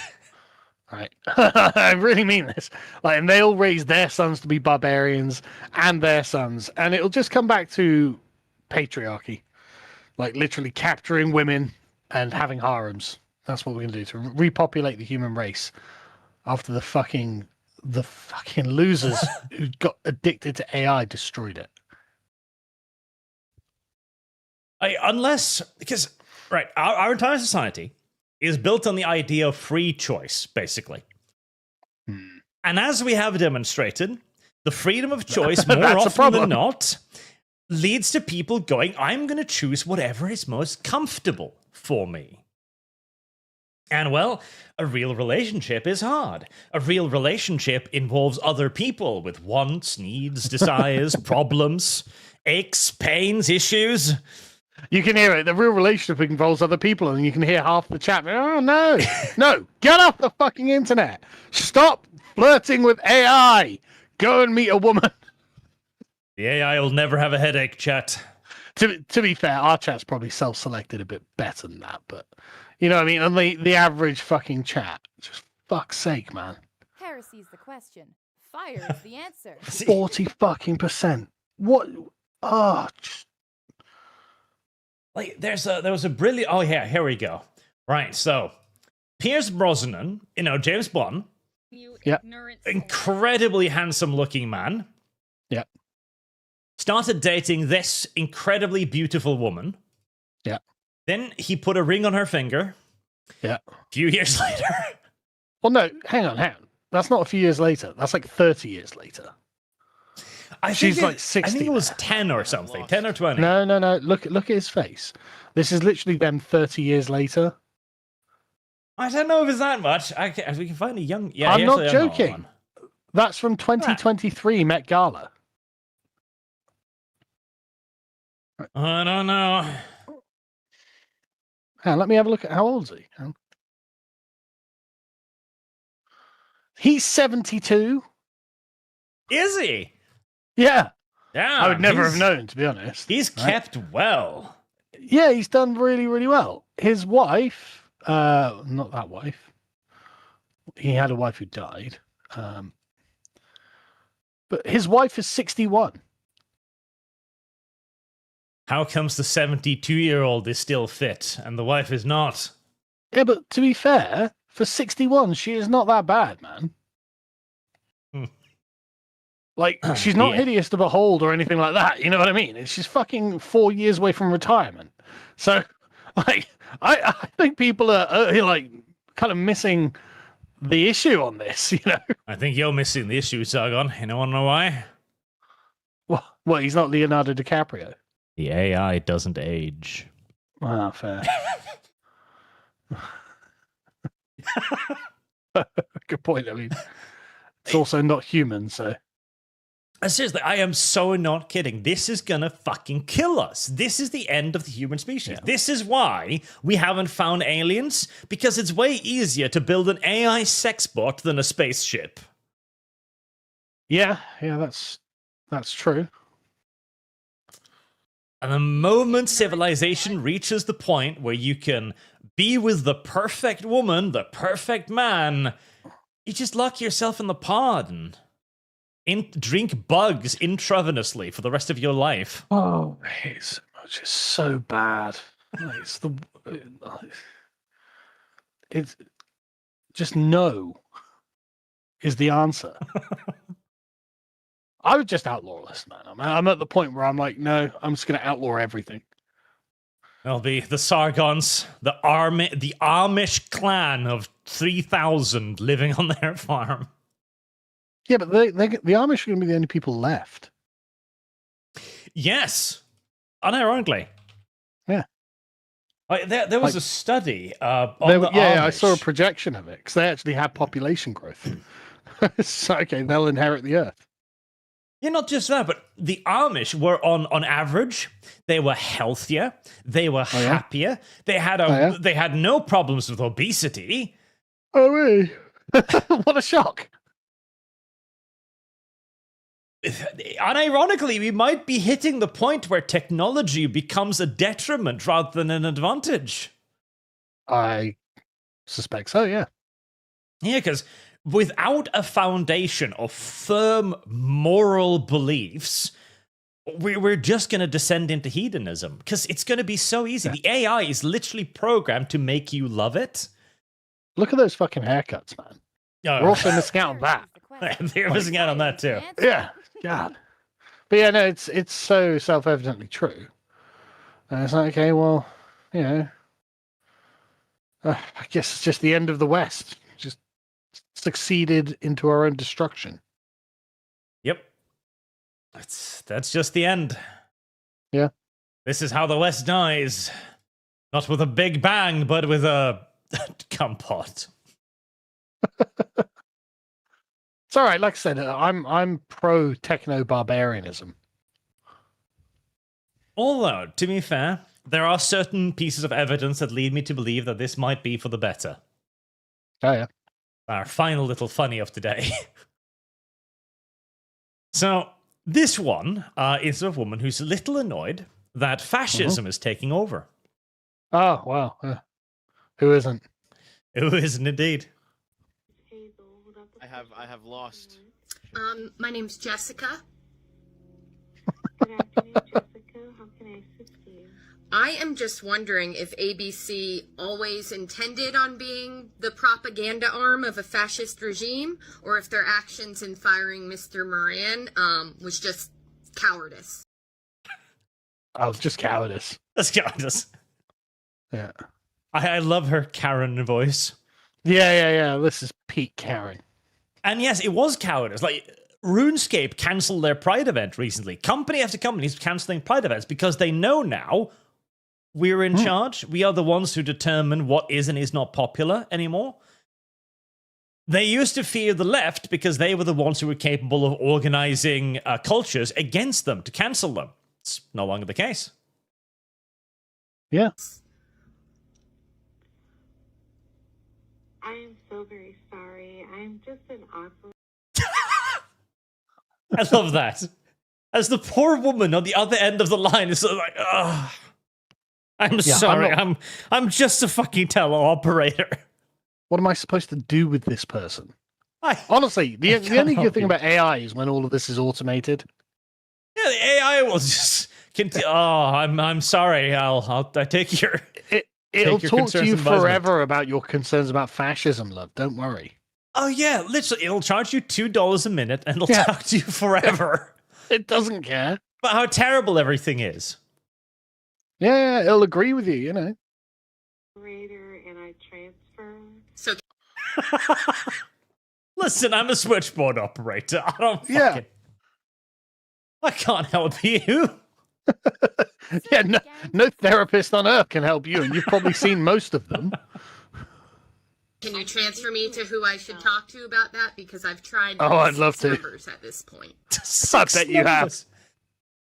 Right? I really mean this. Like, and they'll raise their sons to be barbarians and their sons, and it'll just come back to patriarchy. Like, literally capturing women and having harems. That's what we're going to do to repopulate the human race after the fucking losers who got addicted to AI destroyed it. Because, right, our entire society is built on the idea of free choice, basically. And as we have demonstrated, the freedom of choice, more often than not, leads to people going, I'm going to choose whatever is most comfortable for me. And, well, a real relationship is hard. A real relationship involves other people with wants, needs, desires, problems, aches, pains, issues. You can hear it. The real relationship involves other people, and you can hear half the chat. Oh, no. No. Get off the fucking internet. Stop flirting with AI. Go and meet a woman. The AI will never have a headache, chat. To be fair, our chat's probably self-selected a bit better than that, but you know what I mean? And the average fucking chat, just fuck's sake, man. Heresy's the question. Fire is the answer. 40% What? Oh, like there was a brilliant. Oh yeah, here we go. Right, so Pierce Brosnan, James Bond, incredibly handsome-looking man. Yeah. Started dating this incredibly beautiful woman. Yeah. Then he put a ring on her finger. Yeah. A few years later. Well, no, hang on. That's not a few years later. That's like 30 years later. She's like 60. I think it was 10 or something. 10 or 20. No. Look at his face. This is literally them 30 years later. I don't know if it's that much. We can find a young... Yeah, I'm not joking. That's from 2023 Met Gala. I don't know. Let me have a look at how old is he. He's 72. Is he? Yeah. Yeah. I would never have known, to be honest. He's kept well. Yeah, he's done really, really well. His wife, not that wife. He had a wife who died. But his wife is 61. How comes the 72-year-old is still fit and the wife is not? Yeah, but to be fair, for 61, she is not that bad, man. Like, she's not hideous to behold or anything like that. You know what I mean? She's fucking 4 years away from retirement. So, like, I think people are like kind of missing the issue on this, you know? I think you're missing the issue, Sargon. You don't want to know why? What, he's not Leonardo DiCaprio? The AI doesn't age. Ah, fair. Good point. I mean, it's also not human, so. Seriously, I am so not kidding. This is gonna fucking kill us. This is the end of the human species. Yeah. This is why we haven't found aliens, because it's way easier to build an AI sex bot than a spaceship. Yeah, that's true. And the moment civilization reaches the point where you can be with the perfect woman, the perfect man, you just lock yourself in the pod and drink bugs intravenously for the rest of your life. Oh, it's so bad. It's just no is the answer. I would just outlaw this, man. I'm at the point where I'm like, no, I'm just going to outlaw everything. There'll be the Sargons, the Amish clan of 3,000 living on their farm. Yeah, but the Amish are going to be the only people left. Yes, unironically. Yeah. There was a study on the Amish. I saw a projection of it because they actually have population growth. So, okay, they'll inherit the earth. Yeah, not just that, but the Amish were on average, they were healthier, they were happier, they had no problems with obesity. Oh, really? What a shock. Unironically, we might be hitting the point where technology becomes a detriment rather than an advantage. I suspect so, yeah. Yeah, because without a foundation of firm moral beliefs, we're just going to descend into hedonism because it's going to be so easy. Yeah. The AI is literally programmed to make you love it. Look at those fucking haircuts, man. Oh. We're also missing out on that. They're missing out on that too. Yeah, God. But yeah, no, it's so self-evidently true. And it's like, okay, well, you know, I guess it's just the end of the West. Just succeeded into our own destruction. Yep. That's just the end. Yeah. This is how the West dies. Not with a big bang, but with a compote. It's all right. Like I said, I'm pro techno barbarianism. Although, to be fair, there are certain pieces of evidence that lead me to believe that this might be for the better. Oh yeah. Our final little funny of today. So, this one is a woman who's a little annoyed that fascism is taking over. Oh wow. Who isn't? Who isn't indeed? I have lost. My name's Jessica. Good afternoon, Jessica. How can I assist you? I am just wondering if ABC always intended on being the propaganda arm of a fascist regime, or if their actions in firing Mr. Moran was just cowardice. Oh, just cowardice. That's cowardice. Yeah. I love her Karen voice. Yeah. This is peak Karen. And yes, it was cowardice. Like, RuneScape cancelled their Pride event recently. Company after company is cancelling Pride events because they know now we're in charge. We are the ones who determine what is and is not popular anymore. They used to fear the left because they were the ones who were capable of organizing cultures against them to cancel them. It's no longer the case. Yeah. I am so very sorry. I'm just an awkward. I love that. As the poor woman on the other end of the line is sort of like, ugh. I'm sorry. I'm just a fucking teleoperator. What am I supposed to do with this person? Honestly, the only good thing about AI is when all of this is automated. Yeah, the AI will just continue. Oh, I'm sorry. I take your. It'll talk to you forever about your concerns about fascism, love. Don't worry. Oh yeah, literally, it'll charge you $2 a minute, and it'll talk to you forever. It doesn't care. But how terrible everything is. Yeah, it'll agree with you, you know. And I transfer. So. Listen, I'm a switchboard operator. I don't fucking. I can't help you. Yeah, no therapist on earth can help you, and you've probably seen most of them. Can you transfer me to who I should talk to about that? Because I've tried. I'd love to. Numbers at this point. I bet you have.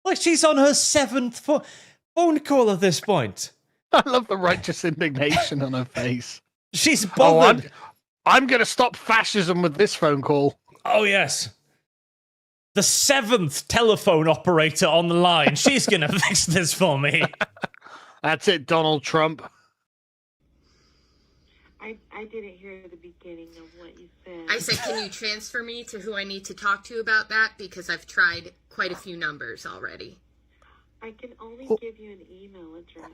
Like she's on her 7th phone call at this point. I love the righteous indignation on her face. She's bothered. I'm going to stop fascism with this phone call. Oh yes. The 7th telephone operator on the line. She's going to fix this for me. That's it, Donald Trump. I didn't hear the beginning of what you said. I said, can you transfer me to who I need to talk to about that? Because I've tried quite a few numbers already. I can only give you an email address.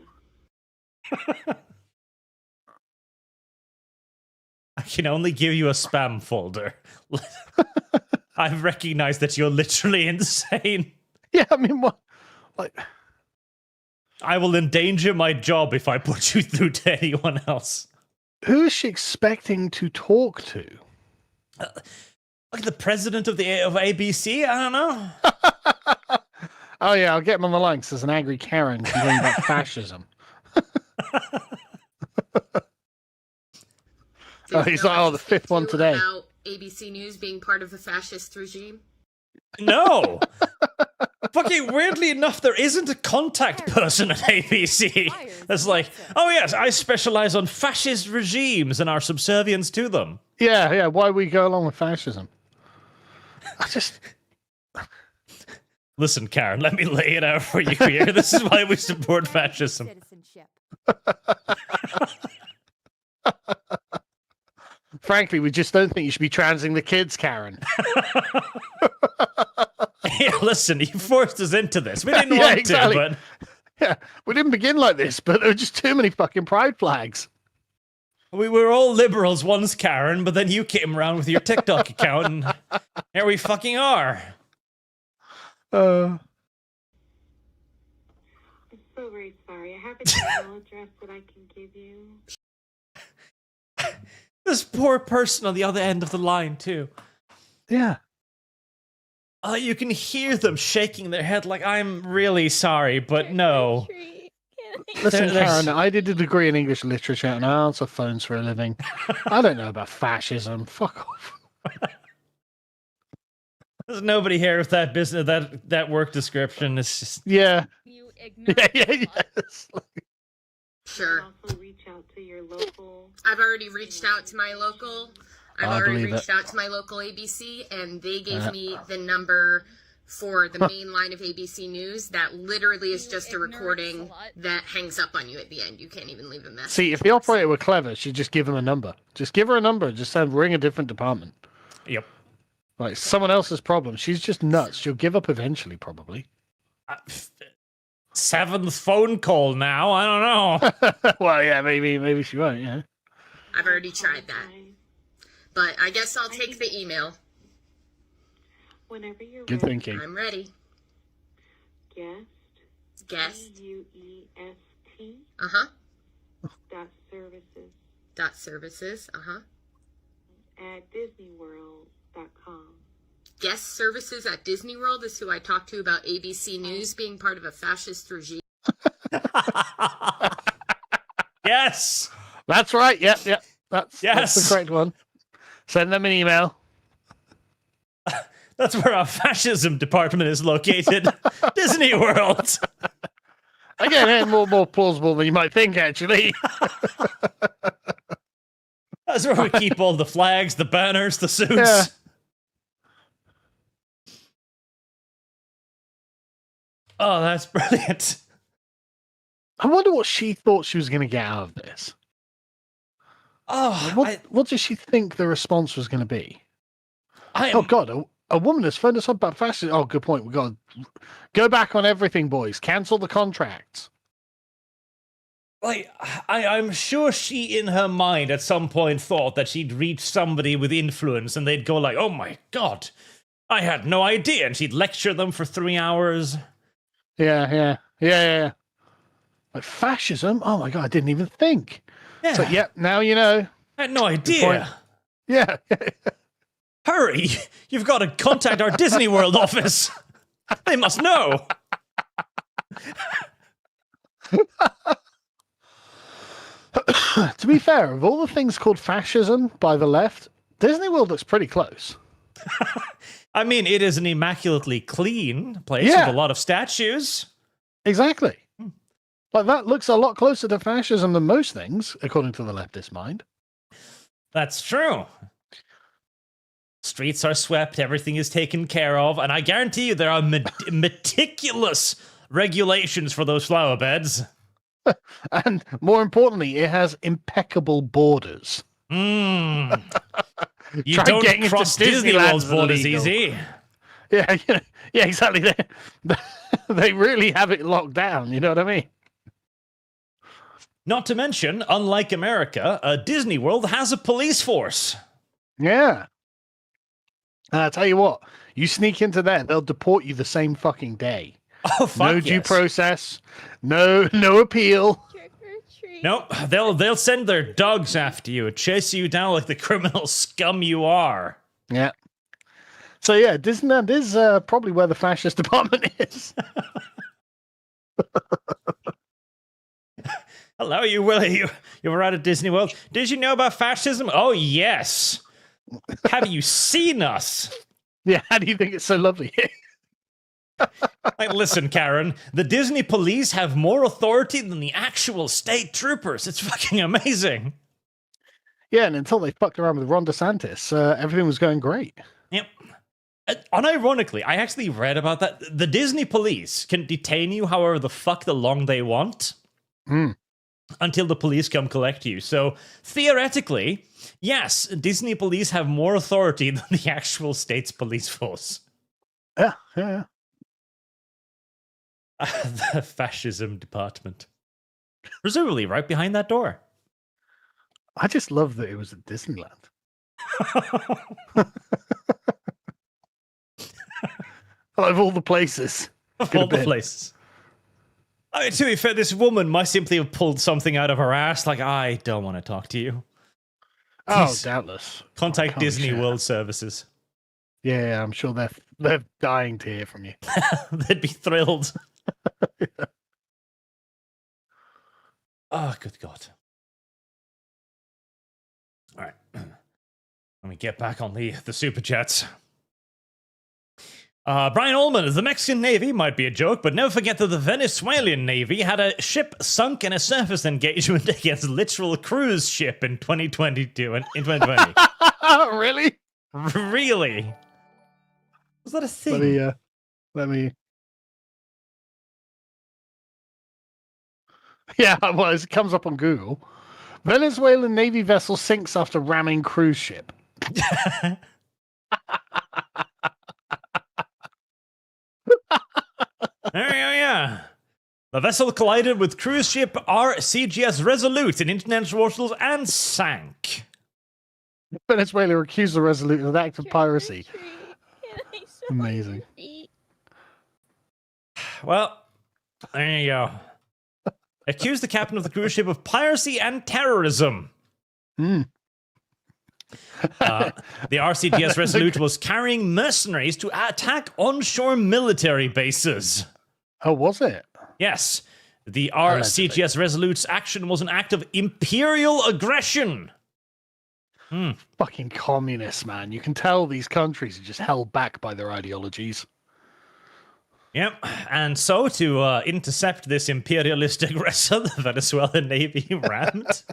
I can only give you a spam folder. I've recognized that you're literally insane. Yeah, I mean, what? Like, I will endanger my job if I put you through to anyone else. Who is she expecting to talk to? Like the president of ABC? I don't know. Oh yeah, I'll get him on the line because there's an angry Karen complaining about fascism. He's like, the 5th one today. About ABC News being part of a fascist regime? No. Fucking weirdly enough, there isn't a contact person at ABC. That's like, oh yes, I specialize on fascist regimes and our subservience to them. Yeah, why we go along with fascism? Listen, Karen, let me lay it out for you here. This is why we support fascism. Frankly, we just don't think you should be transing the kids, Karen. Yeah, listen, you forced us into this. We didn't want to, but... Yeah, we didn't begin like this, but there were just too many fucking pride flags. We were all liberals once, Karen, but then you came around with your TikTok account, and here we fucking are. I'm so very sorry. I have an email address that I can give you. This poor person on the other end of the line, too. Yeah. You can hear them shaking their head like, I'm really sorry, but no. Listen, Karen, I did a degree in English literature and I answer phones for a living. I don't know about fascism. Fuck off. There's nobody here with that business, that work description. It's just... Yeah. You ignore Yes. Sure. Also reach out to your local. I've already reached out to my local. I've I already believe reached it. out to my local ABC, and they gave me the number for the main line of ABC News. That literally is just a recording that hangs up on you at the end. You can't even leave a message. See, if the operator were clever, she'd just give him a number. Just give her a number. Just say, ring a different department. Yep. Like, someone else's problem. She's just nuts. She'll give up eventually, probably. 7th phone call now. I don't know. Well, yeah, maybe she won't, yeah. I've already tried that. But I guess I'll take the email. Whenever you're Good ready. thinking. I'm ready. Guest. Guest. Uh-huh. Services. Services. Uh-huh. At DisneyWorld.com. Guest services at Disney World is who I talked to about ABC News being part of a fascist regime. Yes. That's right. Yep. That's the correct one. Send them an email. That's where our fascism department is located. Disney World. Again, more plausible than you might think, actually. That's where we keep all the flags, the banners, the suits. Yeah. Oh, that's brilliant. I wonder what she thought she was going to get out of this. Oh, what does she think the response was going to be? Oh, God, a woman has phoned us up about fashion. Oh, good point. We've got to go back on everything, boys. Cancel the contracts. Like, I'm sure she, in her mind, at some point thought that she'd reach somebody with influence and they'd go like, oh my God, I had no idea. And she'd lecture them for 3 hours. Yeah. Like, fascism? Oh my God, I didn't even think. Yeah. So, now you know. I had no idea. Yeah. Hurry! You've got to contact our Disney World office. They must know. To be fair, of all the things called fascism by the left, Disney World looks pretty close. I mean, it is an immaculately clean place with a lot of statues. Exactly. Like, that looks a lot closer to fascism than most things, according to the leftist mind. That's true. Streets are swept, everything is taken care of, and I guarantee you there are meticulous regulations for those flower beds. And more importantly, it has impeccable borders. You Try don't getting cross into Disney Disneyland's World's borders illegal. easy. Yeah, exactly. They really have it locked down, you know what I mean? Not to mention, unlike America, Disney World has a police force. Yeah. And I tell you what, you sneak into there, they'll deport you the same fucking day. Oh, fuck no due yes. process, no appeal. Nope, they'll send their dogs after you and chase you down like the criminal scum you are. Yeah. So yeah, Disneyland is probably where the fascist department is. Hello, you were out at Disney World. Did you know about fascism? Oh, yes. Have you seen us? Yeah, how do you think it's so lovely here? Like, listen, Karen, the Disney police have more authority than the actual state troopers. It's fucking amazing. Yeah, and until they fucked around with Ron DeSantis, everything was going great. Yep. Unironically, I actually read about that. The Disney police can detain you however the fuck long they want. Until the police come collect you. So, theoretically, yes, Disney police have more authority than the actual state's police force. Yeah. The fascism department. Presumably right behind that door. I just love that it was at Disneyland. Of all the places. Of all the places. I mean, to be fair, this woman might simply have pulled something out of her ass, like, I don't want to talk to you. Oh, doubtless. Contact Holy Disney shit. World Services. Yeah, I'm sure they're dying to hear from you. They'd be thrilled. Oh, good God. All right. Let me get back on the super chats. Brian Ullman, the Mexican Navy might be a joke, but never forget that the Venezuelan Navy had a ship sunk in a surface engagement against a literal cruise ship in 2022 in 2020. Really? Really? Was that a thing? Let me. Yeah, well, it comes up on Google. Venezuelan Navy vessel sinks after ramming cruise ship. Yeah. The vessel collided with cruise ship RCGS Resolute in international waters and sank. Venezuela accused the Resolute of an act of piracy. Amazing. Well, there you go. Accused the captain of the cruise ship of piracy and terrorism. Hmm. The RCGS Resolute was carrying mercenaries to attack onshore military bases. Oh, was it? Yes. The RCGS Resolute's action was an act of imperial aggression. Fucking communists, man. You can tell these countries are just held back by their ideologies. Yep, and so to intercept this imperialist aggressor, the Venezuelan Navy rammed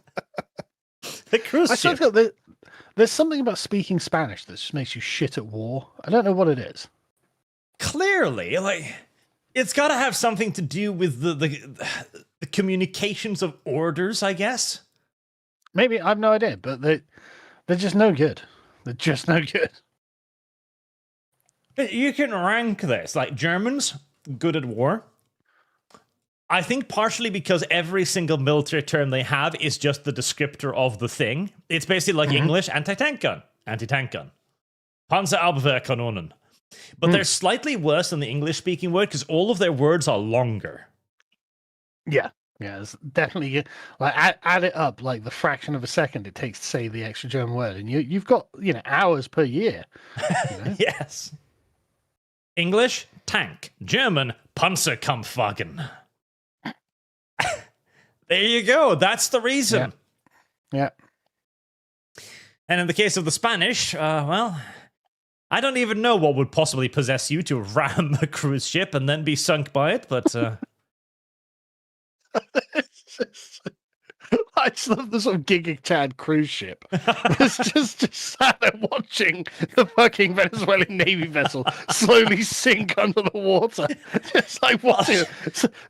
the cruise ship. There's something about speaking Spanish that just makes you shit at war. I don't know what it is. Clearly, like, it's got to have something to do with the communications of orders, I guess. Maybe, I have no idea, but they're just no good. They're just no good. You can rank this. Like, Germans, good at war. I think partially because every single military term they have is just the descriptor of the thing. It's basically like English, anti-tank gun. Anti-tank gun. Panzerabwehrkanonen. But they're slightly worse than the English-speaking word because all of their words are longer. Yeah. Yeah, it's definitely, like, add it up, like the fraction of a second it takes to say the extra German word. And you've got, hours per year. You know? Yes. English, tank. German, Panzerkampfwagen. There you go. That's the reason. Yeah. And in the case of the Spanish, well, I don't even know what would possibly possess you to ram a cruise ship and then be sunk by it, but... I just love the sort of Giga Chad cruise ship. It's just sat there watching the fucking Venezuelan Navy vessel slowly sink under the water. Just like, watching it.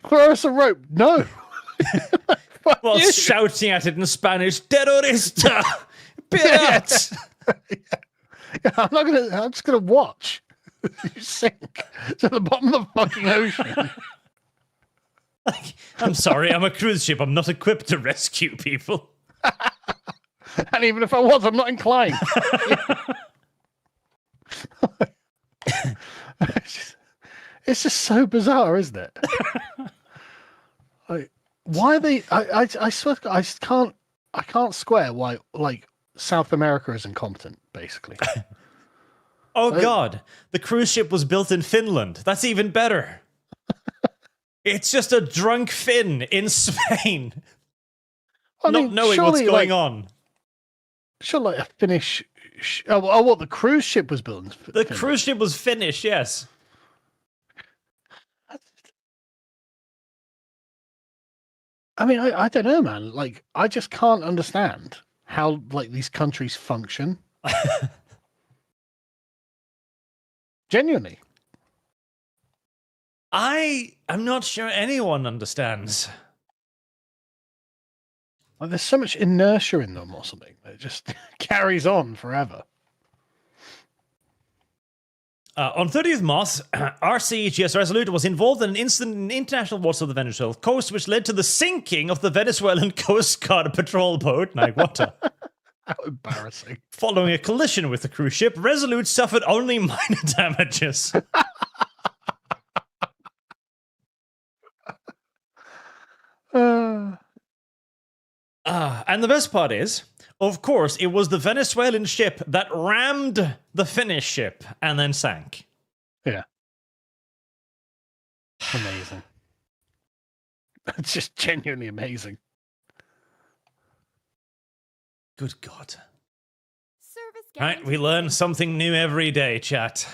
Throw us a rope. No. While shouting at it in Spanish, terrorista, pirates. Yeah, I'm just gonna watch you sink to the bottom of the fucking ocean. I'm sorry, I'm a cruise ship. I'm not equipped to rescue people. And even if I was, I'm not inclined. It's just so bizarre, isn't it? Like, why are they? I swear, to God, I can't square why, like, South America is incompetent, basically. Oh God, the cruise ship was built in Finland. That's even better. It's just a drunk Finn in Spain, not knowing what's going on. Sure, like a Finnish. What the cruise ship was built in The cruise ship was Finnish, yes. I mean, I don't know, man. Like, I just can't understand how, like, these countries function. Genuinely. I'm not sure anyone understands. Like, there's so much inertia in them or something. It just carries on forever. On 30th March, RCGS Resolute was involved in an incident in international waters of the Venezuelan coast, which led to the sinking of the Venezuelan Coast Guard patrol boat, Naiguata. How embarrassing. Following a collision with the cruise ship, Resolute suffered only minor damages. And the best part is, Of course, it was the Venezuelan ship that rammed the Finnish ship and then sank. Yeah. Amazing. It's just genuinely amazing. Good God. Service Right, we learn something new every day, chat.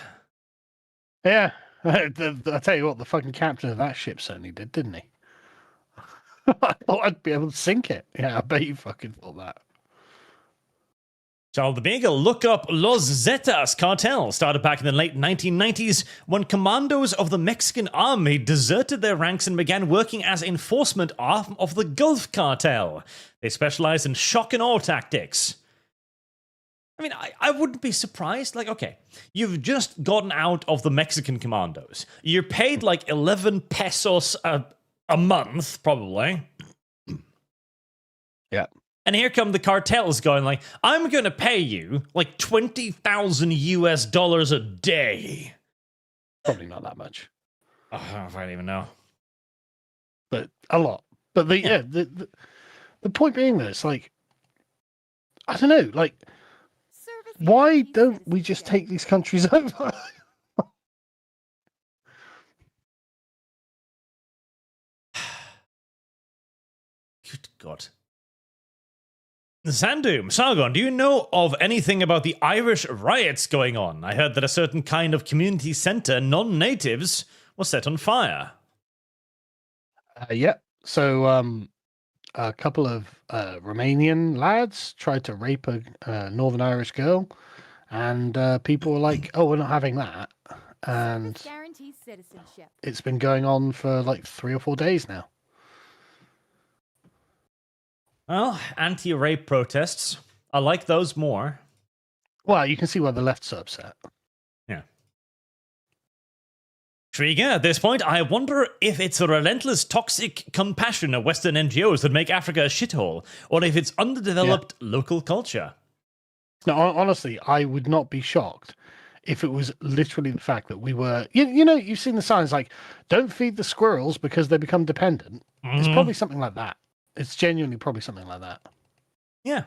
Yeah. I tell you what, the fucking captain of that ship certainly did, didn't he? I thought I'd be able to sink it. Yeah, I bet you fucking thought that. Charles the Beagle, look up Los Zetas cartel. Started back in the late 1990s when commandos of the Mexican army deserted their ranks and began working as enforcement arm of the Gulf cartel. They specialized in shock and awe tactics. I mean, I wouldn't be surprised. Like, okay, you've just gotten out of the Mexican commandos. You're paid like 11 pesos a month, probably. Yeah. And here come the cartels going like, I'm going to pay you like $20,000 a day. Probably not that much. Oh, I don't even know. But a lot. But the point being that it's like, I don't know, like, why don't we just take these countries over? Good God. Sandoom, Sargon, do you know of anything about the Irish riots going on? I heard that a certain kind of community centre, non-natives, was set on fire. Yeah. So a couple of Romanian lads tried to rape a Northern Irish girl, and people were like, "Oh, we're not having that." And guarantees citizenship. it's been going on for like 3 or 4 days now. Well, anti-rape protests. I like those more. Well, you can see why the left's upset. Yeah. Trigger, at this point, I wonder if it's the relentless toxic compassion of Western NGOs that make Africa a shithole, or if it's underdeveloped local culture. No, honestly, I would not be shocked if it was literally the fact that we were... You know, you've seen the signs like, don't feed the squirrels because they become dependent. It's probably something like that. It's genuinely probably something like that. Yeah.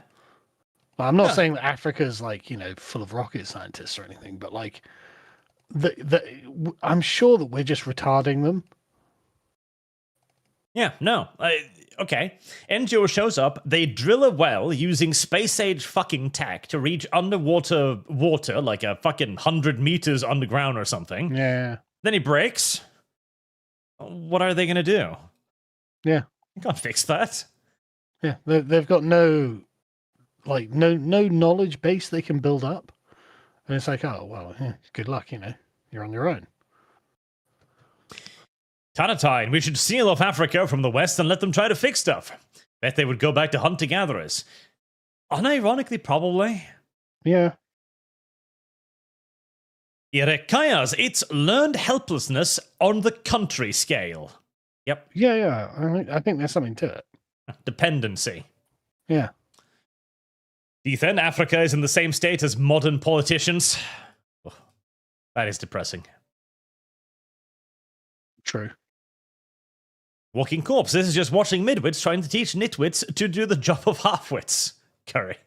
Well, I'm not saying that Africa's like, you know, full of rocket scientists or anything, but like, I'm sure that we're just retarding them. Yeah, no. Okay. NGO shows up, they drill a well using space-age fucking tech to reach underwater water, like a fucking 100 meters underground or something. Yeah. Then he breaks. What are they going to do? Yeah. You can't fix that. Yeah, they've got no knowledge base they can build up. And it's like, oh, well, yeah, good luck, you know. You're on your own. Taratine, we should seal off Africa from the west and let them try to fix stuff. Bet they would go back to hunter-gatherers. Unironically, probably. Yeah. Irekayas, it's learned helplessness on the country scale. Yep. Yeah. I think there's something to it. Dependency. Yeah. Ethan, Africa is in the same state as modern politicians. Oh, that is depressing. True. Walking Corpse, this is just watching midwits trying to teach nitwits to do the job of halfwits. Curry.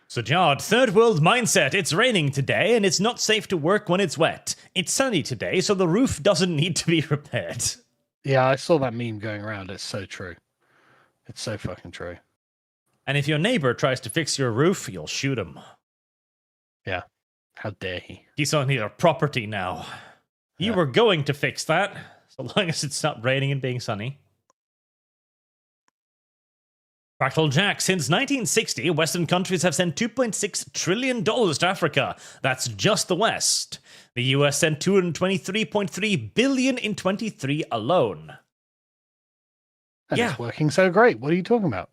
So, Jard, third world mindset. It's raining today, and it's not safe to work when it's wet. It's sunny today, so the roof doesn't need to be repaired. Yeah, I saw that meme going around. It's so true. It's so fucking true. And if your neighbor tries to fix your roof, you'll shoot him. Yeah. How dare he? He's on your property now. You were going to fix that, so long as it's not raining and being sunny. Fractal Jack, since 1960, Western countries have sent $2.6 trillion to Africa. That's just the West. The US sent $223.3 billion in 23 alone. And it's working so great. What are you talking about?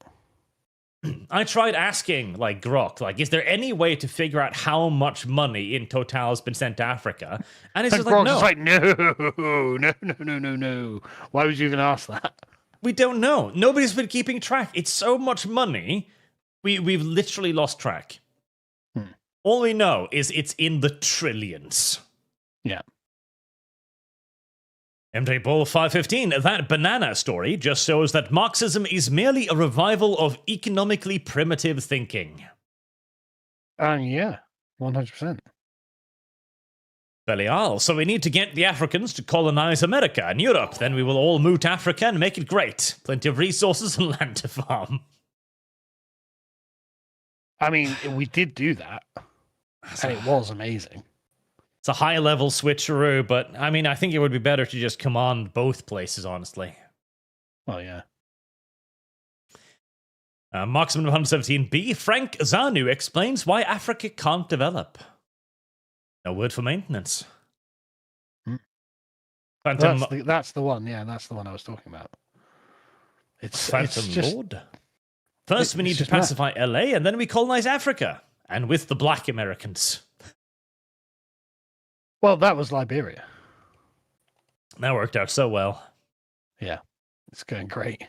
I tried asking, like, Grok, like, is there any way to figure out how much money in total has been sent to Africa? And it's just like, no. Grok's like, no. Why would you even ask that? We don't know. Nobody's been keeping track. It's so much money, we've literally lost track. All we know is it's in the trillions. Yeah. MJ Bull 515, that banana story just shows that Marxism is merely a revival of economically primitive thinking. Yeah, 100%. Belial, so we need to get the Africans to colonize America and Europe. Then we will all move to Africa and make it great. Plenty of resources and land to farm. I mean, we did do that. And it was amazing. It's a high-level switcheroo, but I mean, I think it would be better to just command both places, honestly. Well, yeah. Marksman 117B, Frank Zanu explains why Africa can't develop. No word for maintenance. Phantom... That's the one, yeah, that's the one I was talking about. It's just... Lord. First, we need to pacify LA, and then we colonize Africa. And with the black Americans. Well, that was Liberia. That worked out so well. Yeah, it's going great.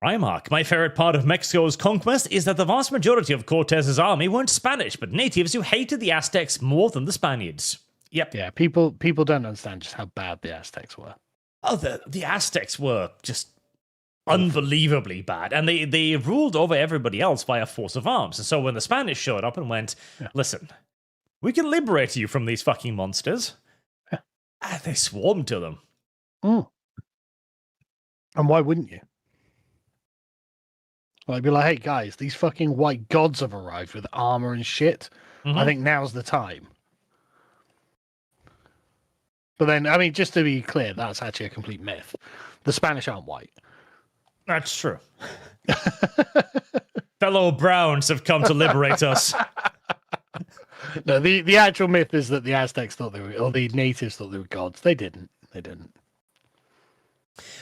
Rymark, my favorite part of Mexico's conquest is that the vast majority of Cortez's army weren't Spanish, but natives who hated the Aztecs more than the Spaniards. Yep. Yeah, people don't understand just how bad the Aztecs were. Oh, the Aztecs were just unbelievably bad, and they ruled over everybody else via force of arms. And so when the Spanish showed up and went, listen, we can liberate you from these fucking monsters, they swarmed to them. And why wouldn't you? Like, be like, hey guys, these fucking white gods have arrived with armor and shit. I think now's the time. But then, I mean, just to be clear, that's actually a complete myth. The Spanish aren't white. That's true. Fellow Browns have come to liberate us. No, the actual myth is that the Aztecs thought they were, or the natives thought they were gods. They didn't.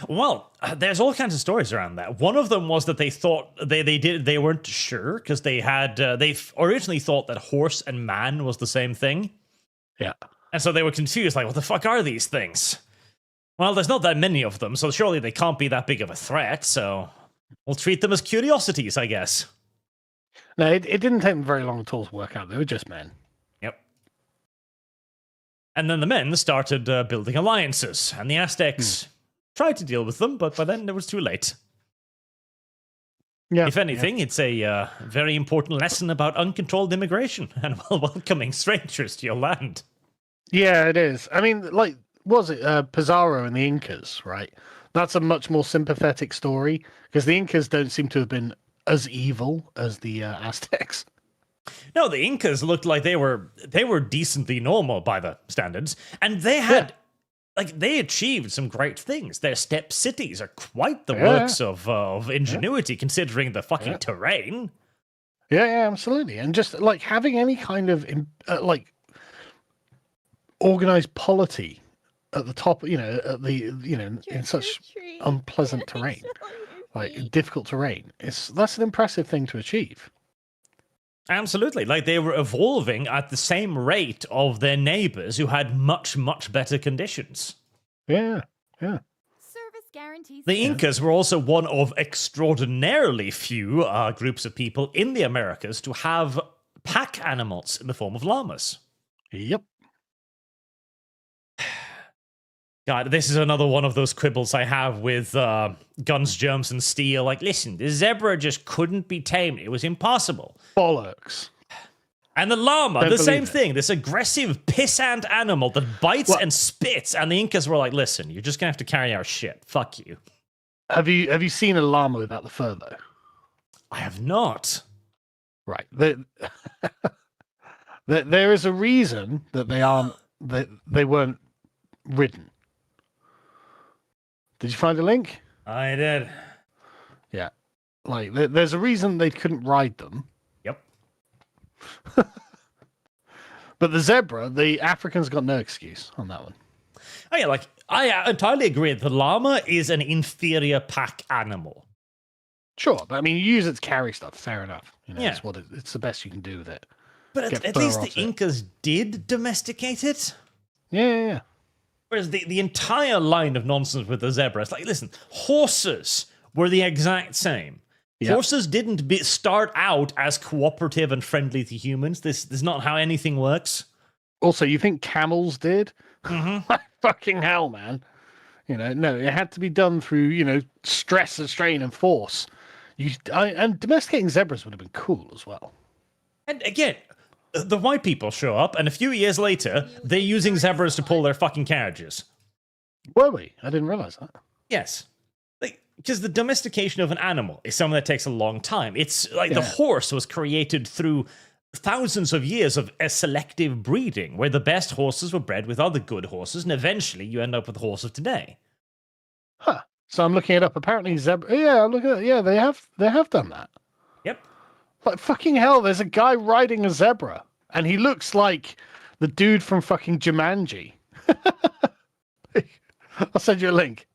Well, there's all kinds of stories around that. One of them was that they thought they weren't sure because they originally thought that horse and man was the same thing. Yeah. And so they were confused, like, what the fuck are these things? Well, there's not that many of them, so surely they can't be that big of a threat, so we'll treat them as curiosities, I guess. No, it didn't take them very long at all to work out. They were just men. Yep. And then the men started building alliances, and the Aztecs tried to deal with them, but by then it was too late. Yeah. If anything, it's a very important lesson about uncontrolled immigration and welcoming strangers to your land. Yeah, it is. I mean, like, was it Pizarro and the Incas, right? That's a much more sympathetic story, because the Incas don't seem to have been as evil as the Aztecs. No, the Incas looked like they were decently normal by the standards, and they had they achieved some great things. Their steppe cities are quite the works of ingenuity, considering the fucking terrain. Yeah, absolutely. And just like having any kind of organized polity at the top, in such unpleasant terrain, like difficult terrain. That's an impressive thing to achieve. Absolutely. Like, they were evolving at the same rate of their neighbors who had much, much better conditions. Yeah. Service guarantees. The Incas were also one of extraordinarily few groups of people in the Americas to have pack animals in the form of llamas. Yep. God, this is another one of those quibbles I have with Guns, Germs, and Steel. Like, listen, the zebra just couldn't be tamed. It was impossible. Bollocks. And the llama, the same thing. This aggressive pissant animal that bites and spits. And the Incas were like, listen, you're just going to have to carry our shit. Fuck you. Have you seen a llama without the fur, though? I have not. Right. There is a reason that they weren't ridden. Did you find a link? I did. Yeah. Like, there's a reason they couldn't ride them. Yep. But the zebra, the Africans got no excuse on that one. Oh, yeah, like, I entirely agree. The llama is an inferior pack animal. Sure, but I mean, you use it to carry stuff, fair enough. It's the best you can do with it. But at least the Incas did domesticate it. Yeah. Whereas the entire line of nonsense with the zebra, it's like, listen, horses were the exact same. Yep. Horses didn't start out as cooperative and friendly to humans. This is not how anything works. Also, you think camels did? Fucking hell, man. No, it had to be done through, stress and strain and force. And domesticating zebras would have been cool as well. And again, the white people show up, and a few years later, they're using zebras to pull their fucking carriages. Were we? I didn't realize that. Yes. Because the domestication of an animal is something that takes a long time. It's like the horse was created through thousands of years of a selective breeding, where the best horses were bred with other good horses, and eventually you end up with the horse of today. Huh. So I'm looking it up. Apparently, zebra. Yeah, look at it. Yeah, they have done that. Yep. Like fucking hell, there's a guy riding a zebra, and he looks like the dude from fucking Jumanji. I'll send you a link.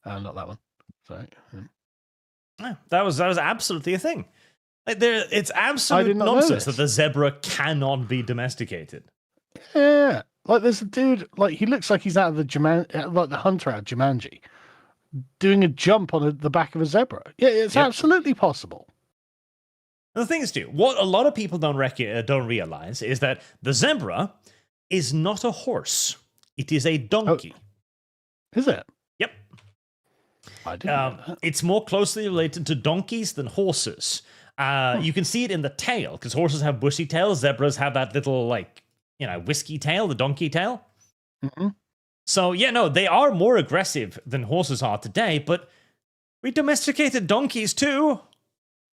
Not that one. Sorry. Yeah, that was absolutely a thing. It's absolute nonsense that the zebra cannot be domesticated. Yeah, like there's a dude, like he looks like he's out of the hunter out of Jumanji, doing a jump on the back of a zebra. Yeah, it's absolutely possible. And the thing is, too, what a lot of people don't realize is that the zebra is not a horse; it is a donkey. Oh, is it? Yep. I didn't know that. It's more closely related to donkeys than horses. You can see it in the tail, because horses have bushy tails. Zebras have that little, whiskey tail, the donkey tail. Mm-hmm. So, they are more aggressive than horses are today, but we domesticated donkeys too.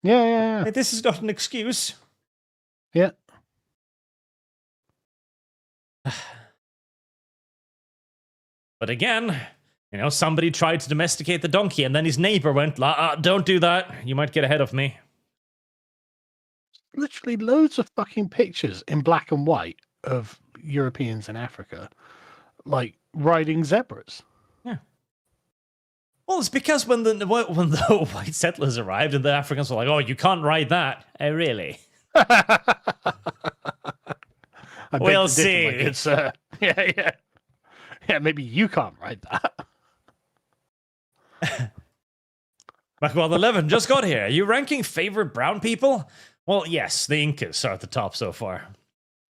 Yeah. This is not an excuse. Yeah. But again, somebody tried to domesticate the donkey, and then his neighbor went, don't do that. You might get ahead of me. Literally loads of fucking pictures in black and white of Europeans in Africa, like riding zebras. Yeah. Well, it's because when the white settlers arrived, and the Africans were like, "Oh, you can't ride that." Really? We'll see. It's yeah. Maybe you can't ride that. Well, 11 just got here. Are you ranking favorite brown people? Well, yes, the Incas are at the top so far.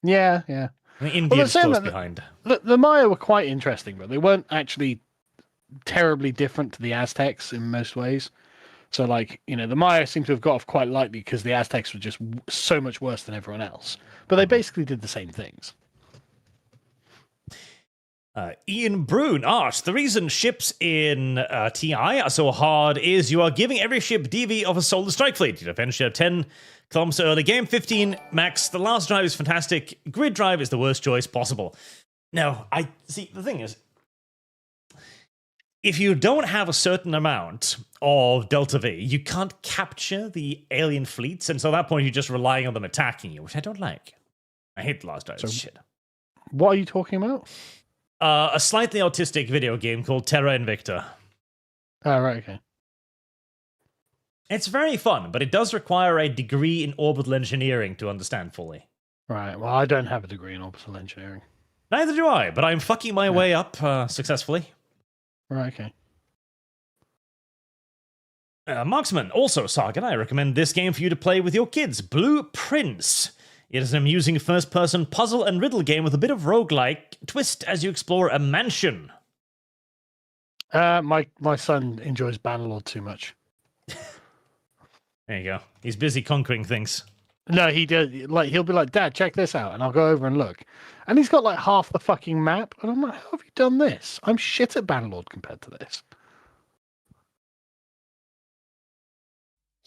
Yeah. The Indians close behind. The Maya were quite interesting, but they weren't actually terribly different to the Aztecs in most ways. So, the Maya seem to have got off quite lightly because the Aztecs were just so much worse than everyone else. But they basically did the same things. Ian Brune asked, the reason ships in TI are so hard is you are giving every ship DV of a Solar Strike fleet. You eventually have 10 kilometers early game, 15 max. The last drive is fantastic. Grid drive is the worst choice possible. Now, the thing is, if you don't have a certain amount of Delta V, you can't capture the alien fleets, and so at that point you're just relying on them attacking you, which I don't like. I hate the last drive. Shit. What are you talking about? A slightly autistic video game called Terra Invicta. Oh, right, okay. It's very fun, but it does require a degree in orbital engineering to understand fully. Right, well, I don't have a degree in orbital engineering. Neither do I, but I'm fucking my way up successfully. Right, okay. Marksman, also Sargon, I recommend this game for you to play with your kids. Blue Prince. It is an amusing first-person puzzle and riddle game with a bit of roguelike twist as you explore a mansion. My son enjoys Banlord too much. There you go. He's busy conquering things. No, he does. He'll be like, "Dad, check this out," and I'll go over and look. And he's got half the fucking map, and I'm like, "How have you done this? I'm shit at Banlord compared to this."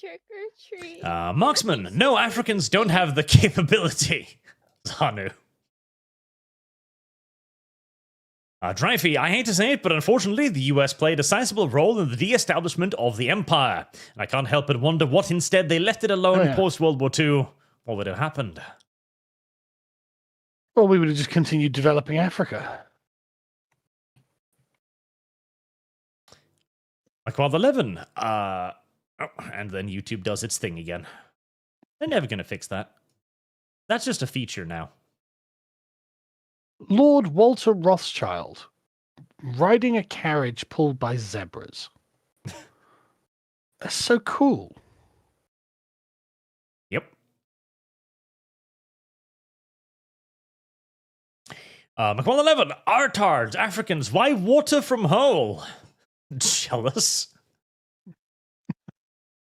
Trick or treat. Marksman, no, Africans don't have the capability. Zanu. Dreyfie, I hate to say it, but unfortunately, the US played a sizable role in the de-establishment of the empire. And I can't help but wonder what instead they left it alone post-World War II. What would have happened? Well, we would have just continued developing Africa. Quad 11. And then YouTube does its thing again. They're never going to fix that. That's just a feature now. Lord Walter Rothschild riding a carriage pulled by zebras. That's so cool. Yep. McCall11, Artards, Africans, why water from hole? Jealous.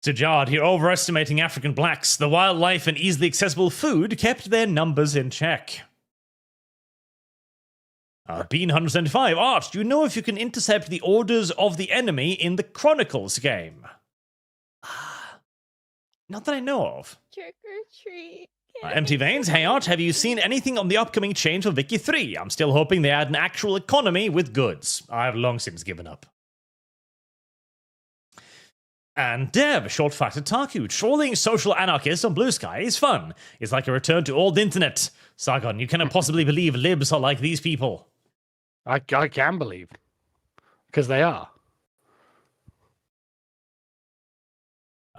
Sujard, you're overestimating African blacks. The wildlife and easily accessible food kept their numbers in check. Bean 175, Arch, do you know if you can intercept the orders of the enemy in the Chronicles game? Not that I know of. Trick or treat. Empty Veins, hey Arch, have you seen anything on the upcoming change for Wiki 3? I'm still hoping they add an actual economy with goods. I've long since given up. And Dev, short factor Taku, trolling social anarchists on Blue Sky is fun. It's like a return to old internet. Sargon, you cannot possibly believe libs are like these people. I can believe. Because they are.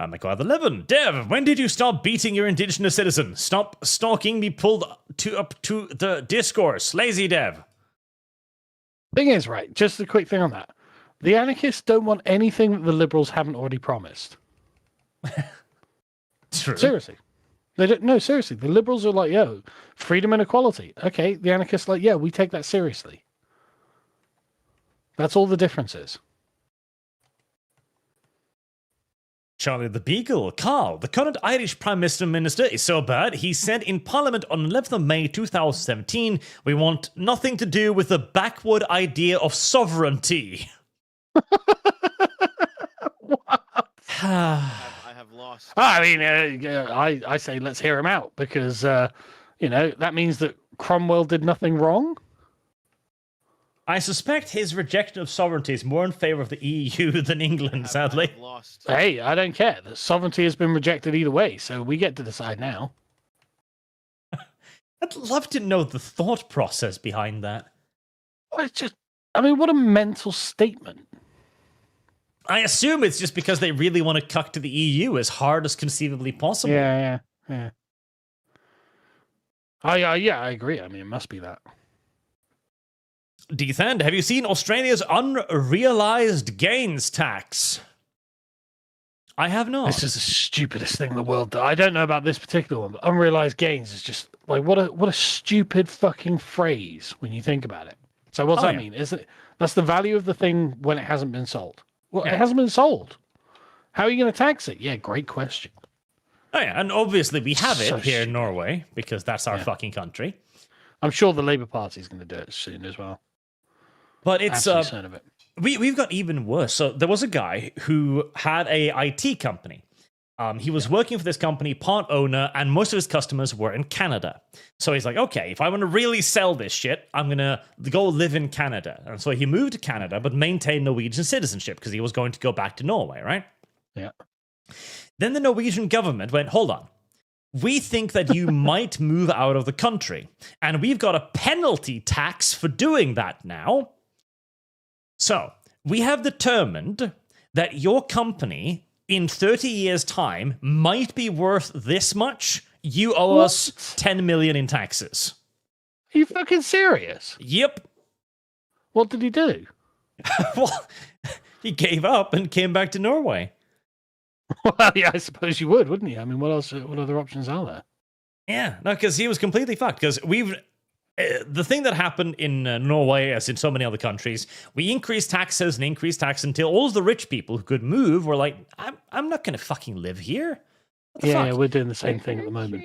McGuire11, Dev, when did you stop beating your indigenous citizen? Stop stalking me pulled up to the discourse. Lazy Dev. Thing is, right, just a quick thing on that. The anarchists don't want anything that the liberals haven't already promised. True. Seriously. They don't. No, seriously. The liberals are like, yo, freedom and equality. Okay, the anarchists are like, yeah, we take that seriously. That's all the difference is. Charlie the Beagle, Carl, the current Irish Prime Minister is so bad, he said in Parliament on 11th of May 2017, we want nothing to do with the backward idea of sovereignty. What? I have lost. I mean, I say let's hear him out because, that means that Cromwell did nothing wrong. I suspect his rejection of sovereignty is more in favour of the EU than England, sadly. Hey, I don't care. The sovereignty has been rejected either way, so we get to decide now. I'd love to know the thought process behind that. Well, it's just, what a mental statement. I assume it's just because they really want to cuck to the EU as hard as conceivably possible. Yeah. I agree. It must be that. Deathend, have you seen Australia's unrealized gains tax? I have not. This is the stupidest thing in the world. I don't know about this particular one, but unrealized gains is just like what a stupid fucking phrase when you think about it. So what's that mean? Is it that's the value of the thing when it hasn't been sold? Well, it hasn't been sold. How are you going to tax it? Yeah, great question. Oh yeah, and obviously we have it here in Norway because that's our fucking country. I'm sure the Labour Party is going to do it soon as well. But it's we've got even worse. So there was a guy who had a IT company. He was working for this company, part owner, and most of his customers were in Canada. So he's like, okay, if I want to really sell this shit, I'm going to go live in Canada. And so he moved to Canada, but maintained Norwegian citizenship because he was going to go back to Norway, right? Yeah. Then the Norwegian government went, hold on. We think that you might move out of the country, and we've got a penalty tax for doing that now. So we have determined that your company in 30 years' time might be worth this much. You owe us 10 million in taxes. Are you fucking serious? Yep. What did he do? Well, he gave up and came back to Norway. Well, yeah, I suppose you would, wouldn't you? What else? What other options are there? Yeah, no, because he was completely fucked. Because the thing that happened in Norway, as in so many other countries, we increased taxes until all the rich people who could move were like, I'm not going to fucking live here. Yeah, we're doing the same thing at the moment.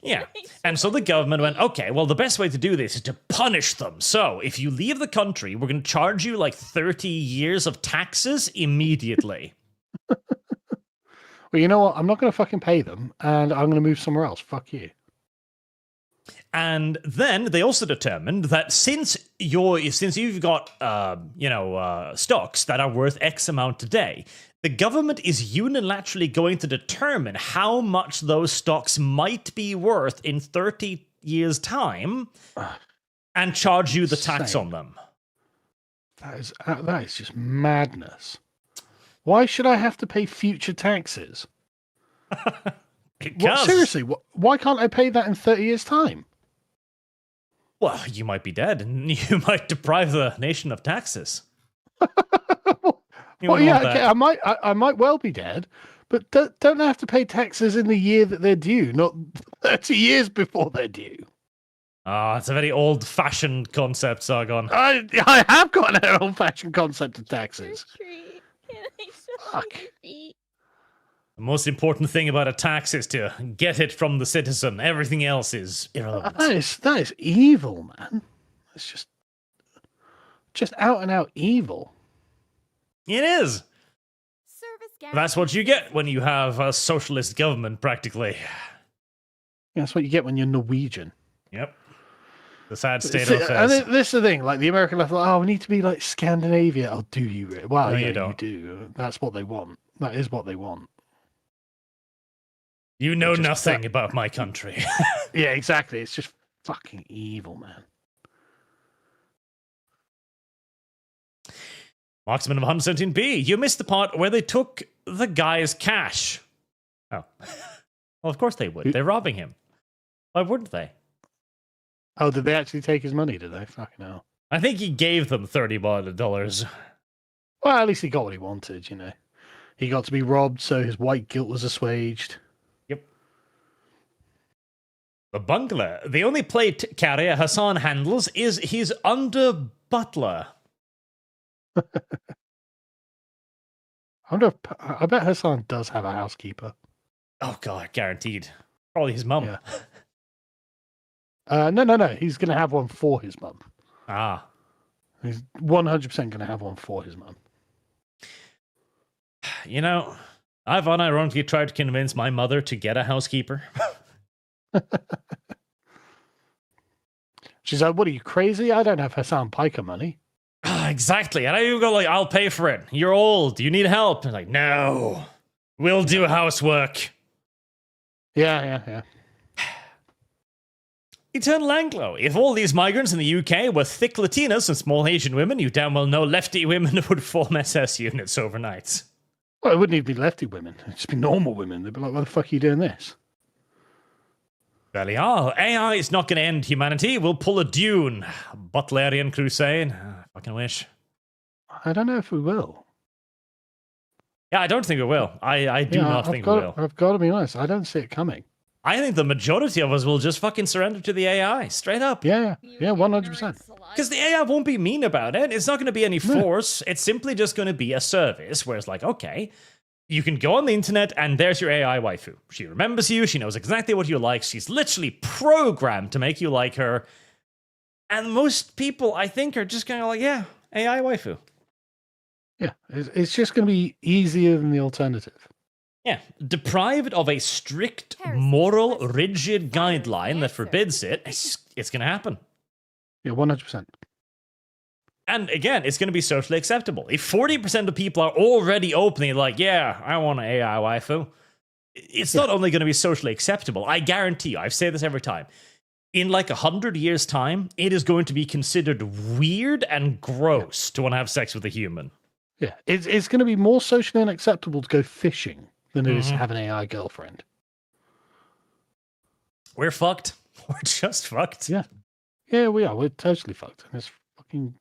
Yeah, and so the government went, okay, well, the best way to do this is to punish them. So if you leave the country, we're going to charge you like 30 years of taxes immediately. Well, you know what? I'm not going to fucking pay them, and I'm going to move somewhere else. Fuck you. And then they also determined that since you've got stocks that are worth X amount today, the government is unilaterally going to determine how much those stocks might be worth in 30 years' time and charge you the tax on them. That is just madness. Why should I have to pay future taxes? Seriously, why can't I pay that in 30 years' time? Well, you might be dead, and you might deprive the nation of taxes. Well, yeah, okay, I might well be dead, but don't I have to pay taxes in the year that they're due, not 30 years before they're due? Ah, it's a very old-fashioned concept, Sargon. I have got an old-fashioned concept of taxes. Fuck. The most important thing about a tax is to get it from the citizen. Everything else is irrelevant. That is evil, man. It's just out and out evil. It is. That's what you get when you have a socialist government, practically. Yeah, that's what you get when you're Norwegian. Yep. The sad state of affairs. And this is the thing, like the American left, oh, we need to be like Scandinavia. Oh, do you? Well, No, yeah, you don't. you do. That's what they want. That is what they want. You know nothing about my country. Yeah, exactly. It's just fucking evil, man. Marksman of 117B, you missed the part where they took the guy's cash. Oh. Well, of course they would. They're robbing him. Why wouldn't they? Oh, did they actually take his money, did they? Fucking hell. I think he gave them $30. Well, at least he got what he wanted, you know. He got to be robbed, so his white guilt was assuaged. Yep. The bungler. The only plate carrier Hassan handles is his under-butler. I bet Hassan does have a housekeeper. Oh, God, guaranteed. Probably his mum. Yeah. No. He's going to have one for his mum. Ah. He's 100% going to have one for his mum. You know, I've unironically tried to convince my mother to get a housekeeper. She's like, what are you, crazy? I don't have Hassan Piker money. Exactly. And I even go like, I'll pay for it. You're old. You need help. And like, no. We'll do housework. Yeah. Eternal Anglo. If all these migrants in the UK were thick Latinas and small Asian women, you damn well know lefty women would form SS units overnight. Well, it wouldn't even be lefty women. It'd just be normal women. They'd be like, why the fuck are you doing this? Barely are. AI is not going to end humanity. We'll pull a Dune. Butlerian crusade. Fucking wish. I don't know if we will. Yeah, I don't think we will. I do not think we will. I've got to be honest. I don't see it coming. I think the majority of us will just fucking surrender to the AI. Straight up. Yeah, 100%. Because the AI won't be mean about it. It's not going to be any force. It's simply just going to be a service where it's like, okay, you can go on the internet and there's your AI waifu. She remembers you. She knows exactly what you like. She's literally programmed to make you like her. And most people, I think, are just kind of like, yeah, AI waifu. Yeah, it's just going to be easier than the alternative. Yeah, deprived of a strict, moral, rigid guideline that forbids it, it's going to happen. Yeah, 100%. And again, it's going to be socially acceptable. If 40% of people are already openly like, yeah, I want an AI waifu, it's not only going to be socially acceptable, I guarantee you, I've said this every time, in like 100 years' time, it is going to be considered weird and gross to want to have sex with a human. Yeah, it's going to be more socially unacceptable to go fishing than it is to have an AI girlfriend. We're fucked. We're just fucked. Yeah. Yeah, we are. We're totally fucked. And it's fucking...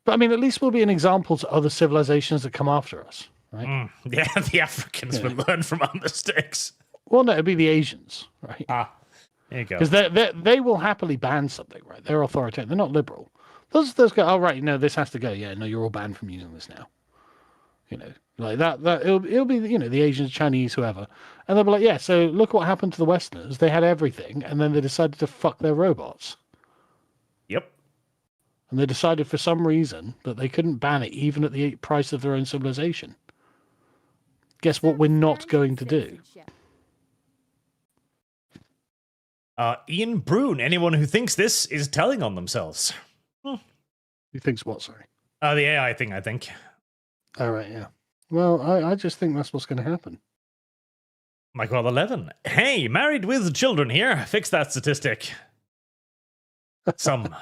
But I mean, at least we'll be an example to other civilizations that come after us, right? Yeah, the Africans will learn from our mistakes. Well, no, it'd be the Asians, right? Ah, there you go. Because they will happily ban something, right? They're authoritarian. They're not liberal. Those go, oh, right, no, this has to go. Yeah, no, you're all banned from using this now. You know, like that it'll be, you know, the Asians, Chinese, whoever. And they'll be like, yeah, so look what happened to the Westerners. They had everything, and then they decided to fuck their robots. Yep. And they decided for some reason that they couldn't ban it even at the price of their own civilization. Guess what we're not going to do? Ian Brune, anyone who thinks this is telling on themselves. Who thinks what, sorry? The AI thing, I think. All right, yeah. Well, I just think that's what's going to happen. Michael 11. Hey, married with children here. Fix that statistic. Some.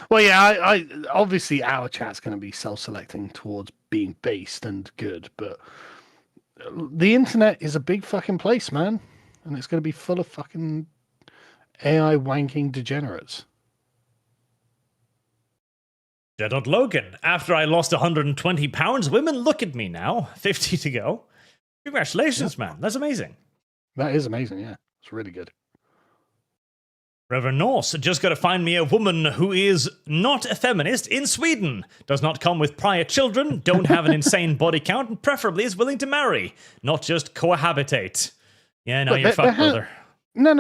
Well, yeah, I obviously our chat's going to be self-selecting towards being based and good, but the internet is a big fucking place, man. And it's going to be full of fucking AI wanking degenerates. Jedot Logan. After I lost 120 pounds, women look at me now. 50 to go. Congratulations, man. That's amazing. That is amazing, yeah. It's really good. Reverend Norse, just got to find me a woman who is not a feminist in Sweden, does not come with prior children, don't have an insane body count, and preferably is willing to marry, not just cohabitate. Yeah, no, you're fucked, brother. No.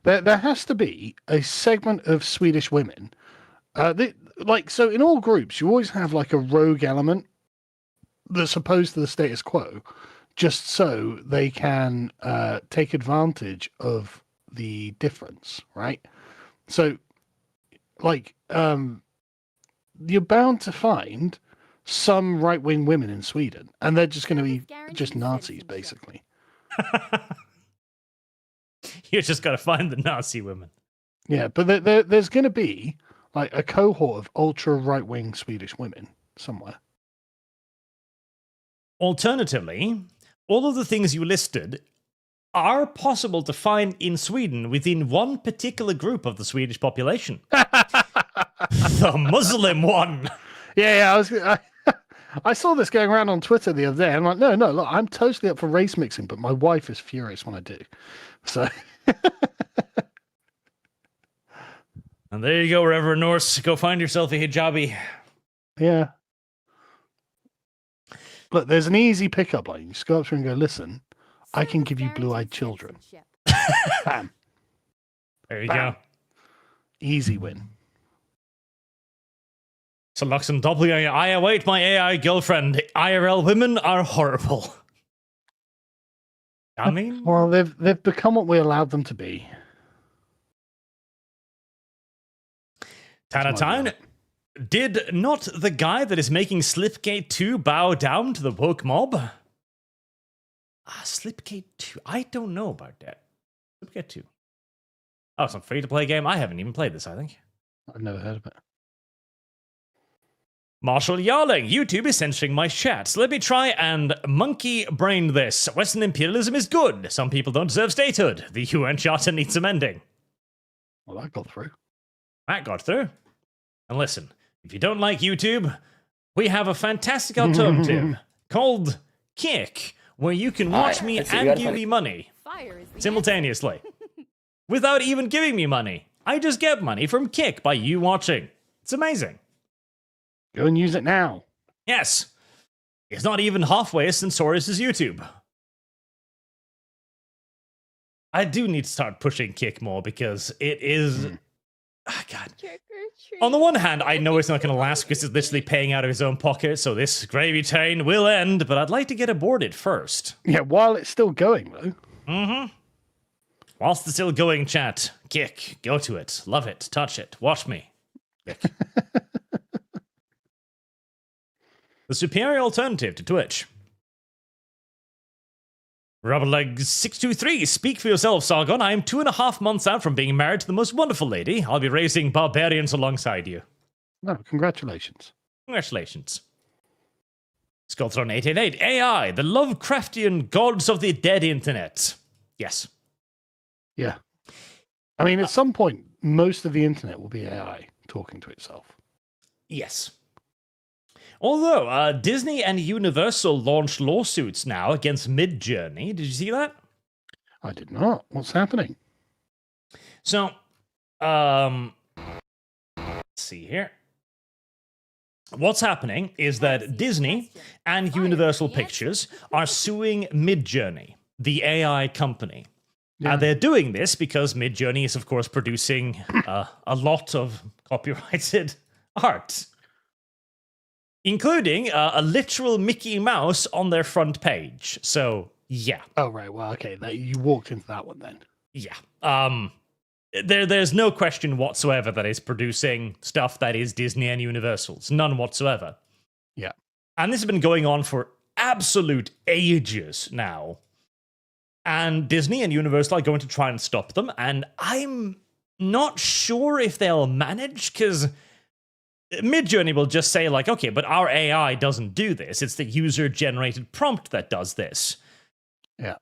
There has to be a segment of Swedish women. So in all groups, you always have like a rogue element that's opposed to the status quo, just so they can take advantage of the difference, right? So, you're bound to find some right-wing women in Sweden, and they're just going to be just Nazis, basically. You just got to find the Nazi women. Yeah, but there's going to be like a cohort of ultra right-wing Swedish women somewhere. Alternatively, all of the things you listed are possible to find in Sweden within one particular group of the Swedish population. The Muslim one. Yeah, I saw this going around on Twitter the other day. I'm like, no, look, I'm totally up for race mixing, but my wife is furious when I do. So. And there you go, Reverend Norse. Go find yourself a hijabi. Yeah. Look, there's an easy pickup line. You just go up to her and go, listen, I can give you blue-eyed children. Bam. There you go. Easy win. So Luxon W, I await my AI girlfriend. IRL women are horrible. I mean, well, they've become what we allowed them to be. Tanatine, did not the guy that is making Slipgate 2 bow down to the woke mob? Slipgate 2. I don't know about that. Slipgate 2. Oh, it's a free-to-play game. I haven't even played this, I think. I've never heard of it. Marshall Yarling, YouTube is censoring my chat, so let me try and monkey brain this. Western imperialism is good. Some people don't deserve statehood. The UN Charter needs amending. Well, that got through. That got through. And listen, if you don't like YouTube, we have a fantastic alternative called Kick, where you can watch me and give me money simultaneously without even giving me money. I just get money from Kick by you watching. It's amazing. Go and use it now. Yes. It's not even halfway as censorious as YouTube. I do need to start pushing Kick more because it is... God. On the one hand, I know it's not going to last because it's literally paying out of his own pocket, so this gravy train will end, but I'd like to get aboard it first. Yeah, while it's still going, though. Mm-hmm. Whilst it's still going, chat. Kick. Go to it. Love it. Touch it. Watch me. The superior alternative to Twitch. Rubberleg623, speak for yourself, Sargon. I am 2.5 months out from being married to the most wonderful lady. I'll be raising barbarians alongside you. No, congratulations. Congratulations. Skulltron 888, AI, the Lovecraftian gods of the dead internet. Yes. Yeah. I mean, at some point, most of the internet will be AI talking to itself. Yes. Although, Disney and Universal launched lawsuits now against Midjourney. Did you see that? I did not. What's happening? So, let's see here. What's happening is that Disney and Universal Pictures are suing Midjourney, the AI company. Yeah. They're doing this because Midjourney is, of course, producing a lot of copyrighted art, including a literal Mickey Mouse on their front page. So, yeah. Oh, right. Well, okay. You walked into that one then. Yeah. There's no question whatsoever that it's producing stuff that is Disney and Universal's. None whatsoever. Yeah. And this has been going on for absolute ages now. And Disney and Universal are going to try and stop them. And I'm not sure if they'll manage, because Midjourney will just say, like, okay, but our AI doesn't do this. It's the user-generated prompt that does this. Yeah.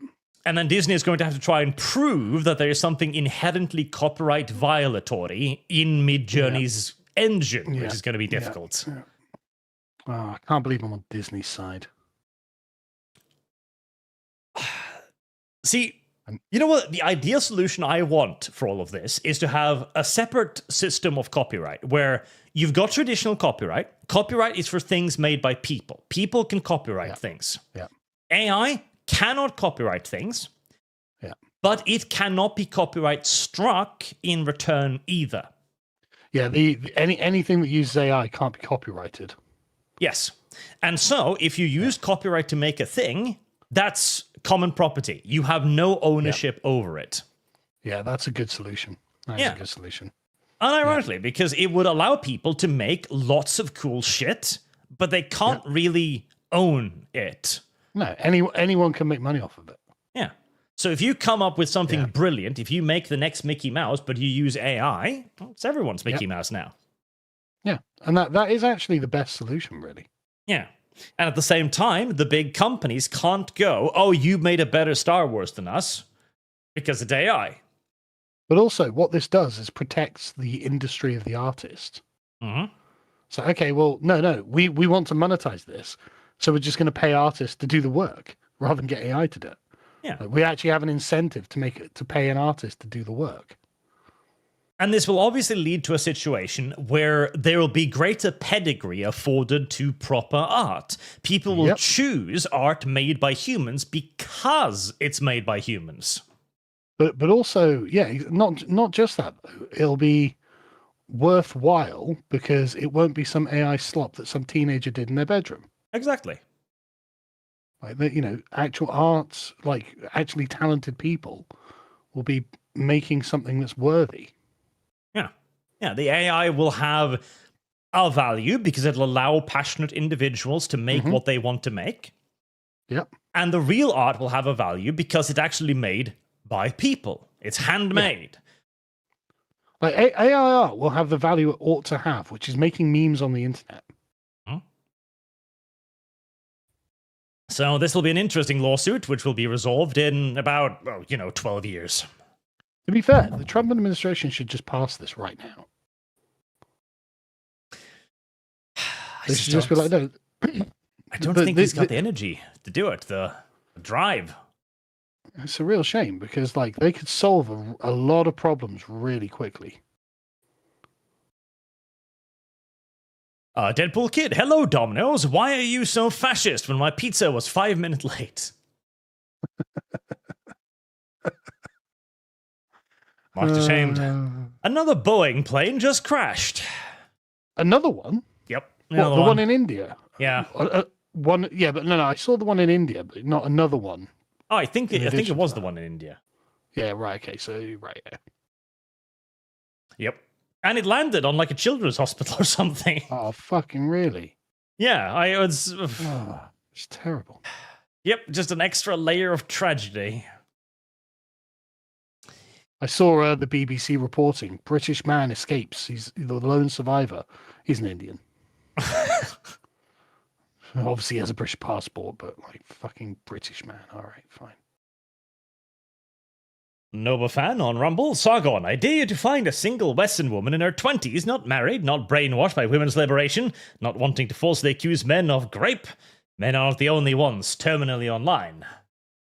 And then Disney is going to have to try and prove that there is something inherently copyright violatory in Midjourney's engine, which is going to be difficult. Yeah. Oh, I can't believe I'm on Disney's side. See, You know what? The ideal solution I want for all of this is to have a separate system of copyright where you've got traditional copyright. Copyright is for things made by people. People can copyright things. Yeah. AI cannot copyright things. Yeah. But it cannot be copyright struck in return either. Yeah, anything that uses AI can't be copyrighted. Yes. And so if you use copyright to make a thing, that's common property. You have no ownership over it. Yeah, that's a good solution. That's a good solution. Unironically, because it would allow people to make lots of cool shit, but they can't really own it. No, anyone can make money off of it. Yeah. So if you come up with something brilliant, if you make the next Mickey Mouse, but you use AI, well, it's everyone's Mickey Mouse now. Yeah, and that is actually the best solution, really. Yeah. And at the same time, the big companies can't go, oh, you made a better Star Wars than us, because it's AI. But also, what this does is protects the industry of the artist. Mm-hmm. So, okay, well, no, we want to monetize this, so we're just going to pay artists to do the work rather than get AI to do it. Yeah. Like, we actually have an incentive to pay an artist to do the work. And this will obviously lead to a situation where there will be greater pedigree afforded to proper art. People will choose art made by humans because it's made by humans. But also, not just that, though. It'll be worthwhile because it won't be some AI slop that some teenager did in their bedroom. Exactly. Like, actual arts, like actually talented people will be making something that's worthy. Yeah, the AI will have a value because it'll allow passionate individuals to make what they want to make. Yep. And the real art will have a value because it's actually made by people. It's handmade. Like AI art will have the value it ought to have, which is making memes on the internet. So this will be an interesting lawsuit, which will be resolved in about, 12 years. To be fair, the Trump administration should just pass this right now. They should just be like, no. I don't think he's got the energy to do it, the drive. It's a real shame because, like, they could solve a lot of problems really quickly. Deadpool Kid, hello, Domino's. Why are you so fascist when my pizza was 5 minutes late? Marked ashamed. Another Boeing plane just crashed. Another one? Yep. What, the one in India? Yeah. One. Yeah, but no, I saw the one in India, but not another one. Oh, I think it was the one in India. Yeah, right. Okay, so right. Yeah. Yep. And it landed on like a children's hospital or something. Oh, fucking really? Yeah, it's terrible. Yep, just an extra layer of tragedy. I saw the BBC reporting. British man escapes. He's the lone survivor. He's an Indian. Obviously, he has a British passport, but like fucking British man. All right, fine. Nova fan on Rumble. Sargon, I dare you to find a single Western woman in her 20s, not married, not brainwashed by women's liberation, not wanting to falsely accuse men of grape. Men aren't the only ones terminally online.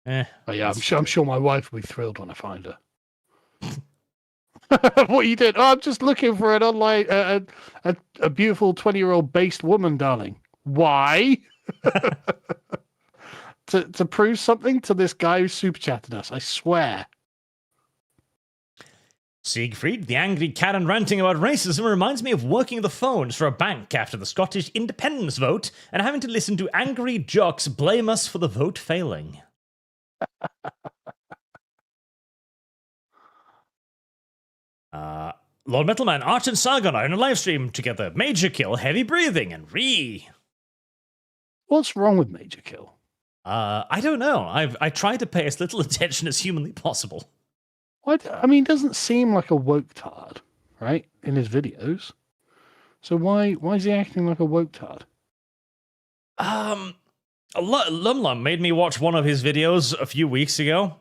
Oh yeah, I'm sure my wife will be thrilled when I find her. What you did? Oh, I'm just looking for an online, a beautiful 20-year-old based woman, darling. Why? to prove something to this guy who super chatted us. I swear. Siegfried, the angry Karen ranting about racism reminds me of working the phones for a bank after the Scottish independence vote and having to listen to angry jocks blame us for the vote failing. Lord Metalman, Arch and Sargon are in a live stream together. Major Kill, heavy breathing, and What's wrong with Major Kill? I don't know. I try to pay as little attention as humanly possible. I mean, he doesn't seem like a woke tard, right? In his videos. So why is he acting like a woke tard? Lumlum made me watch one of his videos a few weeks ago.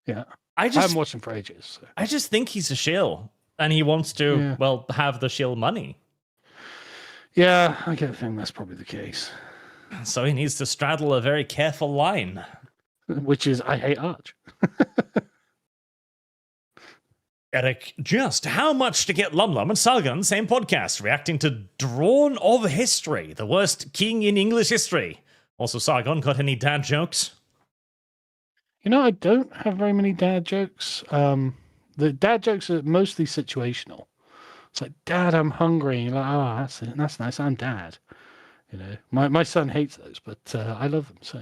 Yeah. I haven't watched him for ages. So. I just think he's a shill. And he wants to, have the shill money. Yeah, I get the thing that's probably the case. So he needs to straddle a very careful line. Which is, I hate Arch. Eric, just how much to get Lum Lum and Sargon on the same podcast, reacting to Drawn of History, the worst king in English history. Also, Sargon, got any dad jokes? You know, I don't have very many dad jokes. The dad jokes are mostly situational. It's like, Dad, I'm hungry. You're like, oh, that's nice. I'm Dad. You know, my son hates those, but I love them. So.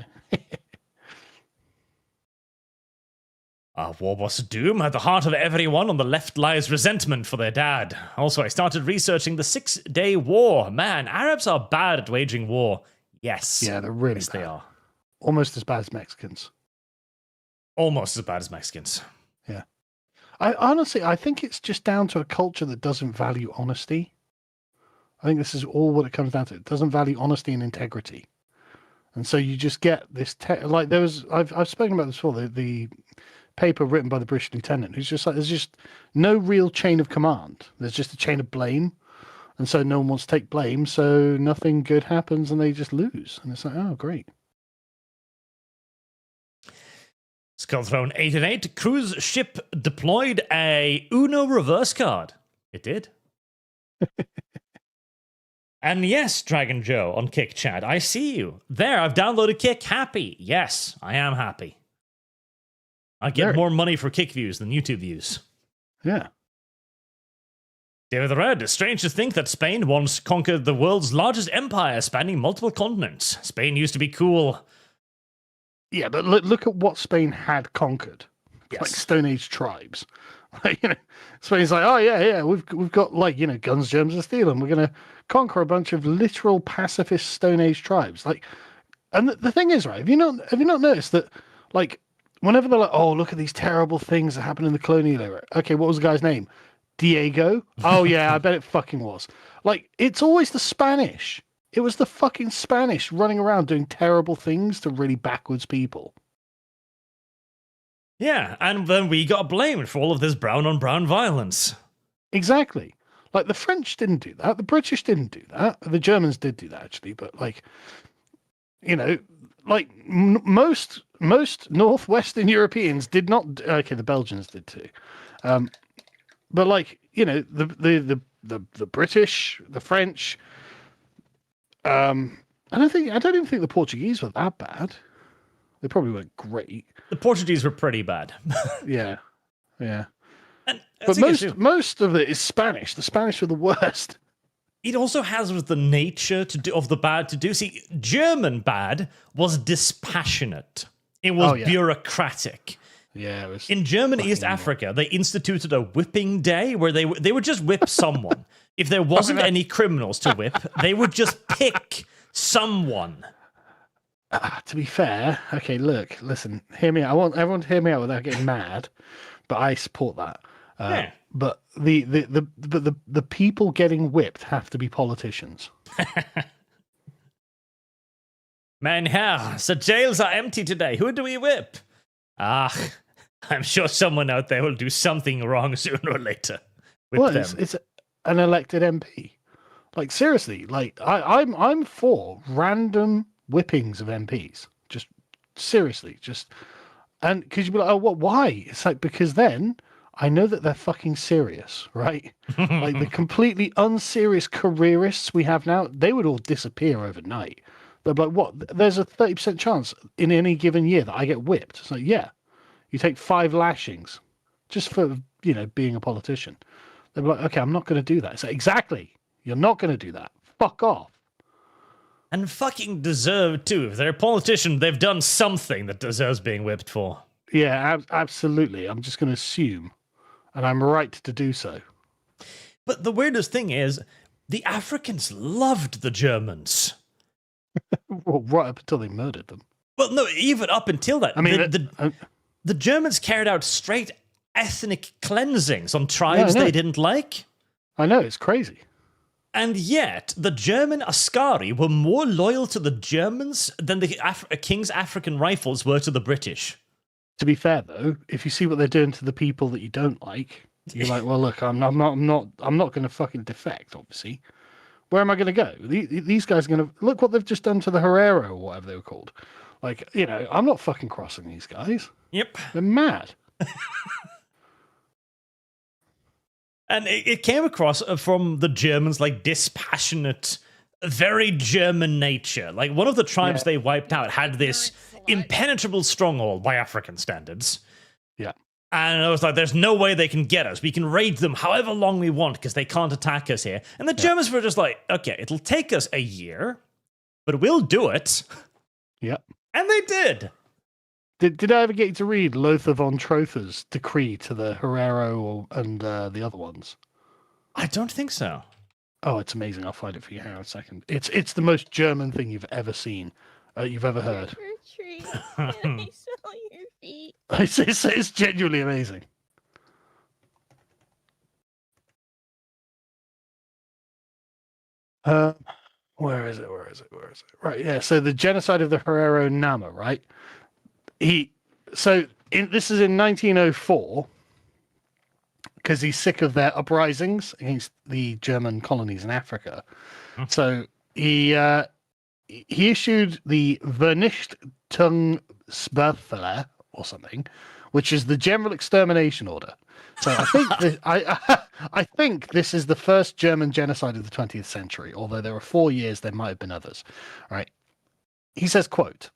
War was doom. At the heart of everyone on the left lies resentment for their dad. Also, I started researching the 6-Day War. Man, Arabs are bad at waging war. Yes. Yeah, they're really yes, bad. They are. Almost as bad as Mexicans. Almost as bad as Mexicans. Yeah. I think it's just down to a culture that doesn't value honesty. I think this is all what it comes down to. It doesn't value honesty and integrity. And so you just get this, like there was, I've spoken about this before, the paper written by the British lieutenant, who's just like, there's just no real chain of command. There's just a chain of blame. And so no one wants to take blame, so nothing good happens and they just lose. And it's like, oh, great. Skullthrone 888, cruise ship deployed a Uno reverse card. It did. And yes, Dragon Joe on Kick Chat, I see you. There, I've downloaded Kick. Happy. Yes, I am happy. I get more money for Kick views than YouTube views. Yeah. David the Red, strange to think that Spain once conquered the world's largest empire spanning multiple continents. Spain used to be cool. Yeah, but look at what Spain had conquered. Yes. Like Stone Age tribes. Like, you know, Spain's like, oh yeah, we've got like, you know, guns, germs, and steel, and we're gonna conquer a bunch of literal pacifist Stone Age tribes. Like, and the thing is, right? Have you not noticed that, like, whenever they're like, oh, look at these terrible things that happened in the colonial era. Okay, what was the guy's name? Diego? Oh yeah, I bet it fucking was. Like, it's always the Spanish. It was the fucking Spanish running around doing terrible things to really backwards people. Yeah, and then we got blamed for all of this brown-on-brown violence. Exactly. Like, the French didn't do that. The British didn't do that. The Germans did do that, actually. But, like, you know, like, most Northwestern Europeans did not... Okay, the Belgians did too. But, like, you know, the British, the French... I don't even think the Portuguese were that bad. They probably weren't great. The Portuguese were pretty bad. Yeah. And but most of it is Spanish. The Spanish were the worst. It also has with the nature of the bad to do. See, German bad was dispassionate. It was bureaucratic. Yeah, it was in German East Africa, they instituted a whipping day where they would just whip someone. If there wasn't any criminals to whip, they would just pick someone. To be fair, okay, look, listen, hear me out. I want everyone to hear me out without getting mad, but I support that. Yeah. But the people getting whipped have to be politicians. Mein Herr, the jails are empty today. Who do we whip? I'm sure someone out there will do something wrong sooner or later. Whip them. It's an elected MP. Like, seriously, like I'm for random whippings of MPs. Just seriously, and because you'd be like, oh, what? Why? It's like, because then I know that they're fucking serious, right? Like, the completely unserious careerists we have now, they would all disappear overnight. They're like, what? There's a 30% chance in any given year that I get whipped. It's like, yeah, you take 5 lashings just for, you know, being a politician. They're like, okay, I'm not going to do that. It's like, exactly, you're not going to do that. Fuck off. And fucking deserve too. If they're a politician, they've done something that deserves being whipped for. Yeah, absolutely. I'm just going to assume, and I'm right to do so. But the weirdest thing is, the Africans loved the Germans. Well, right up until they murdered them. Well, no, even up until that. I mean, the Germans carried out straight ethnic cleansings on tribes they didn't like. I know, it's crazy. And yet, the German Askari were more loyal to the Germans than the King's African Rifles were to the British. To be fair, though, if you see what they're doing to the people that you don't like, you're like, well, look, I'm not going to fucking defect. Obviously, where am I going to go? These guys are going to look what they've just done to the Herero or whatever they were called. Like, you know, I'm not fucking crossing these guys. Yep, they're mad. And it came across from the Germans like dispassionate, very German nature. Like one of the tribes they wiped out had this impenetrable stronghold by African standards. Yeah. And I was like, there's no way they can get us. We can raid them however long we want because they can't attack us here. And the Germans were just like, okay, it'll take us a year, but we'll do it. Yep. And they did. Did I ever get you to read Lothar von Trotha's decree to the Herero and the other ones? I don't think so. Oh, it's amazing. I'll find it for you here in a second. It's the most German thing you've ever seen, you've ever heard. Trick or treat. Can I smell your feet? It's genuinely amazing. Where is it? Right, yeah. So the genocide of the Herero Nama, right? This is in 1904 because he's sick of their uprisings against the German colonies in Africa. So he issued the Vernichtungsbefehl or something, which is the general extermination order. So I think I think this is the first German genocide of the 20th century, although there are 4 years there might have been others. Right? He says, quote,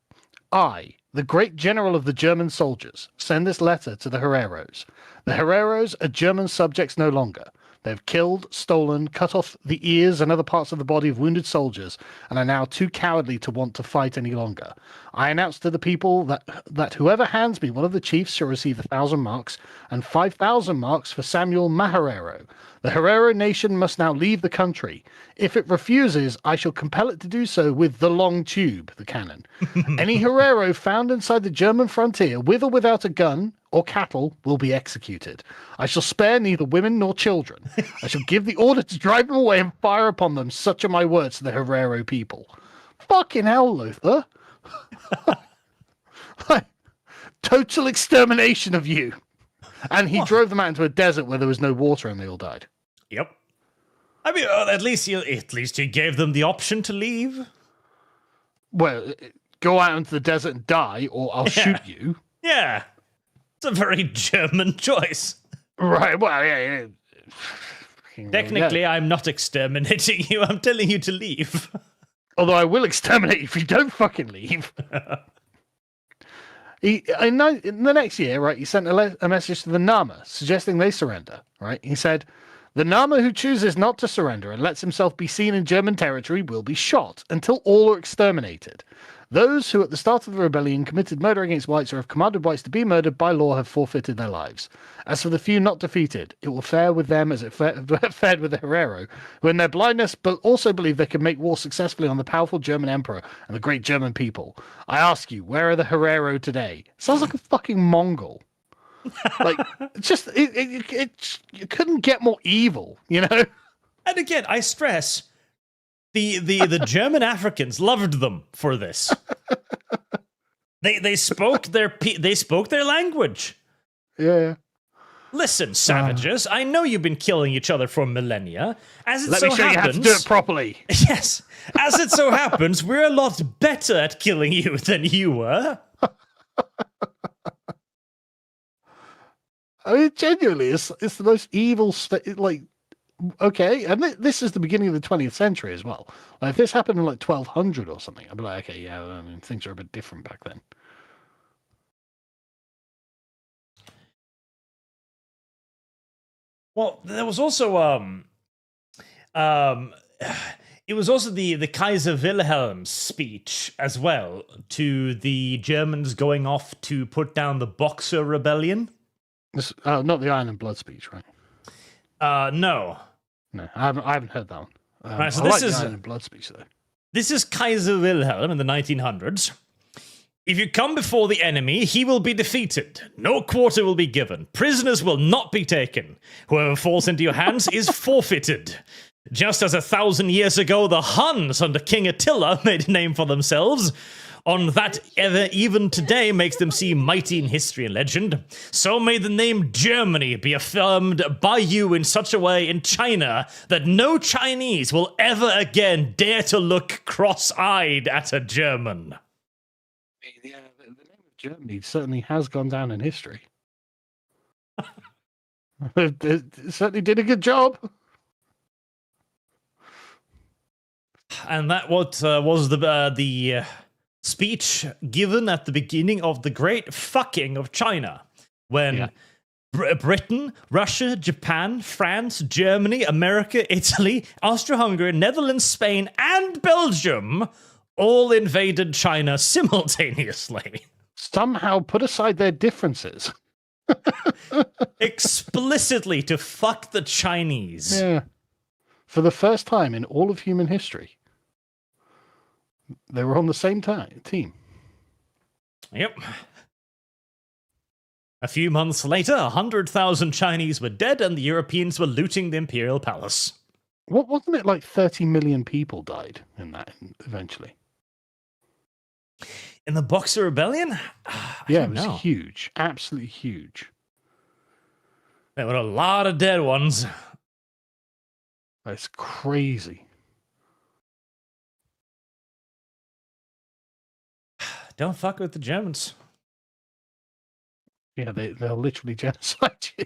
I, the great general of the German soldiers, send this letter to the Hereros. The Hereros are German subjects no longer. They have killed, stolen, cut off the ears and other parts of the body of wounded soldiers, and are now too cowardly to want to fight any longer. I announce to the people that whoever hands me one of the chiefs shall receive 1,000 marks, and 5,000 marks for Samuel Maharero. The Herero nation must now leave the country. If it refuses, I shall compel it to do so with the long tube, the cannon. Any Herero found inside the German frontier, with or without a gun or cattle, will be executed. I shall spare neither women nor children. I shall give the order to drive them away and fire upon them. Such are my words to the Herero people. Fucking hell, Lothar. Total extermination of you. And he drove them out into a desert where there was no water and they all died. Yep. I mean, at least you gave them the option to leave. Well, go out into the desert and die, or I'll shoot you. Yeah. It's a very German choice. Right, well, yeah. Technically, I'm not exterminating you. I'm telling you to leave. Although I will exterminate you if you don't fucking leave. In the next year, right, he sent a message to the Nama suggesting they surrender, right? He said, the Nama who chooses not to surrender and lets himself be seen in German territory will be shot until all are exterminated. Those who at the start of the rebellion committed murder against whites or have commanded whites to be murdered by law have forfeited their lives. As for the few not defeated, it will fare with them as it fared with the Herero, who in their blindness but also believe they can make war successfully on the powerful German emperor and the great German people. I ask you, where are the Herero today? Sounds like a fucking Mongol. Like, just it couldn't get more evil, you know? And again, I stress, the German Africans loved them for this. They spoke their language. Yeah. Listen, savages, I know you've been killing each other for millennia. Let me show you how to do it properly. Yes. As it so happens, we're a lot better at killing you than you were. I mean, genuinely, it's the most evil, okay, and this is the beginning of the 20th century as well. Like, if this happened in, 1200 or something, I'd be like, okay, yeah, I mean, things are a bit different back then. Well, there was also, it was also the Kaiser Wilhelm's speech as well to the Germans going off to put down the Boxer Rebellion. Not the Iron and Blood speech, right? No. No, I haven't heard that one. Right, so I this like is the Iron and Blood speech, though. This is Kaiser Wilhelm in the 1900s. If you come before the enemy, he will be defeated. No quarter will be given. Prisoners will not be taken. Whoever falls into your hands is forfeited. Just as 1,000 years ago, the Huns under King Attila made a name for themselves, on that even today makes them seem mighty in history and legend, so may the name Germany be affirmed by you in such a way in China that no Chinese will ever again dare to look cross-eyed at a German. Yeah, the name of Germany certainly has gone down in history. It certainly did a good job. And that was the speech given at the beginning of the great fucking of China, when Britain, Russia, Japan, France, Germany, America, Italy, Austria-Hungary, Netherlands, Spain, and Belgium all invaded China simultaneously. Somehow put aside their differences. Explicitly to fuck the Chinese. Yeah. For the first time in all of human history, they were on the same team. Yep. A few months later, 100,000 Chinese were dead and the Europeans were looting the imperial palace. What wasn't it like 30 million people died in that eventually? In the Boxer Rebellion? Yeah, it was huge. Absolutely huge. There were a lot of dead ones. That's crazy. Don't fuck with the Germans. Yeah, they'll literally genocide you.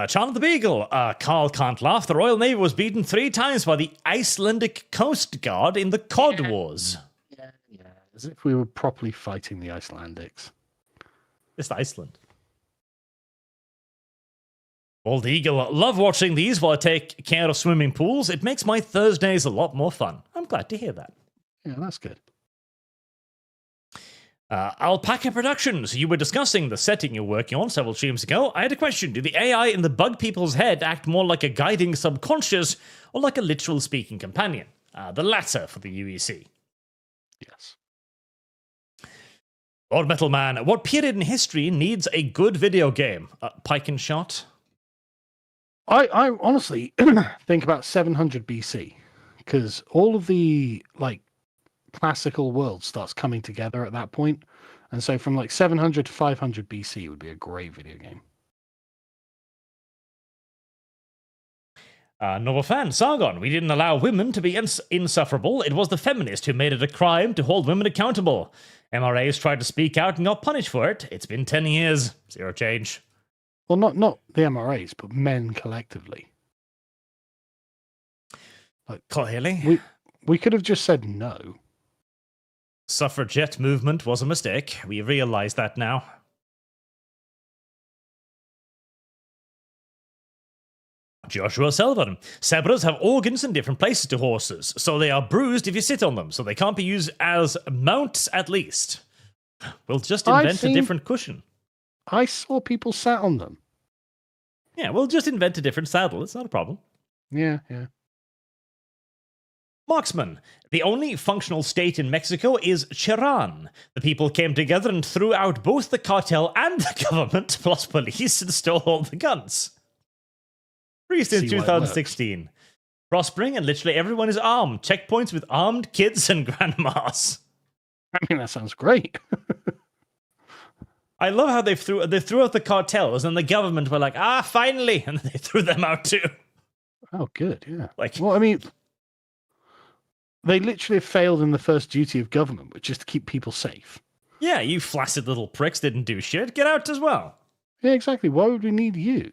John the Beagle. Carl can't laugh. The Royal Navy was beaten 3 times by the Icelandic Coast Guard in the Cod Wars. Yeah. As if we were properly fighting the Icelandics. Just Iceland. Bald Eagle. Love watching these while I take care of swimming pools. It makes my Thursdays a lot more fun. I'm glad to hear that. Yeah, that's good. Alpaca Productions. You were discussing the setting you're working on several streams ago. I had a question. Do the AI in the bug people's head act more like a guiding subconscious or like a literal speaking companion? The latter for the UEC. Yes. Lord Metal Man. What period in history needs a good video game? Pike and Shot? I honestly think about 700 BC, because all of the classical world starts coming together at that point, and so from 700 to 500 BC would be a great video game. Novel fan, Sargon. We didn't allow women to be insufferable. It was the feminists who made it a crime to hold women accountable. MRAs tried to speak out and got punished for it. It's been 10 years. Zero change. Well, not the MRAs, but men collectively. Clearly. We could have just said no. Suffragette movement was a mistake. We realize that now. Joshua Selvin. Zebras have organs in different places to horses, so they are bruised if you sit on them, so they can't be used as mounts at least. We'll just invent a different cushion. I saw people sat on them. Yeah, we'll just invent a different saddle. It's not a problem. Yeah. Marksman. The only functional state in Mexico is Chiran. The people came together and threw out both the cartel and the government, plus police, and stole all the guns. Free since 2016. Prospering, and literally everyone is armed. Checkpoints with armed kids and grandmas. I mean, that sounds great. I love how they threw out the cartels, and the government were like, finally, and they threw them out too. Oh, good, yeah. Well, I mean, they literally failed in the first duty of government, which is to keep people safe. Yeah, you flaccid little pricks didn't do shit. Get out as well. Yeah, exactly. Why would we need you?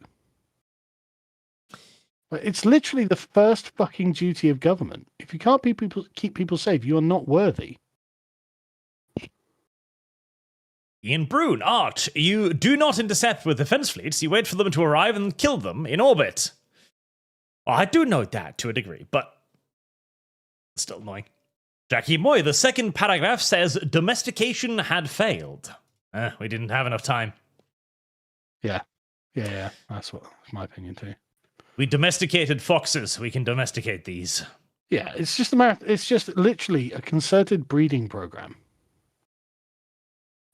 It's literally the first fucking duty of government. If you can't keep people safe, you are not worthy. Ian Brune, Art, you do not intercept with defense fleets. You wait for them to arrive and kill them in orbit. Oh, I do know that to a degree, but still annoying. Jackie Moy, the second paragraph says domestication had failed. We didn't have enough time. Yeah. That's my opinion too. We domesticated foxes. We can domesticate these. Yeah, it's just literally a concerted breeding program.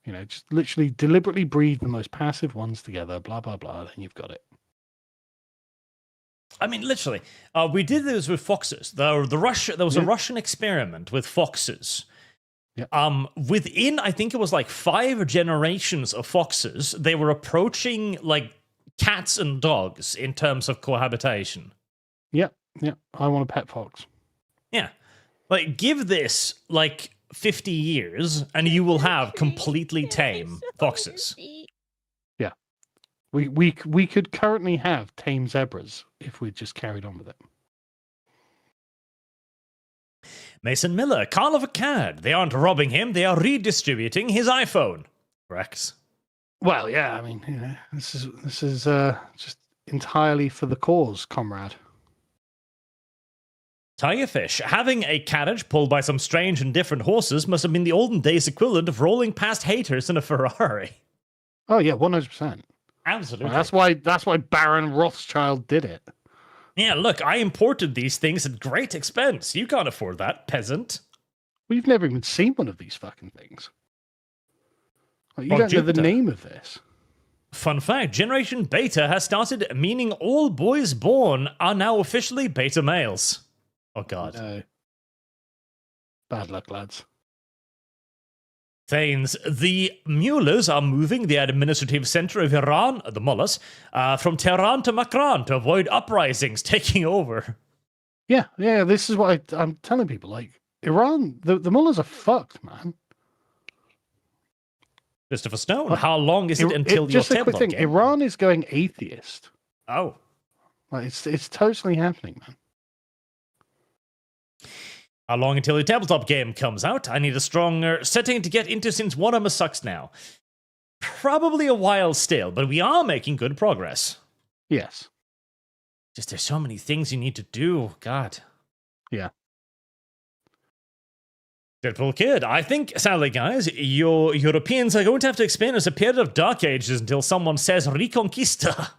You know, just literally deliberately breed the most passive ones together, blah, blah, blah, then you've got it. I mean, literally, we did this with foxes. There was a Russian experiment with foxes. Yeah. Within, I think it was 5 generations of foxes, they were approaching cats and dogs in terms of cohabitation. Yeah. I want a pet fox. Yeah. Give this 50 years and you will have completely tame foxes. Yeah. We could currently have tame zebras if we just carried on with it. Mason Miller, Carl of a Cad. They aren't robbing him, they are redistributing his iPhone. Rex. Well, yeah, I mean, you know, this is just entirely for the cause, comrade. Tigerfish, having a carriage pulled by some strange and different horses must have been the olden days equivalent of rolling past haters in a Ferrari. Oh yeah, 100%. Absolutely. That's why Baron Rothschild did it. Yeah, look, I imported these things at great expense. You can't afford that, peasant. We've never even seen one of these fucking things. Like, you On don't know Jupiter. the name of this. Fun fact, Generation Beta has started, meaning all boys born are now officially beta males. Oh god. No. Bad luck, lads. Thanes, the Mullahs are moving the administrative center of Iran, the Mullahs, from Tehran to Makran to avoid uprisings taking over. Yeah, this is what I'm telling people. Like, Iran, the mullahs are fucked, man. Christopher Stone, how long is it until your just a quick tabletop thing, game? Iran is going atheist. Oh. Like, it's totally happening, man. How long until your tabletop game comes out? I need a stronger setting to get into since Warhammer sucks now. Probably a while still, but we are making good progress. Yes. Just there's so many things you need to do. God. Yeah. Deadpool Kid, I think, sadly, guys, your Europeans are going to have to experience a period of dark ages until someone says Reconquista.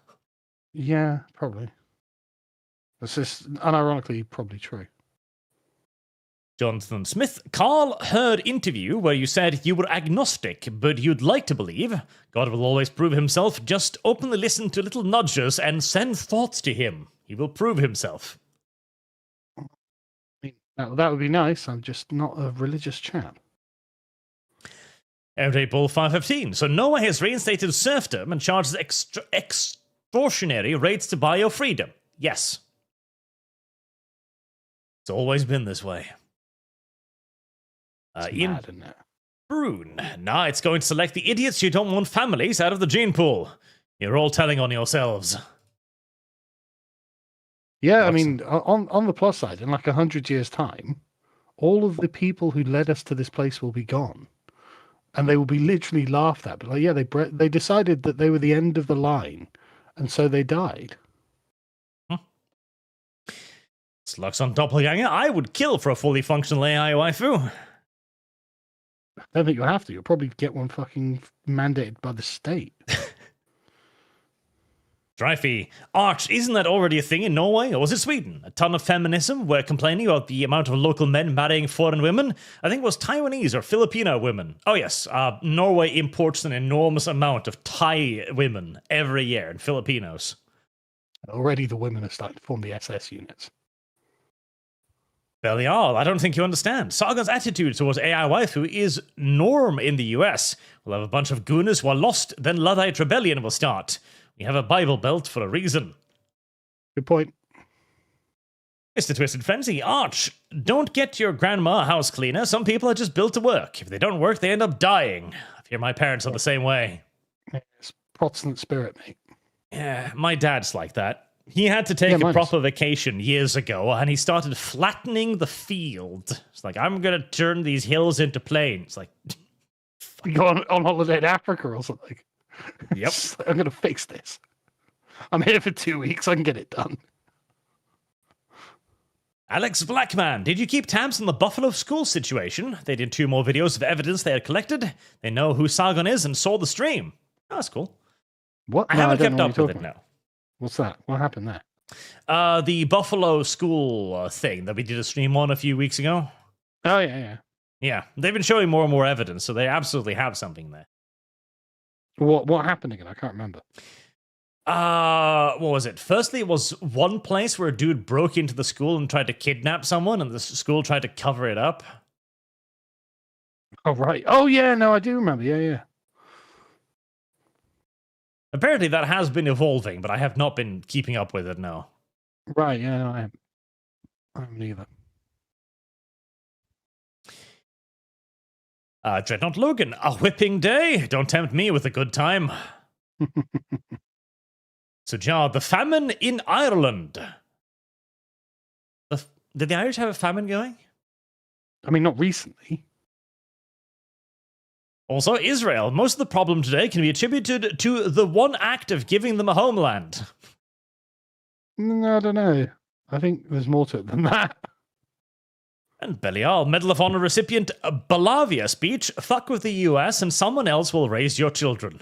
Yeah, probably. This is unironically probably true. Jonathan Smith, Carl heard interview where you said you were agnostic, but you'd like to believe. God will always prove himself. Just openly listen to little nudges and send thoughts to him. He will prove himself. I mean, that would be nice. I'm just not a religious chap. Everyday Bull 515. So Norway has reinstated serfdom and charges extortionary rates to buy your freedom. Yes. It's always been this way. Ian Mad, isn't it? Brune. Nah, it's going to select the idiots who don't want families out of the gene pool. You're all telling on yourselves. Yeah, I mean, on the plus side, in like 100 years' time, all of the people who led us to this place will be gone, and they will be literally laughed at. But like, yeah, they decided that they were the end of the line, and so they died. Slugs on Doppelganger. I would kill for a fully functional AI waifu. I don't think you'll have to. You'll probably get one fucking mandated by the state. Dreyfie. Arch, isn't that already a thing in Norway? Or was it Sweden? A ton of feminism were complaining about the amount of local men marrying foreign women. I think it was Taiwanese or Filipino women. Oh yes, Norway imports an enormous amount of Thai women every year, and Filipinos. Already the women are starting to form the SS units. Belial, I don't think you understand. Sargon's attitude towards AI waifu is norm in the US. We'll have a bunch of gooners who are lost, then Luddite rebellion will start. We have a Bible Belt for a reason. Good point. Mr. Twisted Frenzy, Arch, don't get your grandma a house cleaner. Some people are just built to work. If they don't work, they end up dying. I fear my parents are the same way. It's Protestant spirit, mate. Yeah, my dad's like that. He had to take a proper vacation years ago, and he started flattening the field. It's like, I'm going to turn these hills into plains. Like, you go on holiday in Africa or something. Yep. I'm going to fix this. I'm here for 2 weeks. I can get it done. Alex Blackman, did you keep tabs on the Buffalo school situation? They did 2 more videos of evidence they had collected. They know who Sargon is and saw the stream. Oh, that's cool. What? I haven't kept up with it now. What's that? What happened there? The Buffalo school thing that we did a stream on a few weeks ago. Oh, yeah. Yeah, they've been showing more and more evidence, so they absolutely have something there. What happened again? I can't remember. What was it? Firstly, it was one place where a dude broke into the school and tried to kidnap someone, and the school tried to cover it up. Oh, right. Oh, yeah, no, I do remember. Yeah. Apparently that has been evolving, but I have not been keeping up with it, no. Right, yeah, no, I haven't either. Dreadnought Logan, a whipping day. Don't tempt me with a good time. So, Jar, the famine in Ireland. Did the Irish have a famine going? I mean, not recently. Also, Israel. Most of the problem today can be attributed to the one act of giving them a homeland. No, I don't know. I think there's more to it than that. And Belial, Medal of Honor recipient, Balavia speech, fuck with the US and someone else will raise your children.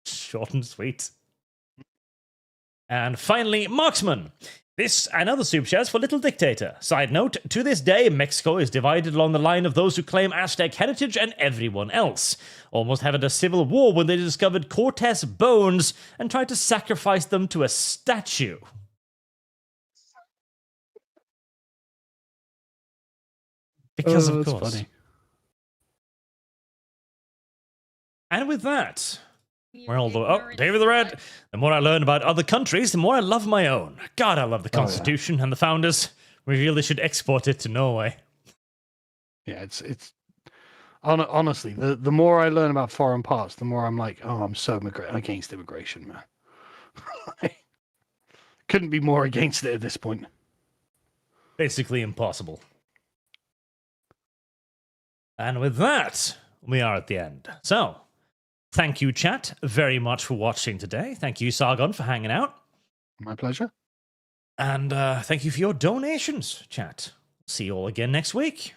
Short and sweet. And finally, Marksman. This and other super chats for Little Dictator. Side note, to this day, Mexico is divided along the line of those who claim Aztec heritage and everyone else. Almost having a civil war when they discovered Cortes' bones and tried to sacrifice them to a statue. Because of that's course. funny. And with that, we're all David the Red. The more I learn about other countries, the more I love my own. God, I love the Constitution and the founders. We really should export it to Norway. Yeah, it's honestly, the more I learn about foreign parts, the more I'm like, oh, I'm so against immigration, man. Couldn't be more against it at this point. Basically impossible. And with that, we are at the end. So, thank you, chat, very much for watching today. Thank you, Sargon, for hanging out. My pleasure. And thank you for your donations, chat. See you all again next week.